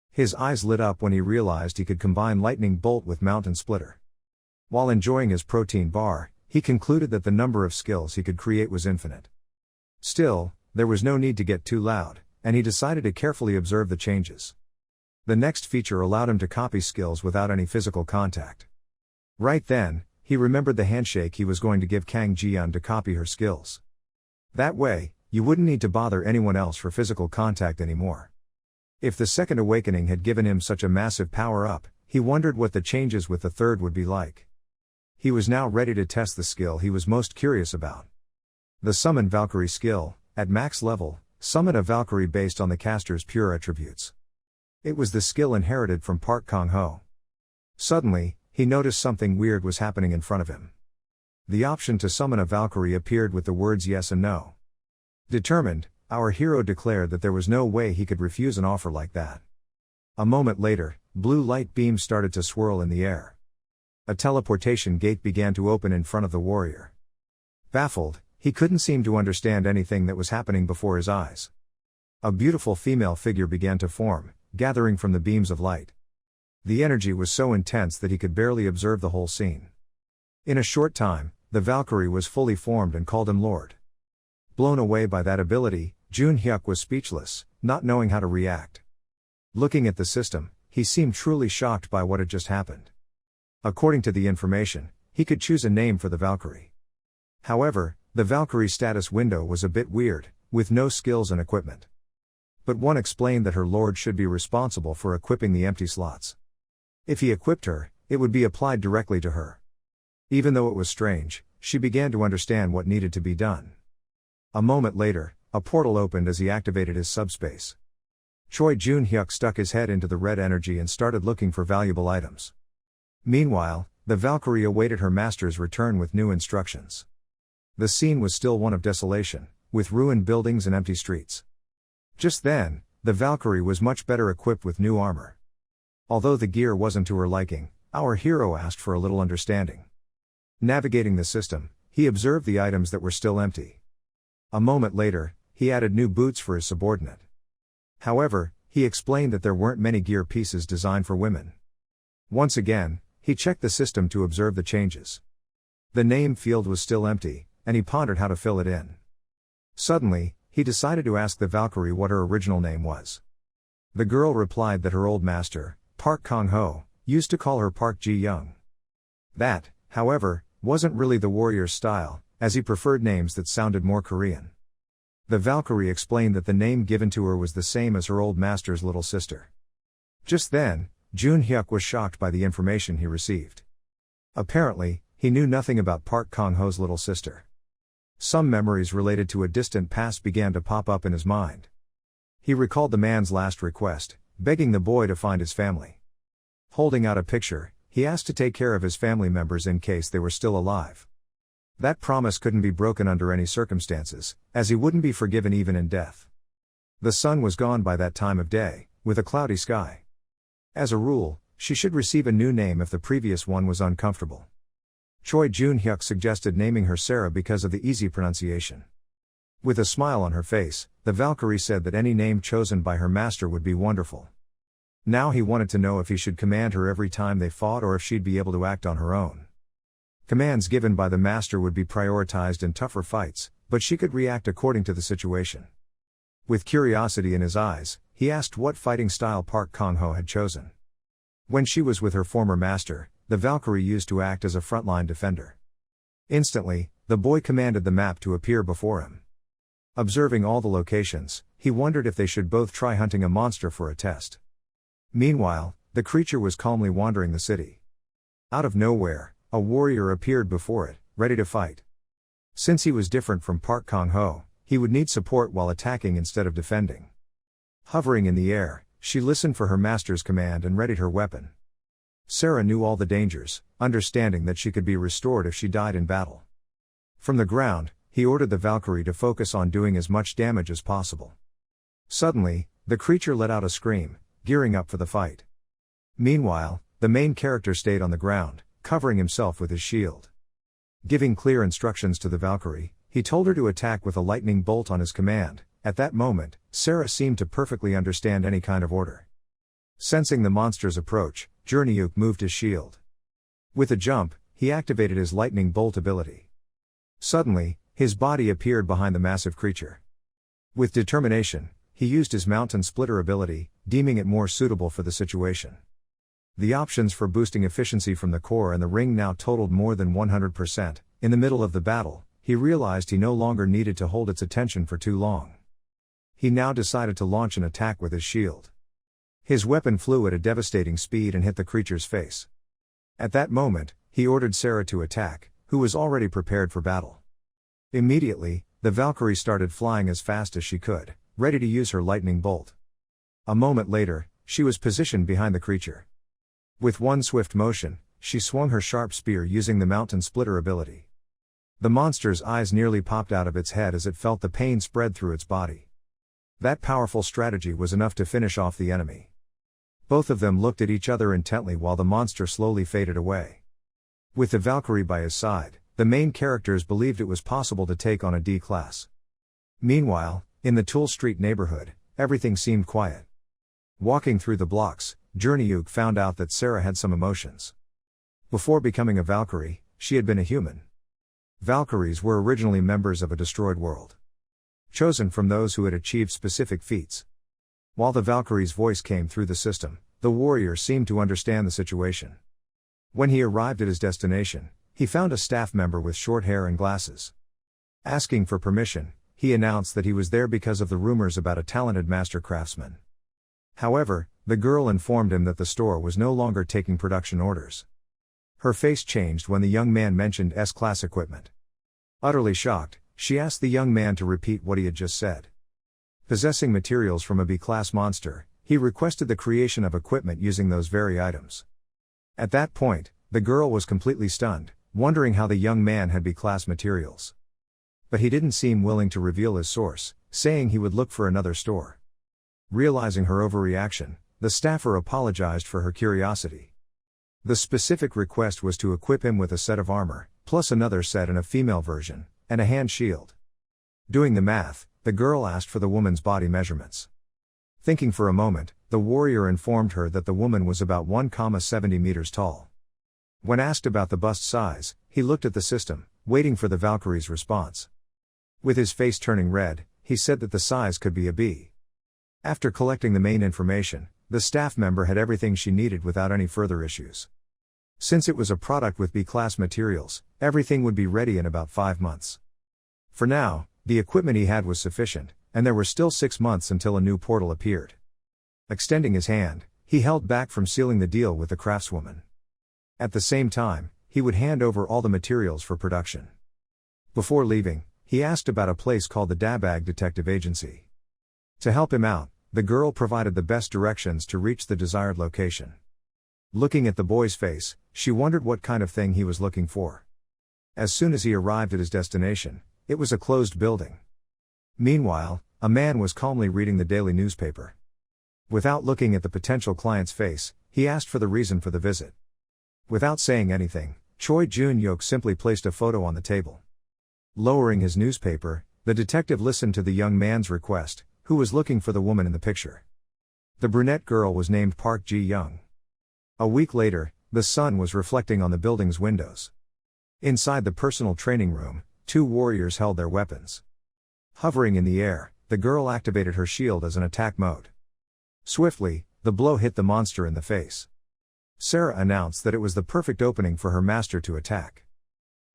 His eyes lit up when he realized he could combine Lightning Bolt with Mountain Splitter. While enjoying his protein bar, he concluded that the number of skills he could create was infinite. Still, there was no need to get too loud, and he decided to carefully observe the changes. The next feature allowed him to copy skills without any physical contact. Right then, he remembered the handshake he was going to give Kang Ji-yeon to copy her skills. That way, you wouldn't need to bother anyone else for physical contact anymore. If the second awakening had given him such a massive power-up, he wondered what the changes with the third would be like. He was now ready to test the skill he was most curious about. The Summon Valkyrie skill, at max level, summoned a Valkyrie based on the caster's pure attributes. It was the skill inherited from Park Kang-ho. Suddenly, he noticed something weird was happening in front of him. The option to summon a Valkyrie appeared with the words yes and no. Determined, our hero declared that there was no way he could refuse an offer like that. A moment later, blue light beams started to swirl in the air. A teleportation gate began to open in front of the warrior. Baffled, he couldn't seem to understand anything that was happening before his eyes. A beautiful female figure began to form, gathering from the beams of light. The energy was so intense that he could barely observe the whole scene. In a short time, the Valkyrie was fully formed and called him Lord. Blown away by that ability, Jun Hyuk was speechless, not knowing how to react. Looking at the system, he seemed truly shocked by what had just happened. According to the information, he could choose a name for the Valkyrie. However, the Valkyrie status window was a bit weird, with no skills and equipment. But one explained that her lord should be responsible for equipping the empty slots. If he equipped her, it would be applied directly to her. Even though it was strange, she began to understand what needed to be done. A moment later, a portal opened as he activated his subspace. Choi Jun Hyuk stuck his head into the red energy and started looking for valuable items. Meanwhile, the Valkyrie awaited her master's return with new instructions. The scene was still one of desolation, with ruined buildings and empty streets. Just then, the Valkyrie was much better equipped with new armor. Although the gear wasn't to her liking, our hero asked for a little understanding. Navigating the system, he observed the items that were still empty. A moment later, he added new boots for his subordinate. However, he explained that there weren't many gear pieces designed for women. Once again, he checked the system to observe the changes. The name field was still empty, and he pondered how to fill it in. Suddenly, he decided to ask the Valkyrie what her original name was. The girl replied that her old master, Park Kong-ho, used to call her Park Ji-young. That, however, wasn't really the warrior's style, as he preferred names that sounded more Korean. The Valkyrie explained that the name given to her was the same as her old master's little sister. Just then, Jun Hyuk was shocked by the information he received. Apparently, he knew nothing about Park Kong-ho's little sister. Some memories related to a distant past began to pop up in his mind. He recalled the man's last request, begging the boy to find his family. Holding out a picture, he asked to take care of his family members in case they were still alive. That promise couldn't be broken under any circumstances, as he wouldn't be forgiven even in death. The sun was gone by that time of day, with a cloudy sky. As a rule, she should receive a new name if the previous one was uncomfortable. Choi Jun Hyuk suggested naming her Sarah because of the easy pronunciation. With a smile on her face, the Valkyrie said that any name chosen by her master would be wonderful. Now he wanted to know if he should command her every time they fought or if she'd be able to act on her own. Commands given by the master would be prioritized in tougher fights, but she could react according to the situation. With curiosity in his eyes, he asked what fighting style Park Kong-ho had chosen. When she was with her former master, the Valkyrie used to act as a frontline defender. Instantly, the boy commanded the map to appear before him. Observing all the locations, he wondered if they should both try hunting a monster for a test. Meanwhile, the creature was calmly wandering the city. Out of nowhere, a warrior appeared before it, ready to fight. Since he was different from Park Kong-ho, he would need support while attacking instead of defending. Hovering in the air, she listened for her master's command and readied her weapon. Sarah knew all the dangers, understanding that she could be restored if she died in battle. From the ground, he ordered the Valkyrie to focus on doing as much damage as possible. Suddenly, the creature let out a scream, gearing up for the fight. Meanwhile, the main character stayed on the ground, covering himself with his shield. Giving clear instructions to the Valkyrie, he told her to attack with a lightning bolt on his command. At that moment, Sarah seemed to perfectly understand any kind of order. Sensing the monster's approach, Jurniuk moved his shield. With a jump, he activated his lightning bolt ability. Suddenly, his body appeared behind the massive creature. With determination, he used his mountain splitter ability, deeming it more suitable for the situation. The options for boosting efficiency from the core and the ring now totaled more than 100%. In the middle of the battle, he realized he no longer needed to hold its attention for too long. He now decided to launch an attack with his shield. His weapon flew at a devastating speed and hit the creature's face. At that moment, he ordered Sarah to attack, who was already prepared for battle. Immediately, the Valkyrie started flying as fast as she could, ready to use her lightning bolt. A moment later, she was positioned behind the creature. With one swift motion, she swung her sharp spear using the mountain splitter ability. The monster's eyes nearly popped out of its head as it felt the pain spread through its body. That powerful strategy was enough to finish off the enemy. Both of them looked at each other intently while the monster slowly faded away. With the Valkyrie by his side, the main characters believed it was possible to take on a D class. Meanwhile, in the Tool Street neighborhood, everything seemed quiet. Walking through the blocks, Journeyuk found out that Sarah had some emotions. Before becoming a Valkyrie, she had been a human. Valkyries were originally members of a destroyed world, chosen from those who had achieved specific feats. While the Valkyrie's voice came through the system, the warrior seemed to understand the situation. When he arrived at his destination, he found a staff member with short hair and glasses. Asking for permission, he announced that he was there because of the rumors about a talented master craftsman. However, the girl informed him that the store was no longer taking production orders. Her face changed when the young man mentioned S-class equipment. Utterly shocked, she asked the young man to repeat what he had just said. Possessing materials from a B-class monster, he requested the creation of equipment using those very items. At that point, the girl was completely stunned, wondering how the young man had B-class materials. But he didn't seem willing to reveal his source, saying he would look for another store. Realizing her overreaction, the staffer apologized for her curiosity. The specific request was to equip him with a set of armor, plus another set in a female version, and a hand shield. Doing the math, the girl asked for the woman's body measurements. Thinking for a moment, the warrior informed her that the woman was about 1,70 meters tall. When asked about the bust size, he looked at the system, waiting for the Valkyrie's response. With his face turning red, he said that the size could be a B. After collecting the main information, the staff member had everything she needed without any further issues. Since it was a product with B-class materials, everything would be ready in about 5 months. For now, the equipment he had was sufficient, and there were still 6 months until a new portal appeared. Extending his hand, he held back from sealing the deal with the craftswoman. At the same time, he would hand over all the materials for production. Before leaving, he asked about a place called the Dabag Detective Agency. To help him out, the girl provided the best directions to reach the desired location. Looking at the boy's face, she wondered what kind of thing he was looking for. As soon as he arrived at his destination, it was a closed building. Meanwhile, a man was calmly reading the daily newspaper. Without looking at the potential client's face, he asked for the reason for the visit. Without saying anything, Choi Jun-yok simply placed a photo on the table. Lowering his newspaper, the detective listened to the young man's request, who was looking for the woman in the picture. The brunette girl was named Park Ji-young. A week later, the sun was reflecting on the building's windows. Inside the personal training room, 2 warriors held their weapons. Hovering in the air, the girl activated her shield as an attack mode. Swiftly, the blow hit the monster in the face. Sarah announced that it was the perfect opening for her master to attack.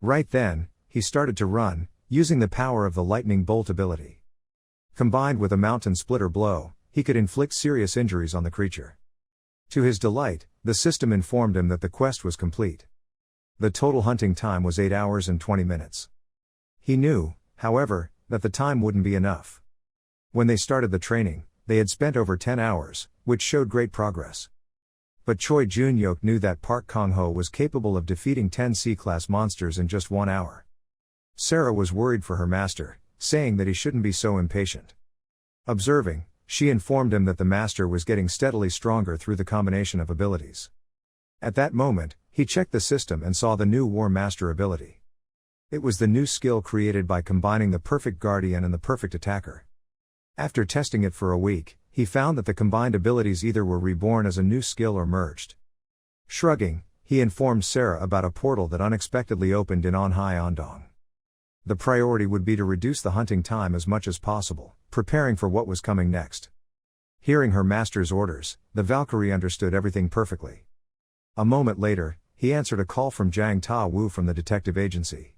Right then, he started to run, using the power of the lightning bolt ability. Combined with a mountain splitter blow, he could inflict serious injuries on the creature. To his delight, the system informed him that the quest was complete. The total hunting time was 8 hours and 20 minutes. He knew, however, that the time wouldn't be enough. When they started the training, they had spent over 10 hours, which showed great progress. But Choi Jun-yok knew that Park Kong-ho was capable of defeating 10 C-class monsters in just 1 hour. Sarah was worried for her master, saying that he shouldn't be so impatient. Observing, she informed him that the master was getting steadily stronger through the combination of abilities. At that moment, he checked the system and saw the new War Master ability. It was the new skill created by combining the perfect guardian and the perfect attacker. After testing it for a week, he found that the combined abilities either were reborn as a new skill or merged. Shrugging, he informed Sarah about a portal that unexpectedly opened in Onhai Ondong. The priority would be to reduce the hunting time as much as possible, preparing for what was coming next. Hearing her master's orders, the Valkyrie understood everything perfectly. A moment later, he answered a call from Jang Ta-woo from the detective agency.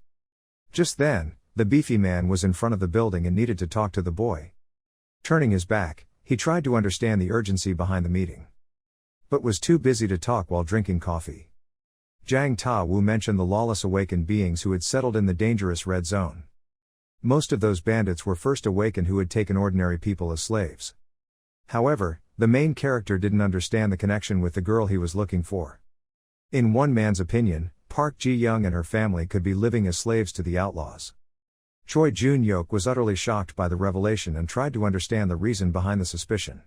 Just then, the beefy man was in front of the building and needed to talk to the boy. Turning his back, he tried to understand the urgency behind the meeting, but was too busy to talk while drinking coffee. Jang Ta-woo mentioned the lawless awakened beings who had settled in the dangerous red zone. Most of those bandits were first awakened who had taken ordinary people as slaves. However, the main character didn't understand the connection with the girl he was looking for. In one man's opinion, Park Ji-young and her family could be living as slaves to the outlaws. Choi Jun-yok was utterly shocked by the revelation and tried to understand the reason behind the suspicion.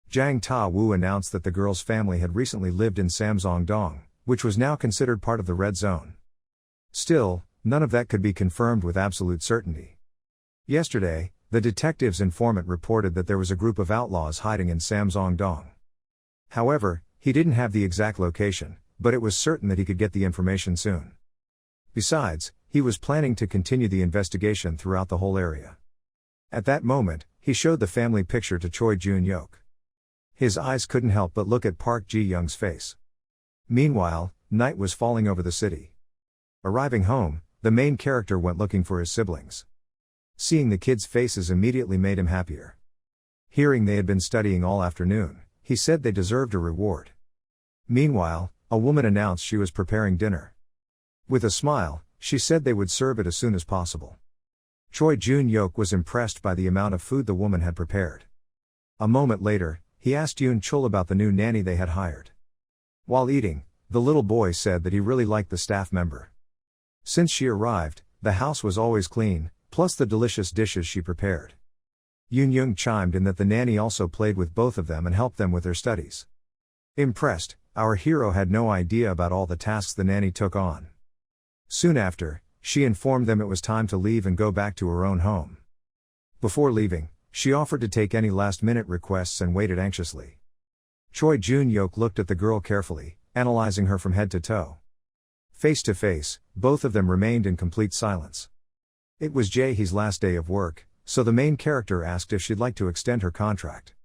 Jang Ta-woo announced that the girl's family had recently lived in Samsong-dong, which was now considered part of the red zone. Still, none of that could be confirmed with absolute certainty. Yesterday, the detective's informant reported that there was a group of outlaws hiding in Samsung-dong. However, he didn't have the exact location, but it was certain that he could get the information soon. Besides, he was planning to continue the investigation throughout the whole area. At that moment, he showed the family picture to Choi Jun-hyuk. His eyes couldn't help but look at Park Ji-young's face. Meanwhile, night was falling over the city. Arriving home, the main character went looking for his siblings. Seeing the kids' faces immediately made him happier. Hearing they had been studying all afternoon, he said they deserved a reward. Meanwhile, a woman announced she was preparing dinner. With a smile, she said they would serve it as soon as possible. Choi Jun-hyuk was impressed by the amount of food the woman had prepared. A moment later, he asked Yoon-chul about the new nanny they had hired. While eating, the little boy said that he really liked the staff member. Since she arrived, the house was always clean, plus the delicious dishes she prepared. Yoon-young chimed in that the nanny also played with both of them and helped them with their studies. Impressed, our hero had no idea about all the tasks the nanny took on. Soon after, she informed them it was time to leave and go back to her own home. Before leaving, she offered to take any last-minute requests and waited anxiously. Choi Jun-hyuk looked at the girl carefully, analyzing her from head to toe. Face to face, both of them remained in complete silence. It was Jae-hee's last day of work, so the main character asked if she'd like to extend her contract.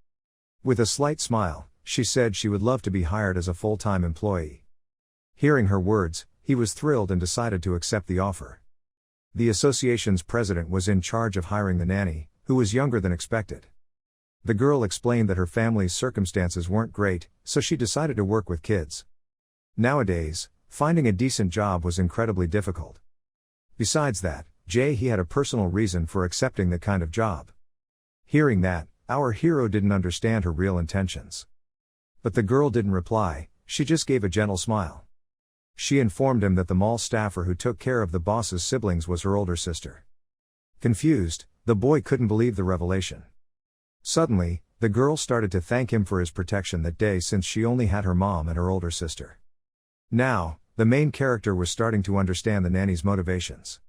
With a slight smile, she said she would love to be hired as a full-time employee. Hearing her words, he was thrilled and decided to accept the offer. The association's president was in charge of hiring the nanny, who was younger than expected. The girl explained that her family's circumstances weren't great, so she decided to work with kids. Nowadays, finding a decent job was incredibly difficult. Besides that, Jae-hee had a personal reason for accepting that kind of job. Hearing that, our hero didn't understand her real intentions. But the girl didn't reply, she just gave a gentle smile. She informed him that the mall staffer who took care of the boss's siblings was her older sister. Confused, the boy couldn't believe the revelation. Suddenly, the girl started to thank him for his protection that day since she only had her mom and her older sister. Now, the main character was starting to understand the nanny's motivations.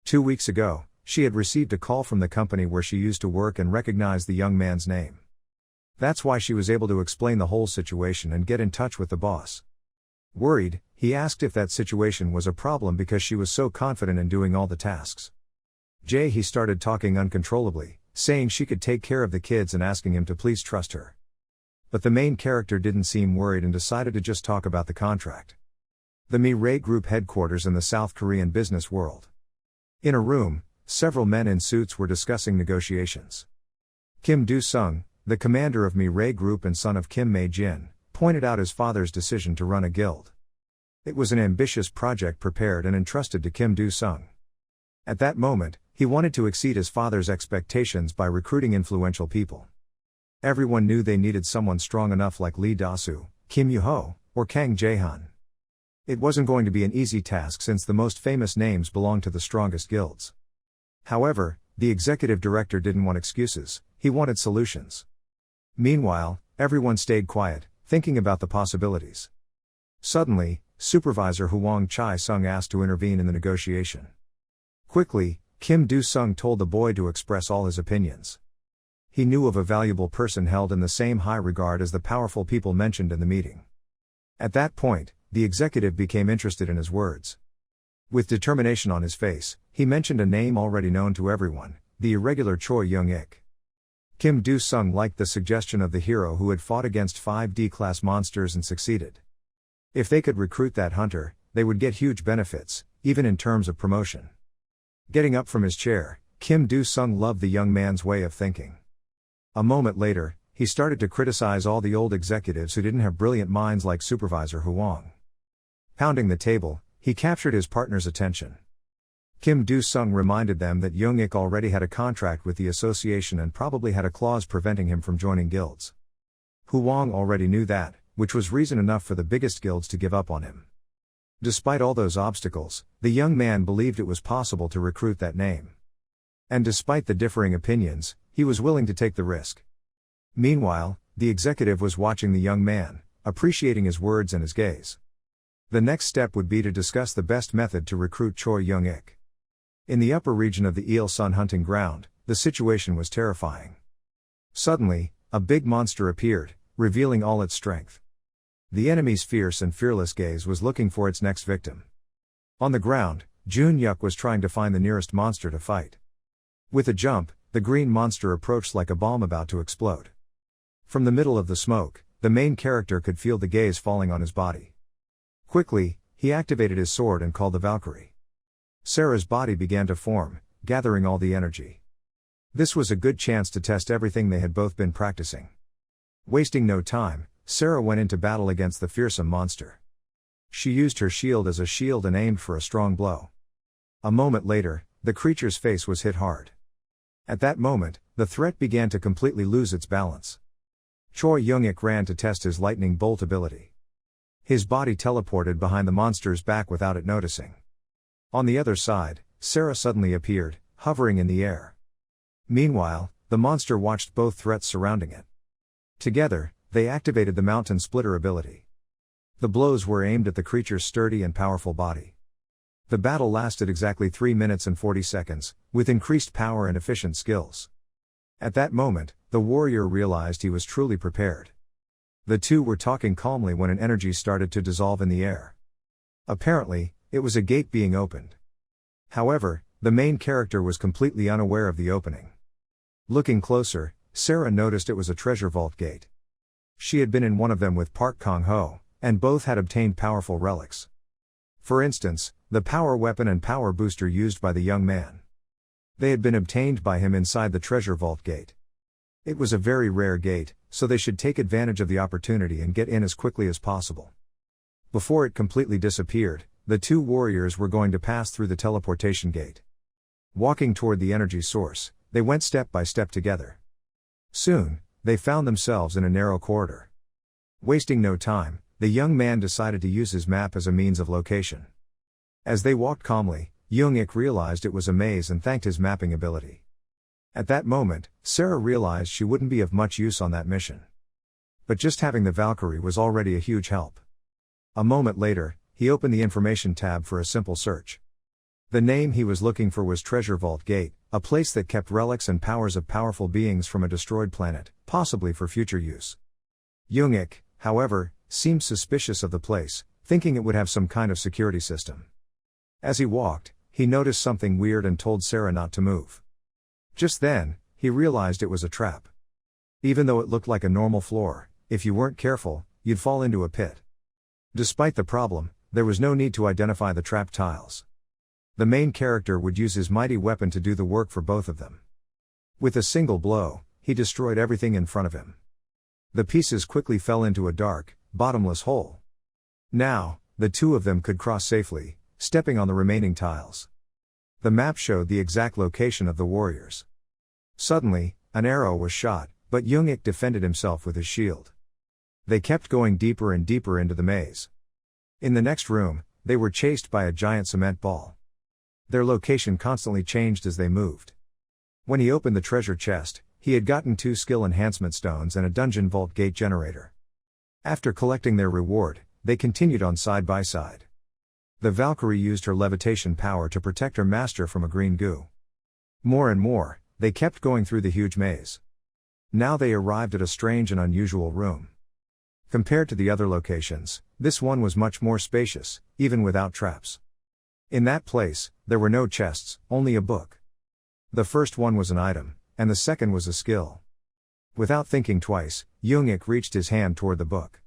2 weeks ago, she had received a call from the company where she used to work and recognized the young man's name. That's why she was able to explain the whole situation and get in touch with the boss. Worried, he asked if that situation was a problem because she was so confident in doing all the tasks. Jae-hee started talking uncontrollably, saying she could take care of the kids and asking him to please trust her. But the main character didn't seem worried and decided to just talk about the contract. The Mi-rae Group headquarters in the South Korean business world. In a room, several men in suits were discussing negotiations. Kim Do-sung, the commander of Mi-rae Group and son of Kim Mae-jin, pointed out his father's decision to run a guild. It was an ambitious project prepared and entrusted to Kim Do-sung. At that moment, he wanted to exceed his father's expectations by recruiting influential people. Everyone knew they needed someone strong enough like Lee Da-soo, Kim Yoo-ho, or Kang Jae-han. It wasn't going to be an easy task since the most famous names belonged to the strongest guilds. However, the executive director didn't want excuses, he wanted solutions. Meanwhile, everyone stayed quiet, thinking about the possibilities. Suddenly, Supervisor Hwang Chae-sung asked to intervene in the negotiation. Quickly, Kim Do-sung told the boy to express all his opinions. He knew of a valuable person held in the same high regard as the powerful people mentioned in the meeting. At that point, the executive became interested in his words. With determination on his face, he mentioned a name already known to everyone, the irregular Choi Young-ik. Kim Do-sung liked the suggestion of the hero who had fought against 5D-class monsters and succeeded. If they could recruit that hunter, they would get huge benefits, even in terms of promotion. Getting up from his chair, Kim Do-sung loved the young man's way of thinking. A moment later, he started to criticize all the old executives who didn't have brilliant minds like Supervisor Hwang. Pounding the table, he captured his partner's attention. Kim Do-sung reminded them that Young-ik already had a contract with the association and probably had a clause preventing him from joining guilds. Hwang already knew that, which was reason enough for the biggest guilds to give up on him. Despite all those obstacles, the young man believed it was possible to recruit that name. And despite the differing opinions, he was willing to take the risk. Meanwhile, the executive was watching the young man, appreciating his words and his gaze. The next step would be to discuss the best method to recruit Choi Young-ik. In the upper region of the Eel Sun hunting ground, the situation was terrifying. Suddenly, a big monster appeared, revealing all its strength. The enemy's fierce and fearless gaze was looking for its next victim. On the ground, Jun-yuk was trying to find the nearest monster to fight. With a jump, the green monster approached like a bomb about to explode. From the middle of the smoke, the main character could feel the gaze falling on his body. Quickly, he activated his sword and called the Valkyrie. Sarah's body began to form, gathering all the energy. This was a good chance to test everything they had both been practicing. Wasting no time, Sarah went into battle against the fearsome monster. She used her shield as a shield and aimed for a strong blow. A moment later, the creature's face was hit hard. At that moment, the threat began to completely lose its balance. Choi Young-ik ran to test his lightning bolt ability. His body teleported behind the monster's back without it noticing. On the other side, Sarah suddenly appeared, hovering in the air. Meanwhile, the monster watched both threats surrounding it. Together, they activated the Mountain Splitter ability. The blows were aimed at the creature's sturdy and powerful body. The battle lasted exactly 3 minutes and 40 seconds, with increased power and efficient skills. At that moment, the warrior realized he was truly prepared. The two were talking calmly when an energy started to dissolve in the air. Apparently, it was a gate being opened. However, the main character was completely unaware of the opening. Looking closer, Sarah noticed it was a treasure vault gate. She had been in one of them with Park Kong-ho, and both had obtained powerful relics. For instance, the power weapon and power booster used by the young man. They had been obtained by him inside the treasure vault gate. It was a very rare gate, so they should take advantage of the opportunity and get in as quickly as possible. Before it completely disappeared, the two warriors were going to pass through the teleportation gate. Walking toward the energy source, they went step by step together. Soon, they found themselves in a narrow corridor. Wasting no time, the young man decided to use his map as a means of location. As they walked calmly, Young-ik realized it was a maze and thanked his mapping ability. At that moment, Sarah realized she wouldn't be of much use on that mission. But just having the Valkyrie was already a huge help. A moment later, he opened the information tab for a simple search. The name he was looking for was Treasure Vault Gate, a place that kept relics and powers of powerful beings from a destroyed planet, possibly for future use. Young-ik, however, seemed suspicious of the place, thinking it would have some kind of security system. As he walked, he noticed something weird and told Sarah not to move. Just then, he realized it was a trap. Even though it looked like a normal floor, if you weren't careful, you'd fall into a pit. Despite the problem, there was no need to identify the trap tiles. The main character would use his mighty weapon to do the work for both of them. With a single blow, he destroyed everything in front of him. The pieces quickly fell into a dark, bottomless hole. Now, the two of them could cross safely, stepping on the remaining tiles. The map showed the exact location of the warriors. Suddenly, an arrow was shot, but Young-ik defended himself with his shield. They kept going deeper and deeper into the maze. In the next room, they were chased by a giant cement ball. Their location constantly changed as they moved. When he opened the treasure chest, he had gotten 2 skill enhancement stones and a dungeon vault gate generator. After collecting their reward, they continued on side by side. The Valkyrie used her levitation power to protect her master from a green goo. More and more, they kept going through the huge maze. Now they arrived at a strange and unusual room. Compared to the other locations, this one was much more spacious, even without traps. In that place, there were no chests, only a book. The first one was an item, and the second was a skill. Without thinking twice, Young-ik reached his hand toward the book.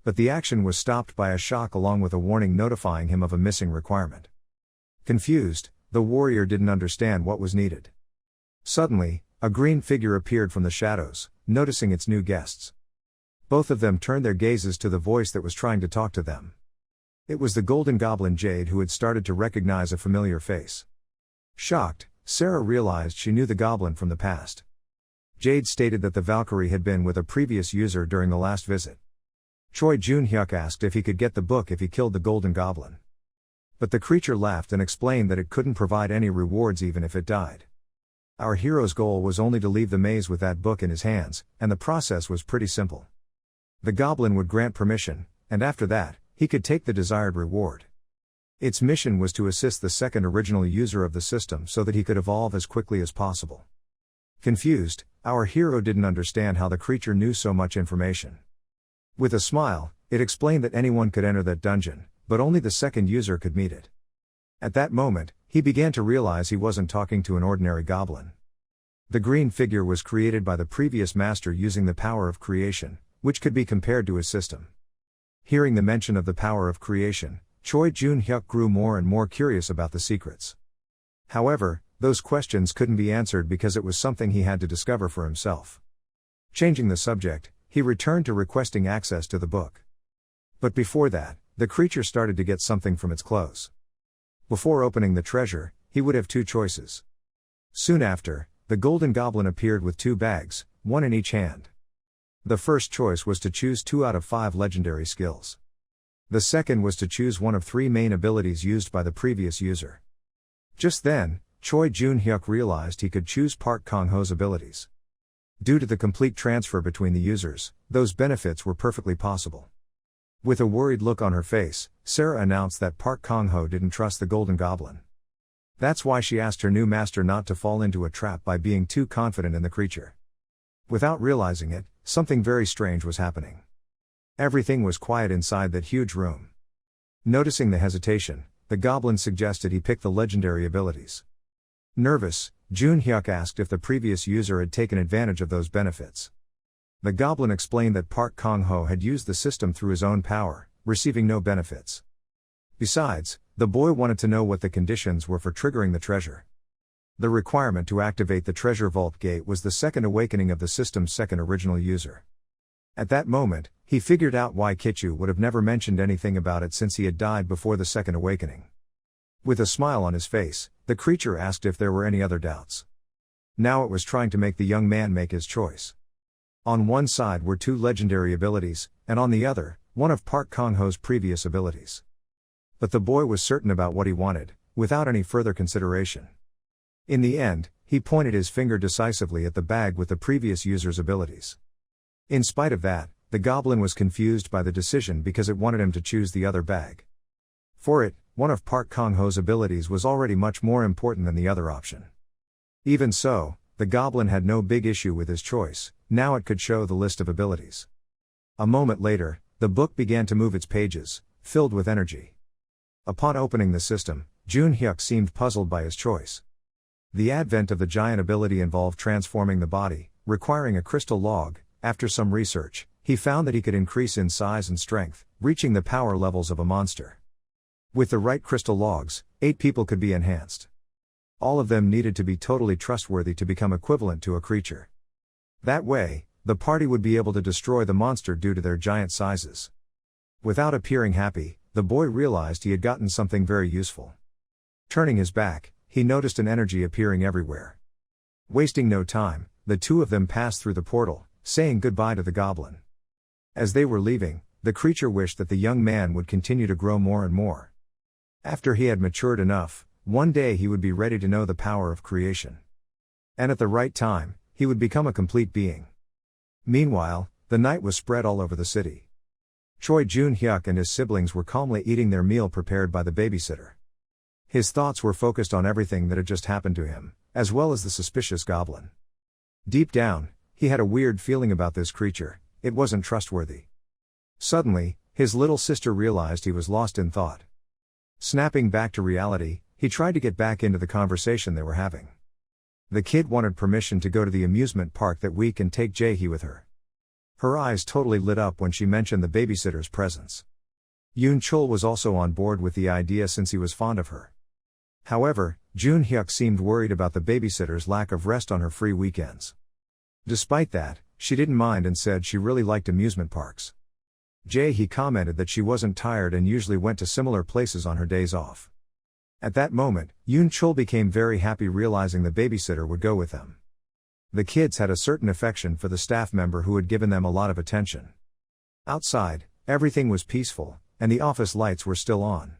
But the action was stopped by a shock along with a warning notifying him of a missing requirement. Confused, the warrior didn't understand what was needed. Suddenly, a green figure appeared from the shadows, noticing its new guests. Both of them turned their gazes to the voice that was trying to talk to them. It was the golden goblin Jade, who had started to recognize a familiar face. Shocked, Sarah realized she knew the goblin from the past. Jade stated that the Valkyrie had been with a previous user during the last visit. Choi Jun-hyuk asked if he could get the book if he killed the golden goblin. But the creature laughed and explained that it couldn't provide any rewards even if it died. Our hero's goal was only to leave the maze with that book in his hands, and the process was pretty simple. The goblin would grant permission, and after that, he could take the desired reward. Its mission was to assist the second original user of the system so that he could evolve as quickly as possible. Confused, our hero didn't understand how the creature knew so much information. With a smile, it explained that anyone could enter that dungeon, but only the second user could meet it. At that moment, he began to realize he wasn't talking to an ordinary goblin. The green figure was created by the previous master using the power of creation, which could be compared to his system. Hearing the mention of the power of creation, Choi Jun-hyuk grew more and more curious about the secrets. However, those questions couldn't be answered because it was something he had to discover for himself. Changing the subject, he returned to requesting access to the book. But before that, the creature started to get something from its clothes. Before opening the treasure, he would have two choices. Soon after, the golden goblin appeared with two bags, one in each hand. The first choice was to choose 2 out of 5 legendary skills. The second was to choose one of 3 main abilities used by the previous user. Just then, Choi Jun-hyuk realized he could choose Park Kong-ho's abilities. Due to the complete transfer between the users, those benefits were perfectly possible. With a worried look on her face, Sarah announced that Park Kong-ho didn't trust the Golden Goblin. That's why she asked her new master not to fall into a trap by being too confident in the creature. Without realizing it, something very strange was happening. Everything was quiet inside that huge room. Noticing the hesitation, the goblin suggested he pick the legendary abilities. Nervous, Jun-hyuk asked if the previous user had taken advantage of those benefits. The goblin explained that Park Kong-ho had used the system through his own power, receiving no benefits. Besides, the boy wanted to know what the conditions were for triggering the treasure. The requirement to activate the treasure vault gate was the second awakening of the system's second original user. At that moment, he figured out why Kichu would have never mentioned anything about it since he had died before the second awakening. With a smile on his face, the creature asked if there were any other doubts. Now it was trying to make the young man make his choice. On one side were 2 legendary abilities, and on the other, one of Park Kong-ho's previous abilities. But the boy was certain about what he wanted, without any further consideration. In the end, he pointed his finger decisively at the bag with the previous user's abilities. In spite of that, the goblin was confused by the decision because it wanted him to choose the other bag. For it, one of Park Kong-ho's abilities was already much more important than the other option. Even so, the goblin had no big issue with his choice. Now it could show the list of abilities. A moment later, the book began to move its pages, filled with energy. Upon opening the system, Jun-hyuk seemed puzzled by his choice. The advent of the giant ability involved transforming the body, requiring a crystal log. After some research, he found that he could increase in size and strength, reaching the power levels of a monster. With the right crystal logs, 8 people could be enhanced. All of them needed to be totally trustworthy to become equivalent to a creature. That way, the party would be able to destroy the monster due to their giant sizes. Without appearing happy, the boy realized he had gotten something very useful. Turning his back, he noticed an energy appearing everywhere. Wasting no time, the two of them passed through the portal, saying goodbye to the goblin. As they were leaving, the creature wished that the young man would continue to grow more and more. After he had matured enough, one day he would be ready to know the power of creation. And at the right time, he would become a complete being. Meanwhile, the night was spread all over the city. Choi Jun-hyuk and his siblings were calmly eating their meal prepared by the babysitter. His thoughts were focused on everything that had just happened to him, as well as the suspicious goblin. Deep down, he had a weird feeling about this creature. It wasn't trustworthy. Suddenly, his little sister realized he was lost in thought. Snapping back to reality, he tried to get back into the conversation they were having. The kid wanted permission to go to the amusement park that week and take Jae-hee with her. Her eyes totally lit up when she mentioned the babysitter's presence. Yoon-chul was also on board with the idea since he was fond of her. However, Jun-hyuk seemed worried about the babysitter's lack of rest on her free weekends. Despite that, she didn't mind and said she really liked amusement parks. Jae-hee commented that she wasn't tired and usually went to similar places on her days off. At that moment, Yoon-chul became very happy realizing the babysitter would go with them. The kids had a certain affection for the staff member who had given them a lot of attention. Outside, everything was peaceful, and the office lights were still on.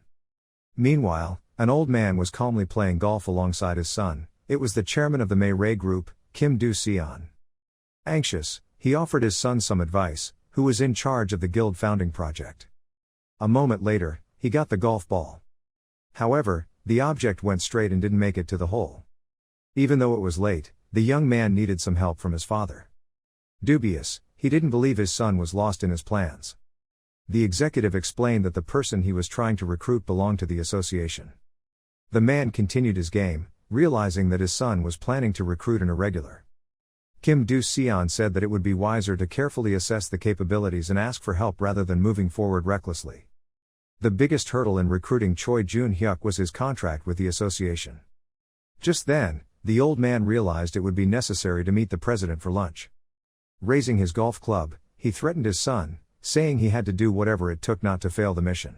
Meanwhile, an old man was calmly playing golf alongside his son. It was the chairman of the May Ray group, Kim Do-seon. Anxious, he offered his son some advice, who was in charge of the guild founding project. A moment later, he got the golf ball. However, the object went straight and didn't make it to the hole. Even though it was late, the young man needed some help from his father. Dubious, he didn't believe his son was lost in his plans. The executive explained that the person he was trying to recruit belonged to the association. The man continued his game, realizing that his son was planning to recruit an irregular. Kim Do-seon said that it would be wiser to carefully assess the capabilities and ask for help rather than moving forward recklessly. The biggest hurdle in recruiting Choi Jun-hyuk was his contract with the association. Just then, the old man realized it would be necessary to meet the president for lunch. Raising his golf club, he threatened his son, saying he had to do whatever it took not to fail the mission.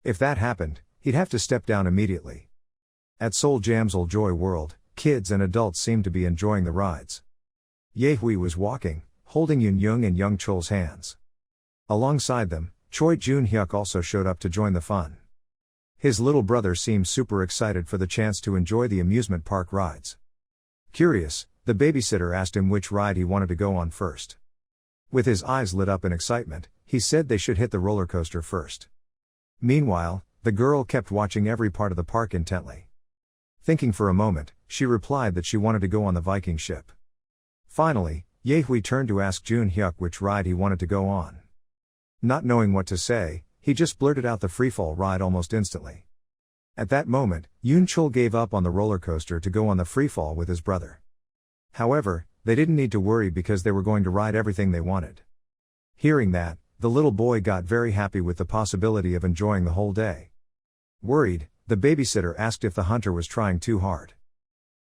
If that happened, he'd have to step down immediately. At Seoul Jamsil Joy World, kids and adults seemed to be enjoying the rides. Yehui was walking, holding Yoon Young and Young Chol's hands. Alongside them, Choi Jun-hyuk also showed up to join the fun. His little brother seemed super excited for the chance to enjoy the amusement park rides. Curious, the babysitter asked him which ride he wanted to go on first. With his eyes lit up in excitement, he said they should hit the roller coaster first. Meanwhile, the girl kept watching every part of the park intently. Thinking for a moment, she replied that she wanted to go on the Viking ship. Finally, Yehui turned to ask Jun-hyuk which ride he wanted to go on. Not knowing what to say, he just blurted out the freefall ride almost instantly. At that moment, Yoon Chol gave up on the roller coaster to go on the freefall with his brother. However, they didn't need to worry because they were going to ride everything they wanted. Hearing that, the little boy got very happy with the possibility of enjoying the whole day. Worried, the babysitter asked if the hunter was trying too hard.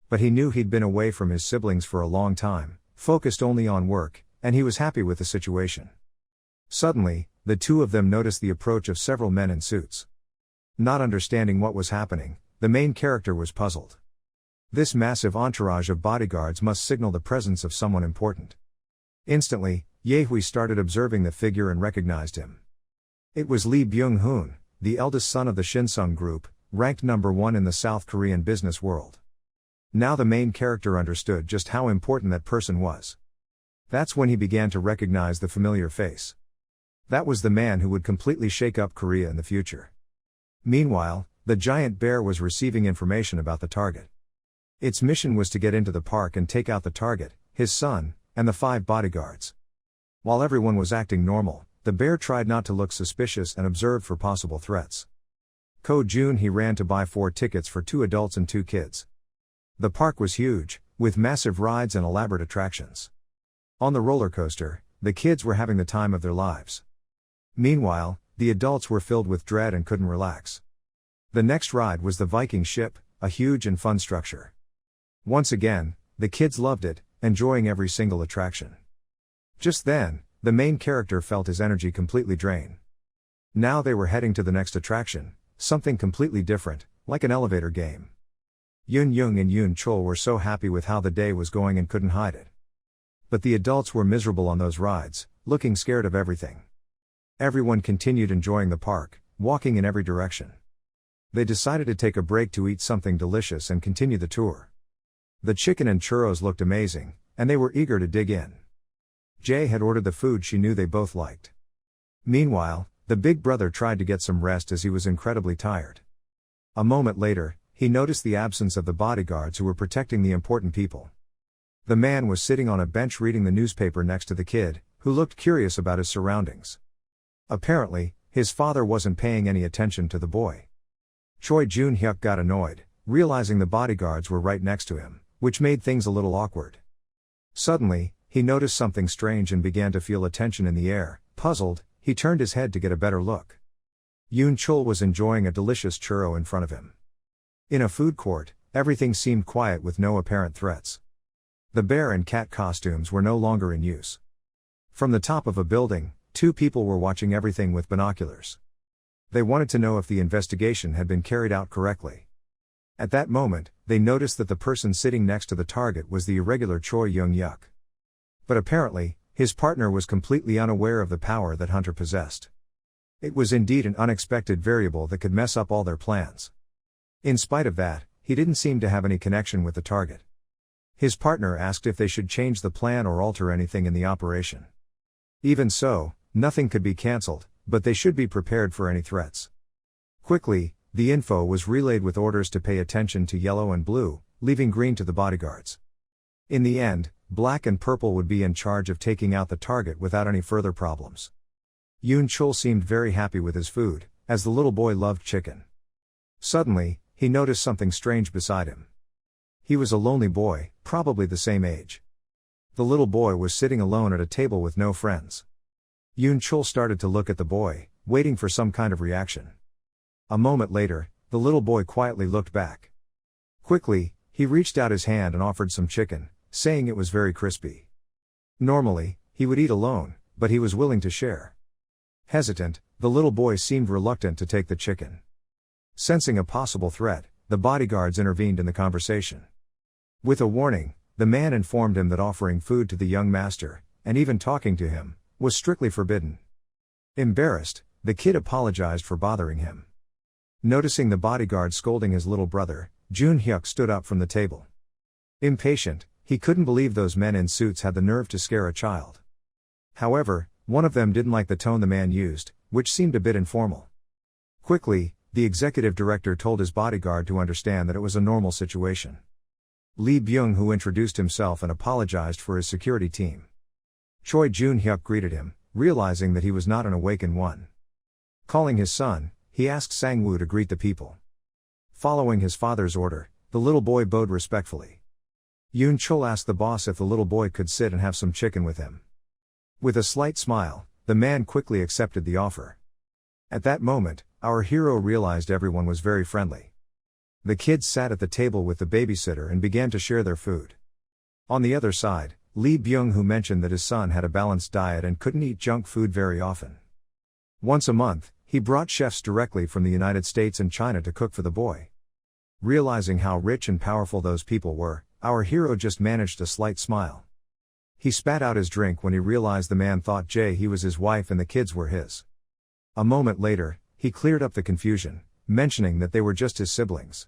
But he knew he'd been away from his siblings for a long time, focused only on work, and he was happy with the situation. Suddenly, the two of them noticed the approach of several men in suits. Not understanding what was happening, the main character was puzzled. This massive entourage of bodyguards must signal the presence of someone important. Instantly, Yehui started observing the figure and recognized him. It was Lee Byung-hoon, the eldest son of the Shinsung Group, ranked number 1 in the South Korean business world. Now the main character understood just how important that person was. That's when he began to recognize the familiar face. That was the man who would completely shake up Korea in the future. Meanwhile, the giant bear was receiving information about the target. Its mission was to get into the park and take out the target, his son, and the 5 bodyguards. While everyone was acting normal, the bear tried not to look suspicious and observed for possible threats. Ko-jun ran to buy 4 tickets for 2 adults and 2 kids. The park was huge, with massive rides and elaborate attractions. On the roller coaster, the kids were having the time of their lives. Meanwhile, the adults were filled with dread and couldn't relax. The next ride was the Viking ship, a huge and fun structure. Once again, the kids loved it, enjoying every single attraction. Just then, the main character felt his energy completely drain. Now they were heading to the next attraction, something completely different, like an elevator game. Yoon Young and Yoon Chol were so happy with how the day was going and couldn't hide it. But the adults were miserable on those rides, looking scared of everything. Everyone continued enjoying the park, walking in every direction. They decided to take a break to eat something delicious and continue the tour. The chicken and churros looked amazing, and they were eager to dig in. Jae had ordered the food she knew they both liked. Meanwhile, the big brother tried to get some rest as he was incredibly tired. A moment later, he noticed the absence of the bodyguards who were protecting the important people. The man was sitting on a bench reading the newspaper next to the kid, who looked curious about his surroundings. Apparently, his father wasn't paying any attention to the boy. Choi Jun-hyuk got annoyed, realizing the bodyguards were right next to him, which made things a little awkward. Suddenly, he noticed something strange and began to feel a tension in the air. Puzzled, he turned his head to get a better look. Yoon Chol was enjoying a delicious churro in front of him. In a food court, everything seemed quiet with no apparent threats. The bear and cat costumes were no longer in use. From the top of a building, 2 people were watching everything with binoculars. They wanted to know if the investigation had been carried out correctly. At that moment, they noticed that the person sitting next to the target was the irregular Choi Young-hyuk. But apparently, his partner was completely unaware of the power that Hunter possessed. It was indeed an unexpected variable that could mess up all their plans. In spite of that, he didn't seem to have any connection with the target. His partner asked if they should change the plan or alter anything in the operation. Even so, nothing could be cancelled, but they should be prepared for any threats. Quickly, the info was relayed with orders to pay attention to yellow and blue, leaving green to the bodyguards. In the end, black and purple would be in charge of taking out the target without any further problems. Yoon Chul seemed very happy with his food, as the little boy loved chicken. Suddenly, he noticed something strange beside him. He was a lonely boy, probably the same age. The little boy was sitting alone at a table with no friends. Yoon Chul started to look at the boy, waiting for some kind of reaction. A moment later, the little boy quietly looked back. Quickly, he reached out his hand and offered some chicken, saying it was very crispy. Normally, he would eat alone, but he was willing to share. Hesitant, the little boy seemed reluctant to take the chicken. Sensing a possible threat, the bodyguards intervened in the conversation. With a warning, the man informed him that offering food to the young master, and even talking to him, was strictly forbidden. Embarrassed, the kid apologized for bothering him. Noticing the bodyguard scolding his little brother, Jun Hyuk stood up from the table. Impatient, he couldn't believe those men in suits had the nerve to scare a child. However, one of them didn't like the tone the man used, which seemed a bit informal. Quickly, the executive director told his bodyguard to understand that it was a normal situation. Lee Byung-who introduced himself and apologized for his security team. Choi Jun-hyuk greeted him, realizing that he was not an awakened one. Calling his son, he asked Sang-woo to greet the people. Following his father's order, the little boy bowed respectfully. Yoon Chul asked the boss if the little boy could sit and have some chicken with him. With a slight smile, the man quickly accepted the offer. At that moment, our hero realized everyone was very friendly. The kids sat at the table with the babysitter and began to share their food. On the other side, Lee Byung-who mentioned that his son had a balanced diet and couldn't eat junk food very often. Once a month, he brought chefs directly from the United States and China to cook for the boy. Realizing how rich and powerful those people were, our hero just managed a slight smile. He spat out his drink when he realized the man thought he was his wife and the kids were his. A moment later, he cleared up the confusion, mentioning that they were just his siblings.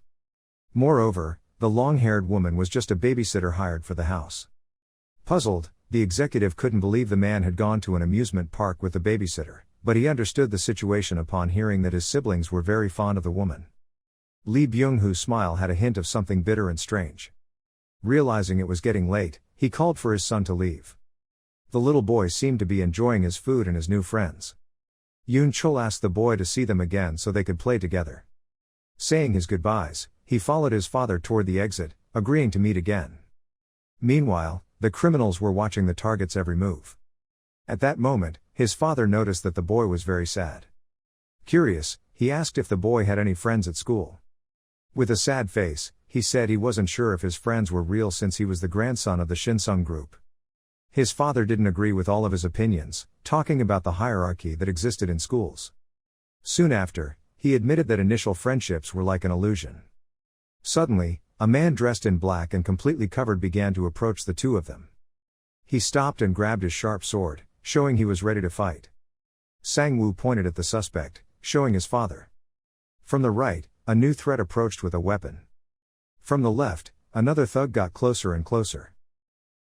Moreover, the long-haired woman was just a babysitter hired for the house. Puzzled, the executive couldn't believe the man had gone to an amusement park with the babysitter, but he understood the situation upon hearing that his siblings were very fond of the woman. Lee Byung-who's smile had a hint of something bitter and strange. Realizing it was getting late, he called for his son to leave. The little boy seemed to be enjoying his food and his new friends. Yoon Chul asked the boy to see them again so they could play together. Saying his goodbyes, he followed his father toward the exit, agreeing to meet again. Meanwhile, the criminals were watching the target's every move. At that moment, his father noticed that the boy was very sad. Curious, he asked if the boy had any friends at school. With a sad face, he said he wasn't sure if his friends were real since he was the grandson of the Shinsung group. His father didn't agree with all of his opinions, talking about the hierarchy that existed in schools. Soon after, he admitted that initial friendships were like an illusion. Suddenly, a man dressed in black and completely covered began to approach the two of them. He stopped and grabbed his sharp sword, showing he was ready to fight. Sang-woo pointed at the suspect, showing his father. From the right, a new threat approached with a weapon. From the left, another thug got closer and closer.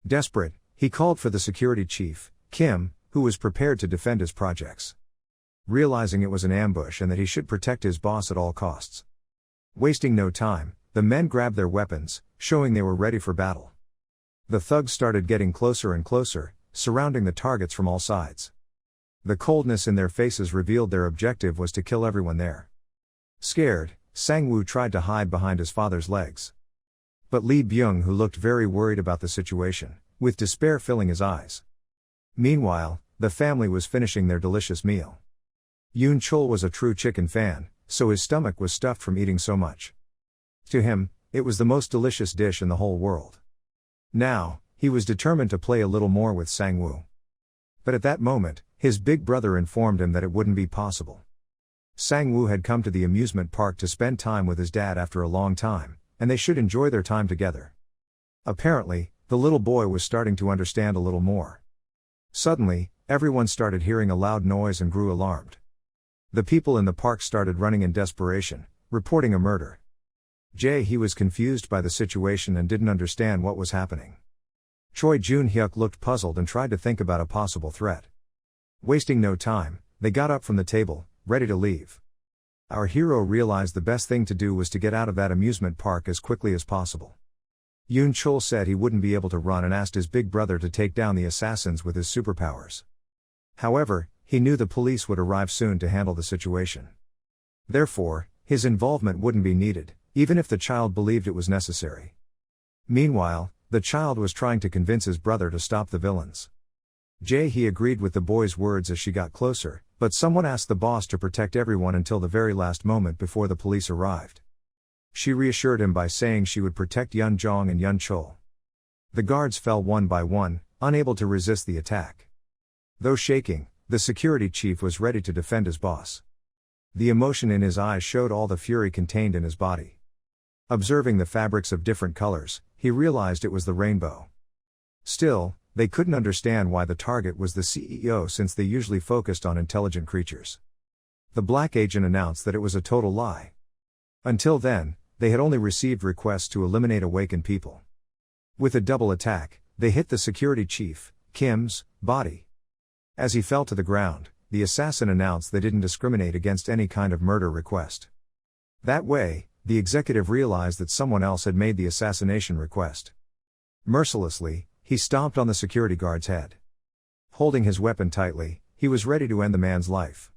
Desperate, he called for the security chief, Kim, who was prepared to defend his projects. Realizing it was an ambush and that he should protect his boss at all costs. Wasting no time, the men grabbed their weapons, showing they were ready for battle. The thugs started getting closer and closer, surrounding the targets from all sides. The coldness in their faces revealed their objective was to kill everyone there. Scared, Sang-woo tried to hide behind his father's legs. But Lee Byung-who looked very worried about the situation, with despair filling his eyes. Meanwhile, the family was finishing their delicious meal. Yoon Chul was a true chicken fan, so his stomach was stuffed from eating so much. To him, it was the most delicious dish in the whole world. Now, he was determined to play a little more with Sang-woo. But at that moment, his big brother informed him that it wouldn't be possible. Sang-woo had come to the amusement park to spend time with his dad after a long time, and they should enjoy their time together. Apparently, the little boy was starting to understand a little more. Suddenly, everyone started hearing a loud noise and grew alarmed. The people in the park started running in desperation, reporting a murder. He was confused by the situation and didn't understand what was happening. Choi Jun-hyuk looked puzzled and tried to think about a possible threat. Wasting no time, they got up from the table, ready to leave. Our hero realized the best thing to do was to get out of that amusement park as quickly as possible. Yoon Chul said he wouldn't be able to run and asked his big brother to take down the assassins with his superpowers. However, he knew the police would arrive soon to handle the situation. Therefore, his involvement wouldn't be needed, even if the child believed it was necessary. Meanwhile, the child was trying to convince his brother to stop the villains. He agreed with the boy's words as she got closer, but someone asked the boss to protect everyone until the very last moment before the police arrived. She reassured him by saying she would protect Yun Jong and Yun Chul. The guards fell one by one, unable to resist the attack. Though shaking, the security chief was ready to defend his boss. The emotion in his eyes showed all the fury contained in his body. Observing the fabrics of different colors, he realized it was the rainbow. Still, they couldn't understand why the target was the CEO since they usually focused on intelligent creatures. The black agent announced that it was a total lie. Until then, they had only received requests to eliminate awakened people. With a double attack, they hit the security chief, Kim's, body. As he fell to the ground, the assassin announced they didn't discriminate against any kind of murder request. That way, the executive realized that someone else had made the assassination request. Mercilessly, he stomped on the security guard's head. Holding his weapon tightly, he was ready to end the man's life.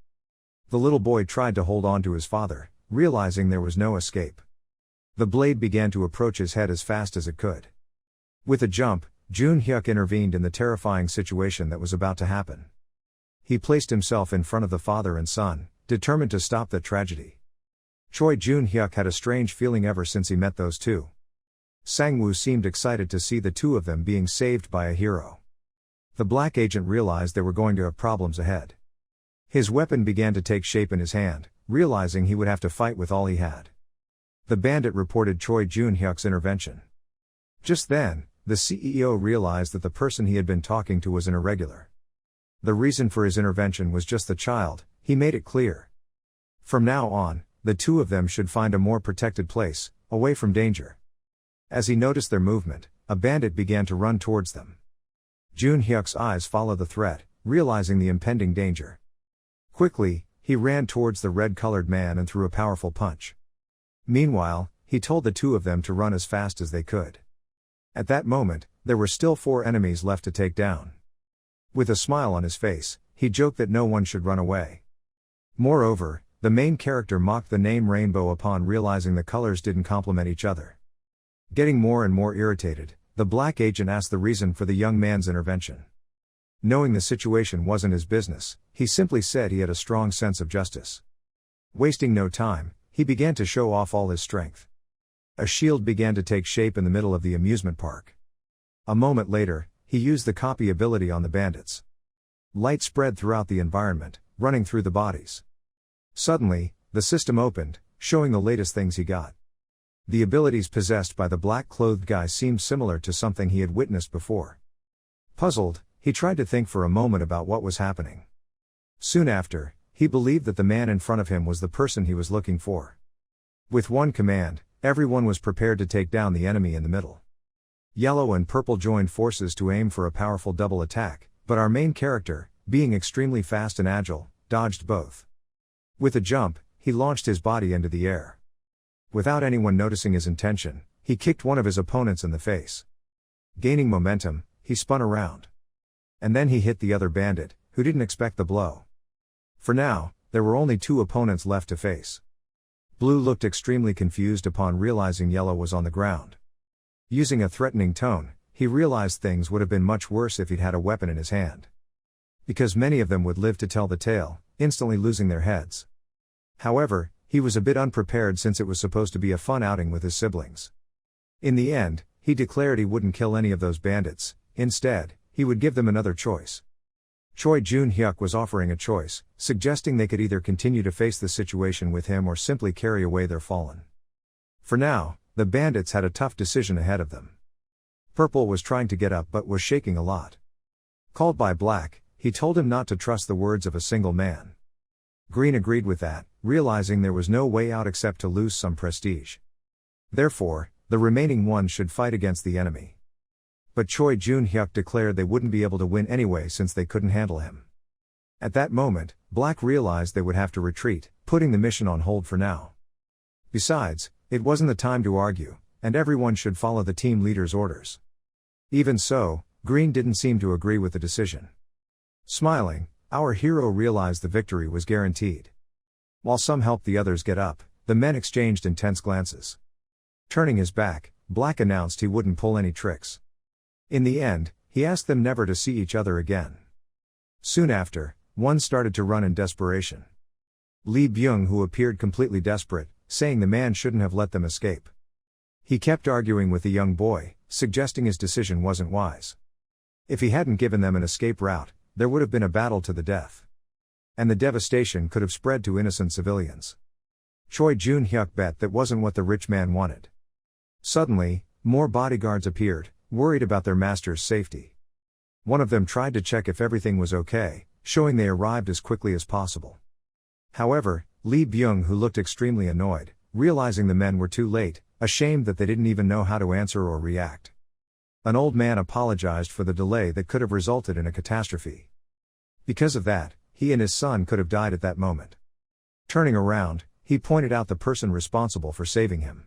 The little boy tried to hold on to his father, realizing there was no escape. The blade began to approach his head as fast as it could. With a jump, Jun Hyuk intervened in the terrifying situation that was about to happen. He placed himself in front of the father and son, determined to stop the tragedy. Choi Jun Hyuk had a strange feeling ever since he met those two. Sang-woo seemed excited to see the two of them being saved by a hero. The black agent realized they were going to have problems ahead. His weapon began to take shape in his hand, realizing he would have to fight with all he had. The bandit reported Choi Jun Hyuk's intervention. Just then, the CEO realized that the person he had been talking to was an irregular. The reason for his intervention was just the child, he made it clear. From now on, the two of them should find a more protected place, away from danger. As he noticed their movement, a bandit began to run towards them. Jun Hyuk's eyes followed the threat, realizing the impending danger. Quickly, he ran towards the red-colored man and threw a powerful punch. Meanwhile, he told the two of them to run as fast as they could. At that moment, there were still 4 enemies left to take down. With a smile on his face, he joked that no one should run away. Moreover, the main character mocked the name Rainbow upon realizing the colors didn't complement each other. Getting more and more irritated, the black agent asked the reason for the young man's intervention. Knowing the situation wasn't his business, he simply said he had a strong sense of justice. Wasting no time, he began to show off all his strength. A shield began to take shape in the middle of the amusement park. A moment later, he used the copy ability on the bandits. Light spread throughout the environment, running through the bodies. Suddenly, the system opened, showing the latest things he got. The abilities possessed by the black-clothed guy seemed similar to something he had witnessed before. Puzzled, he tried to think for a moment about what was happening. Soon after, he believed that the man in front of him was the person he was looking for. With one command, everyone was prepared to take down the enemy in the middle. Yellow and purple joined forces to aim for a powerful double attack, but our main character, being extremely fast and agile, dodged both. With a jump, he launched his body into the air. Without anyone noticing his intention, he kicked one of his opponents in the face. Gaining momentum, he spun around. And then he hit the other bandit, who didn't expect the blow. For now, there were only 2 opponents left to face. Blue looked extremely confused upon realizing Yellow was on the ground. Using a threatening tone, he realized things would have been much worse if he'd had a weapon in his hand. Because many of them would live to tell the tale, instantly losing their heads. However, he was a bit unprepared since it was supposed to be a fun outing with his siblings. In the end, he declared he wouldn't kill any of those bandits, instead, he would give them another choice. Choi Jun Hyuk was offering a choice, suggesting they could either continue to face the situation with him or simply carry away their fallen. For now, the bandits had a tough decision ahead of them. Purple was trying to get up but was shaking a lot. Called by Black, he told him not to trust the words of a single man. Green agreed with that, realizing there was no way out except to lose some prestige. Therefore, the remaining ones should fight against the enemy. But Choi Jun Hyuk declared they wouldn't be able to win anyway since they couldn't handle him. At that moment, Black realized they would have to retreat, putting the mission on hold for now. Besides, it wasn't the time to argue, and everyone should follow the team leader's orders. Even so, Green didn't seem to agree with the decision. Smiling, our hero realized the victory was guaranteed. While some helped the others get up, the men exchanged intense glances. Turning his back, Black announced he wouldn't pull any tricks. In the end, he asked them never to see each other again. Soon after, one started to run in desperation. Lee Byung, who appeared completely desperate, saying the man shouldn't have let them escape. He kept arguing with the young boy, suggesting his decision wasn't wise. If he hadn't given them an escape route, there would have been a battle to the death. And the devastation could have spread to innocent civilians. Choi Jun-hyuk bet that wasn't what the rich man wanted. Suddenly, more bodyguards appeared, worried about their master's safety. One of them tried to check if everything was okay, showing they arrived as quickly as possible. However, Lee Byung, who looked extremely annoyed, realizing the men were too late, ashamed that they didn't even know how to answer or react. An old man apologized for the delay that could have resulted in a catastrophe. Because of that, he and his son could have died at that moment. Turning around, he pointed out the person responsible for saving him.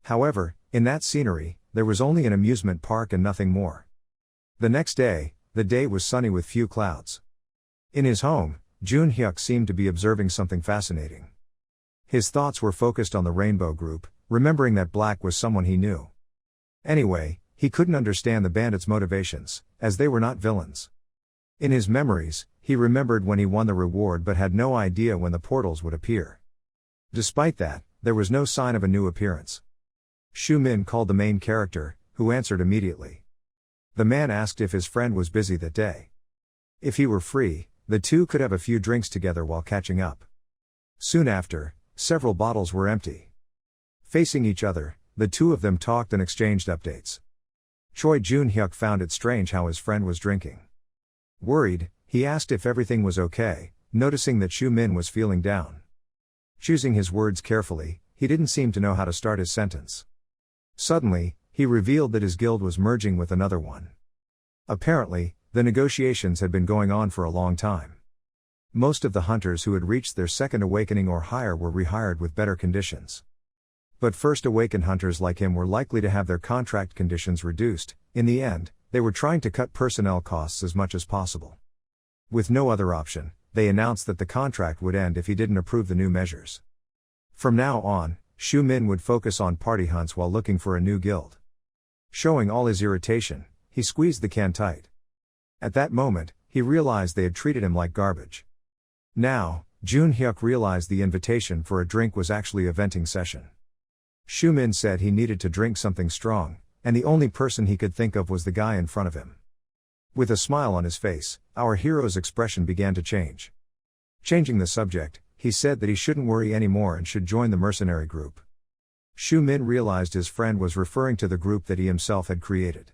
However, in that scenery, there was only an amusement park and nothing more. The next day, the day was sunny with few clouds. In his home, Jun-hyuk seemed to be observing something fascinating. His thoughts were focused on the Rainbow Group, remembering that Black was someone he knew. Anyway, he couldn't understand the bandits' motivations, as they were not villains. In his memories, he remembered when he won the reward but had no idea when the portals would appear. Despite that, there was no sign of a new appearance. Shu Min called the main character, who answered immediately. The man asked if his friend was busy that day. If he were free, the two could have a few drinks together while catching up. Soon after, several bottles were empty. Facing each other, the two of them talked and exchanged updates. Choi Jun-hyuk found it strange how his friend was drinking. Worried, he asked if everything was okay, noticing that Shu Min was feeling down. Choosing his words carefully, he didn't seem to know how to start his sentence. Suddenly, he revealed that his guild was merging with another one. Apparently, the negotiations had been going on for a long time. Most of the hunters who had reached their second awakening or higher were rehired with better conditions. But first awakened hunters like him were likely to have their contract conditions reduced. In the end, they were trying to cut personnel costs as much as possible. With no other option, they announced that the contract would end if he didn't approve the new measures. From now on, Shu Min would focus on party hunts while looking for a new guild. Showing all his irritation, he squeezed the can tight. At that moment, he realized they had treated him like garbage. Now, Jun-hyuk realized the invitation for a drink was actually a venting session. Shu Min said he needed to drink something strong, and the only person he could think of was the guy in front of him. With a smile on his face, our hero's expression began to change. Changing the subject, he said that he shouldn't worry anymore and should join the Mercenary group. Shu Min realized his friend was referring to the group that he himself had created.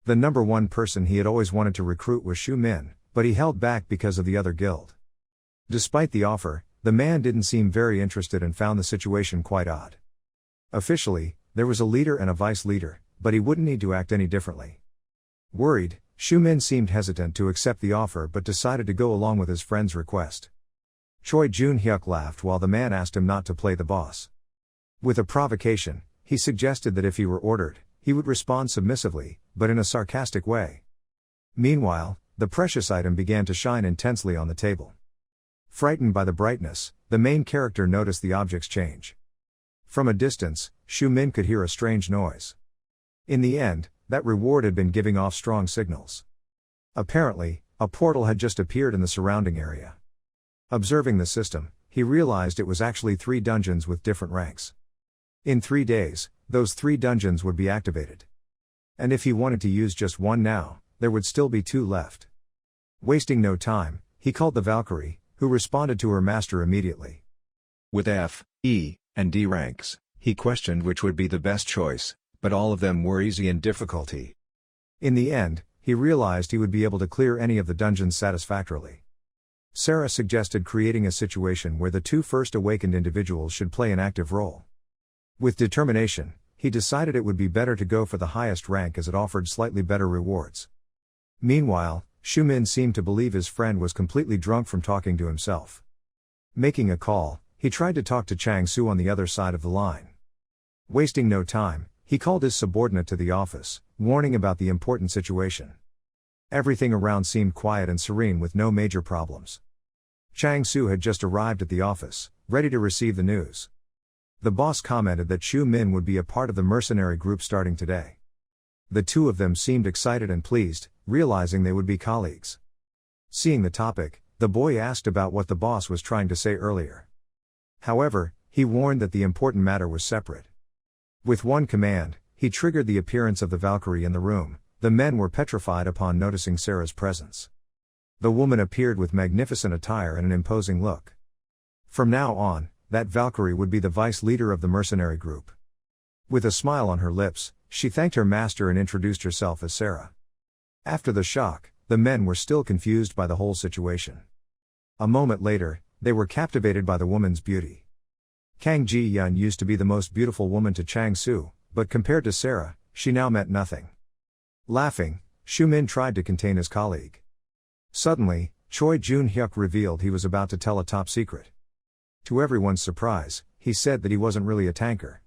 The number one person he had always wanted to recruit was Shu Min, but he held back because of the other guild. Despite the offer, the man didn't seem very interested and found the situation quite odd. Officially, there was a leader and a vice leader, but he wouldn't need to act any differently. Worried, Shu Min seemed hesitant to accept the offer but decided to go along with his friend's request. Choi Jun-hyuk laughed while the man asked him not to play the boss. With a provocation, he suggested that if he were ordered, he would respond submissively, but in a sarcastic way. Meanwhile, the precious item began to shine intensely on the table. Frightened by the brightness, the main character noticed the object's change. From a distance, Shu Min could hear a strange noise. In the end, that reward had been giving off strong signals. Apparently, a portal had just appeared in the surrounding area. Observing the system, he realized it was actually 3 dungeons with different ranks. In 3 days, those 3 dungeons would be activated. And if he wanted to use just one now, there would still be 2 left. Wasting no time, he called the Valkyrie, who responded to her master immediately. With F, E, and D ranks, he questioned which would be the best choice, but all of them were easy in difficulty. In the end, he realized he would be able to clear any of the dungeons satisfactorily. Sarah suggested creating a situation where the 2 first awakened individuals should play an active role. With determination, he decided it would be better to go for the highest rank as it offered slightly better rewards. Meanwhile, Min seemed to believe his friend was completely drunk from talking to himself. Making a call, he tried to talk to Chang Su on the other side of the line. Wasting no time, he called his subordinate to the office, warning about the important situation. Everything around seemed quiet and serene with no major problems. Chang Su had just arrived at the office, ready to receive the news. The boss commented that Min would be a part of the mercenary group starting today. The two of them seemed excited and pleased, realizing they would be colleagues. Seeing the topic, the boy asked about what the boss was trying to say earlier. However, he warned that the important matter was separate. With one command, he triggered the appearance of the Valkyrie in the room. The men were petrified upon noticing Sarah's presence. The woman appeared with magnificent attire and an imposing look. From now on, that Valkyrie would be the vice leader of the mercenary group. With a smile on her lips, she thanked her master and introduced herself as Sarah. After the shock, the men were still confused by the whole situation. A moment later, they were captivated by the woman's beauty. Kang Ji-yun used to be the most beautiful woman to Chang Su, but compared to Sarah, she now meant nothing. Laughing, Min tried to contain his colleague. Suddenly, Choi Jun-hyuk revealed he was about to tell a top secret. To everyone's surprise, he said that he wasn't really a tanker.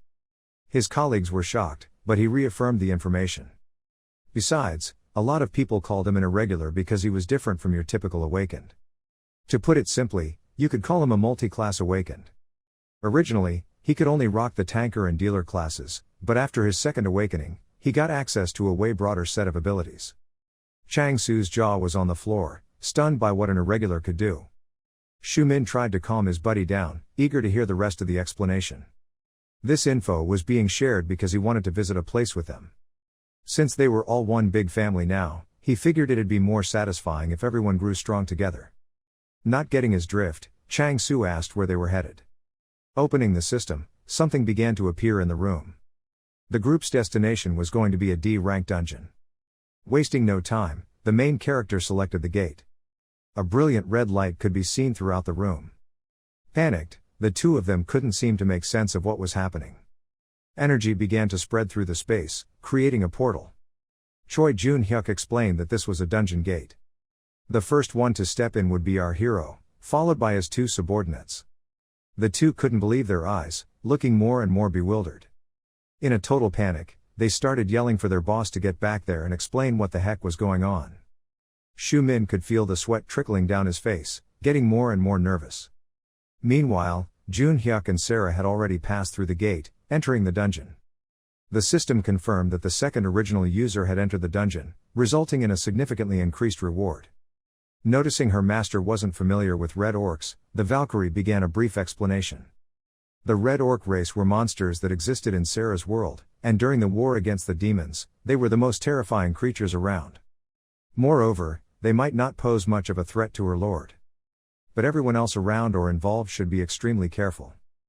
His colleagues were shocked, but he reaffirmed the information. Besides, a lot of people called him an irregular because he was different from your typical awakened. To put it simply, you could call him a multi-class awakened. Originally, he could only rock the tanker and dealer classes, but after his second awakening, he got access to a way broader set of abilities. Chang Su's jaw was on the floor, stunned by what an irregular could do. Min tried to calm his buddy down, eager to hear the rest of the explanation. This info was being shared because he wanted to visit a place with them. Since they were all one big family now, he figured it'd be more satisfying if everyone grew strong together. Not getting his drift, Chang Su asked where they were headed. Opening the system, something began to appear in the room. The group's destination was going to be a D-rank dungeon. Wasting no time, the main character selected the gate. A brilliant red light could be seen throughout the room. Panicked, the two of them couldn't seem to make sense of what was happening. Energy began to spread through the space, creating a portal. Choi Jun-hyuk explained that this was a dungeon gate. The first one to step in would be our hero, followed by his two subordinates. The two couldn't believe their eyes, looking more and more bewildered. In a total panic, they started yelling for their boss to get back there and explain what the heck was going on. Min could feel the sweat trickling down his face, getting more and more nervous. Meanwhile, Jun-hyuk and Sarah had already passed through the gate, entering the dungeon. The system confirmed that the second original user had entered the dungeon, resulting in a significantly increased reward. Noticing her master wasn't familiar with red orcs, the Valkyrie began a brief explanation. The red orc race were monsters that existed in Sarah's world, and during the war against the demons, they were the most terrifying creatures around. Moreover, they might not pose much of a threat to her lord. But everyone else around or involved should be extremely careful.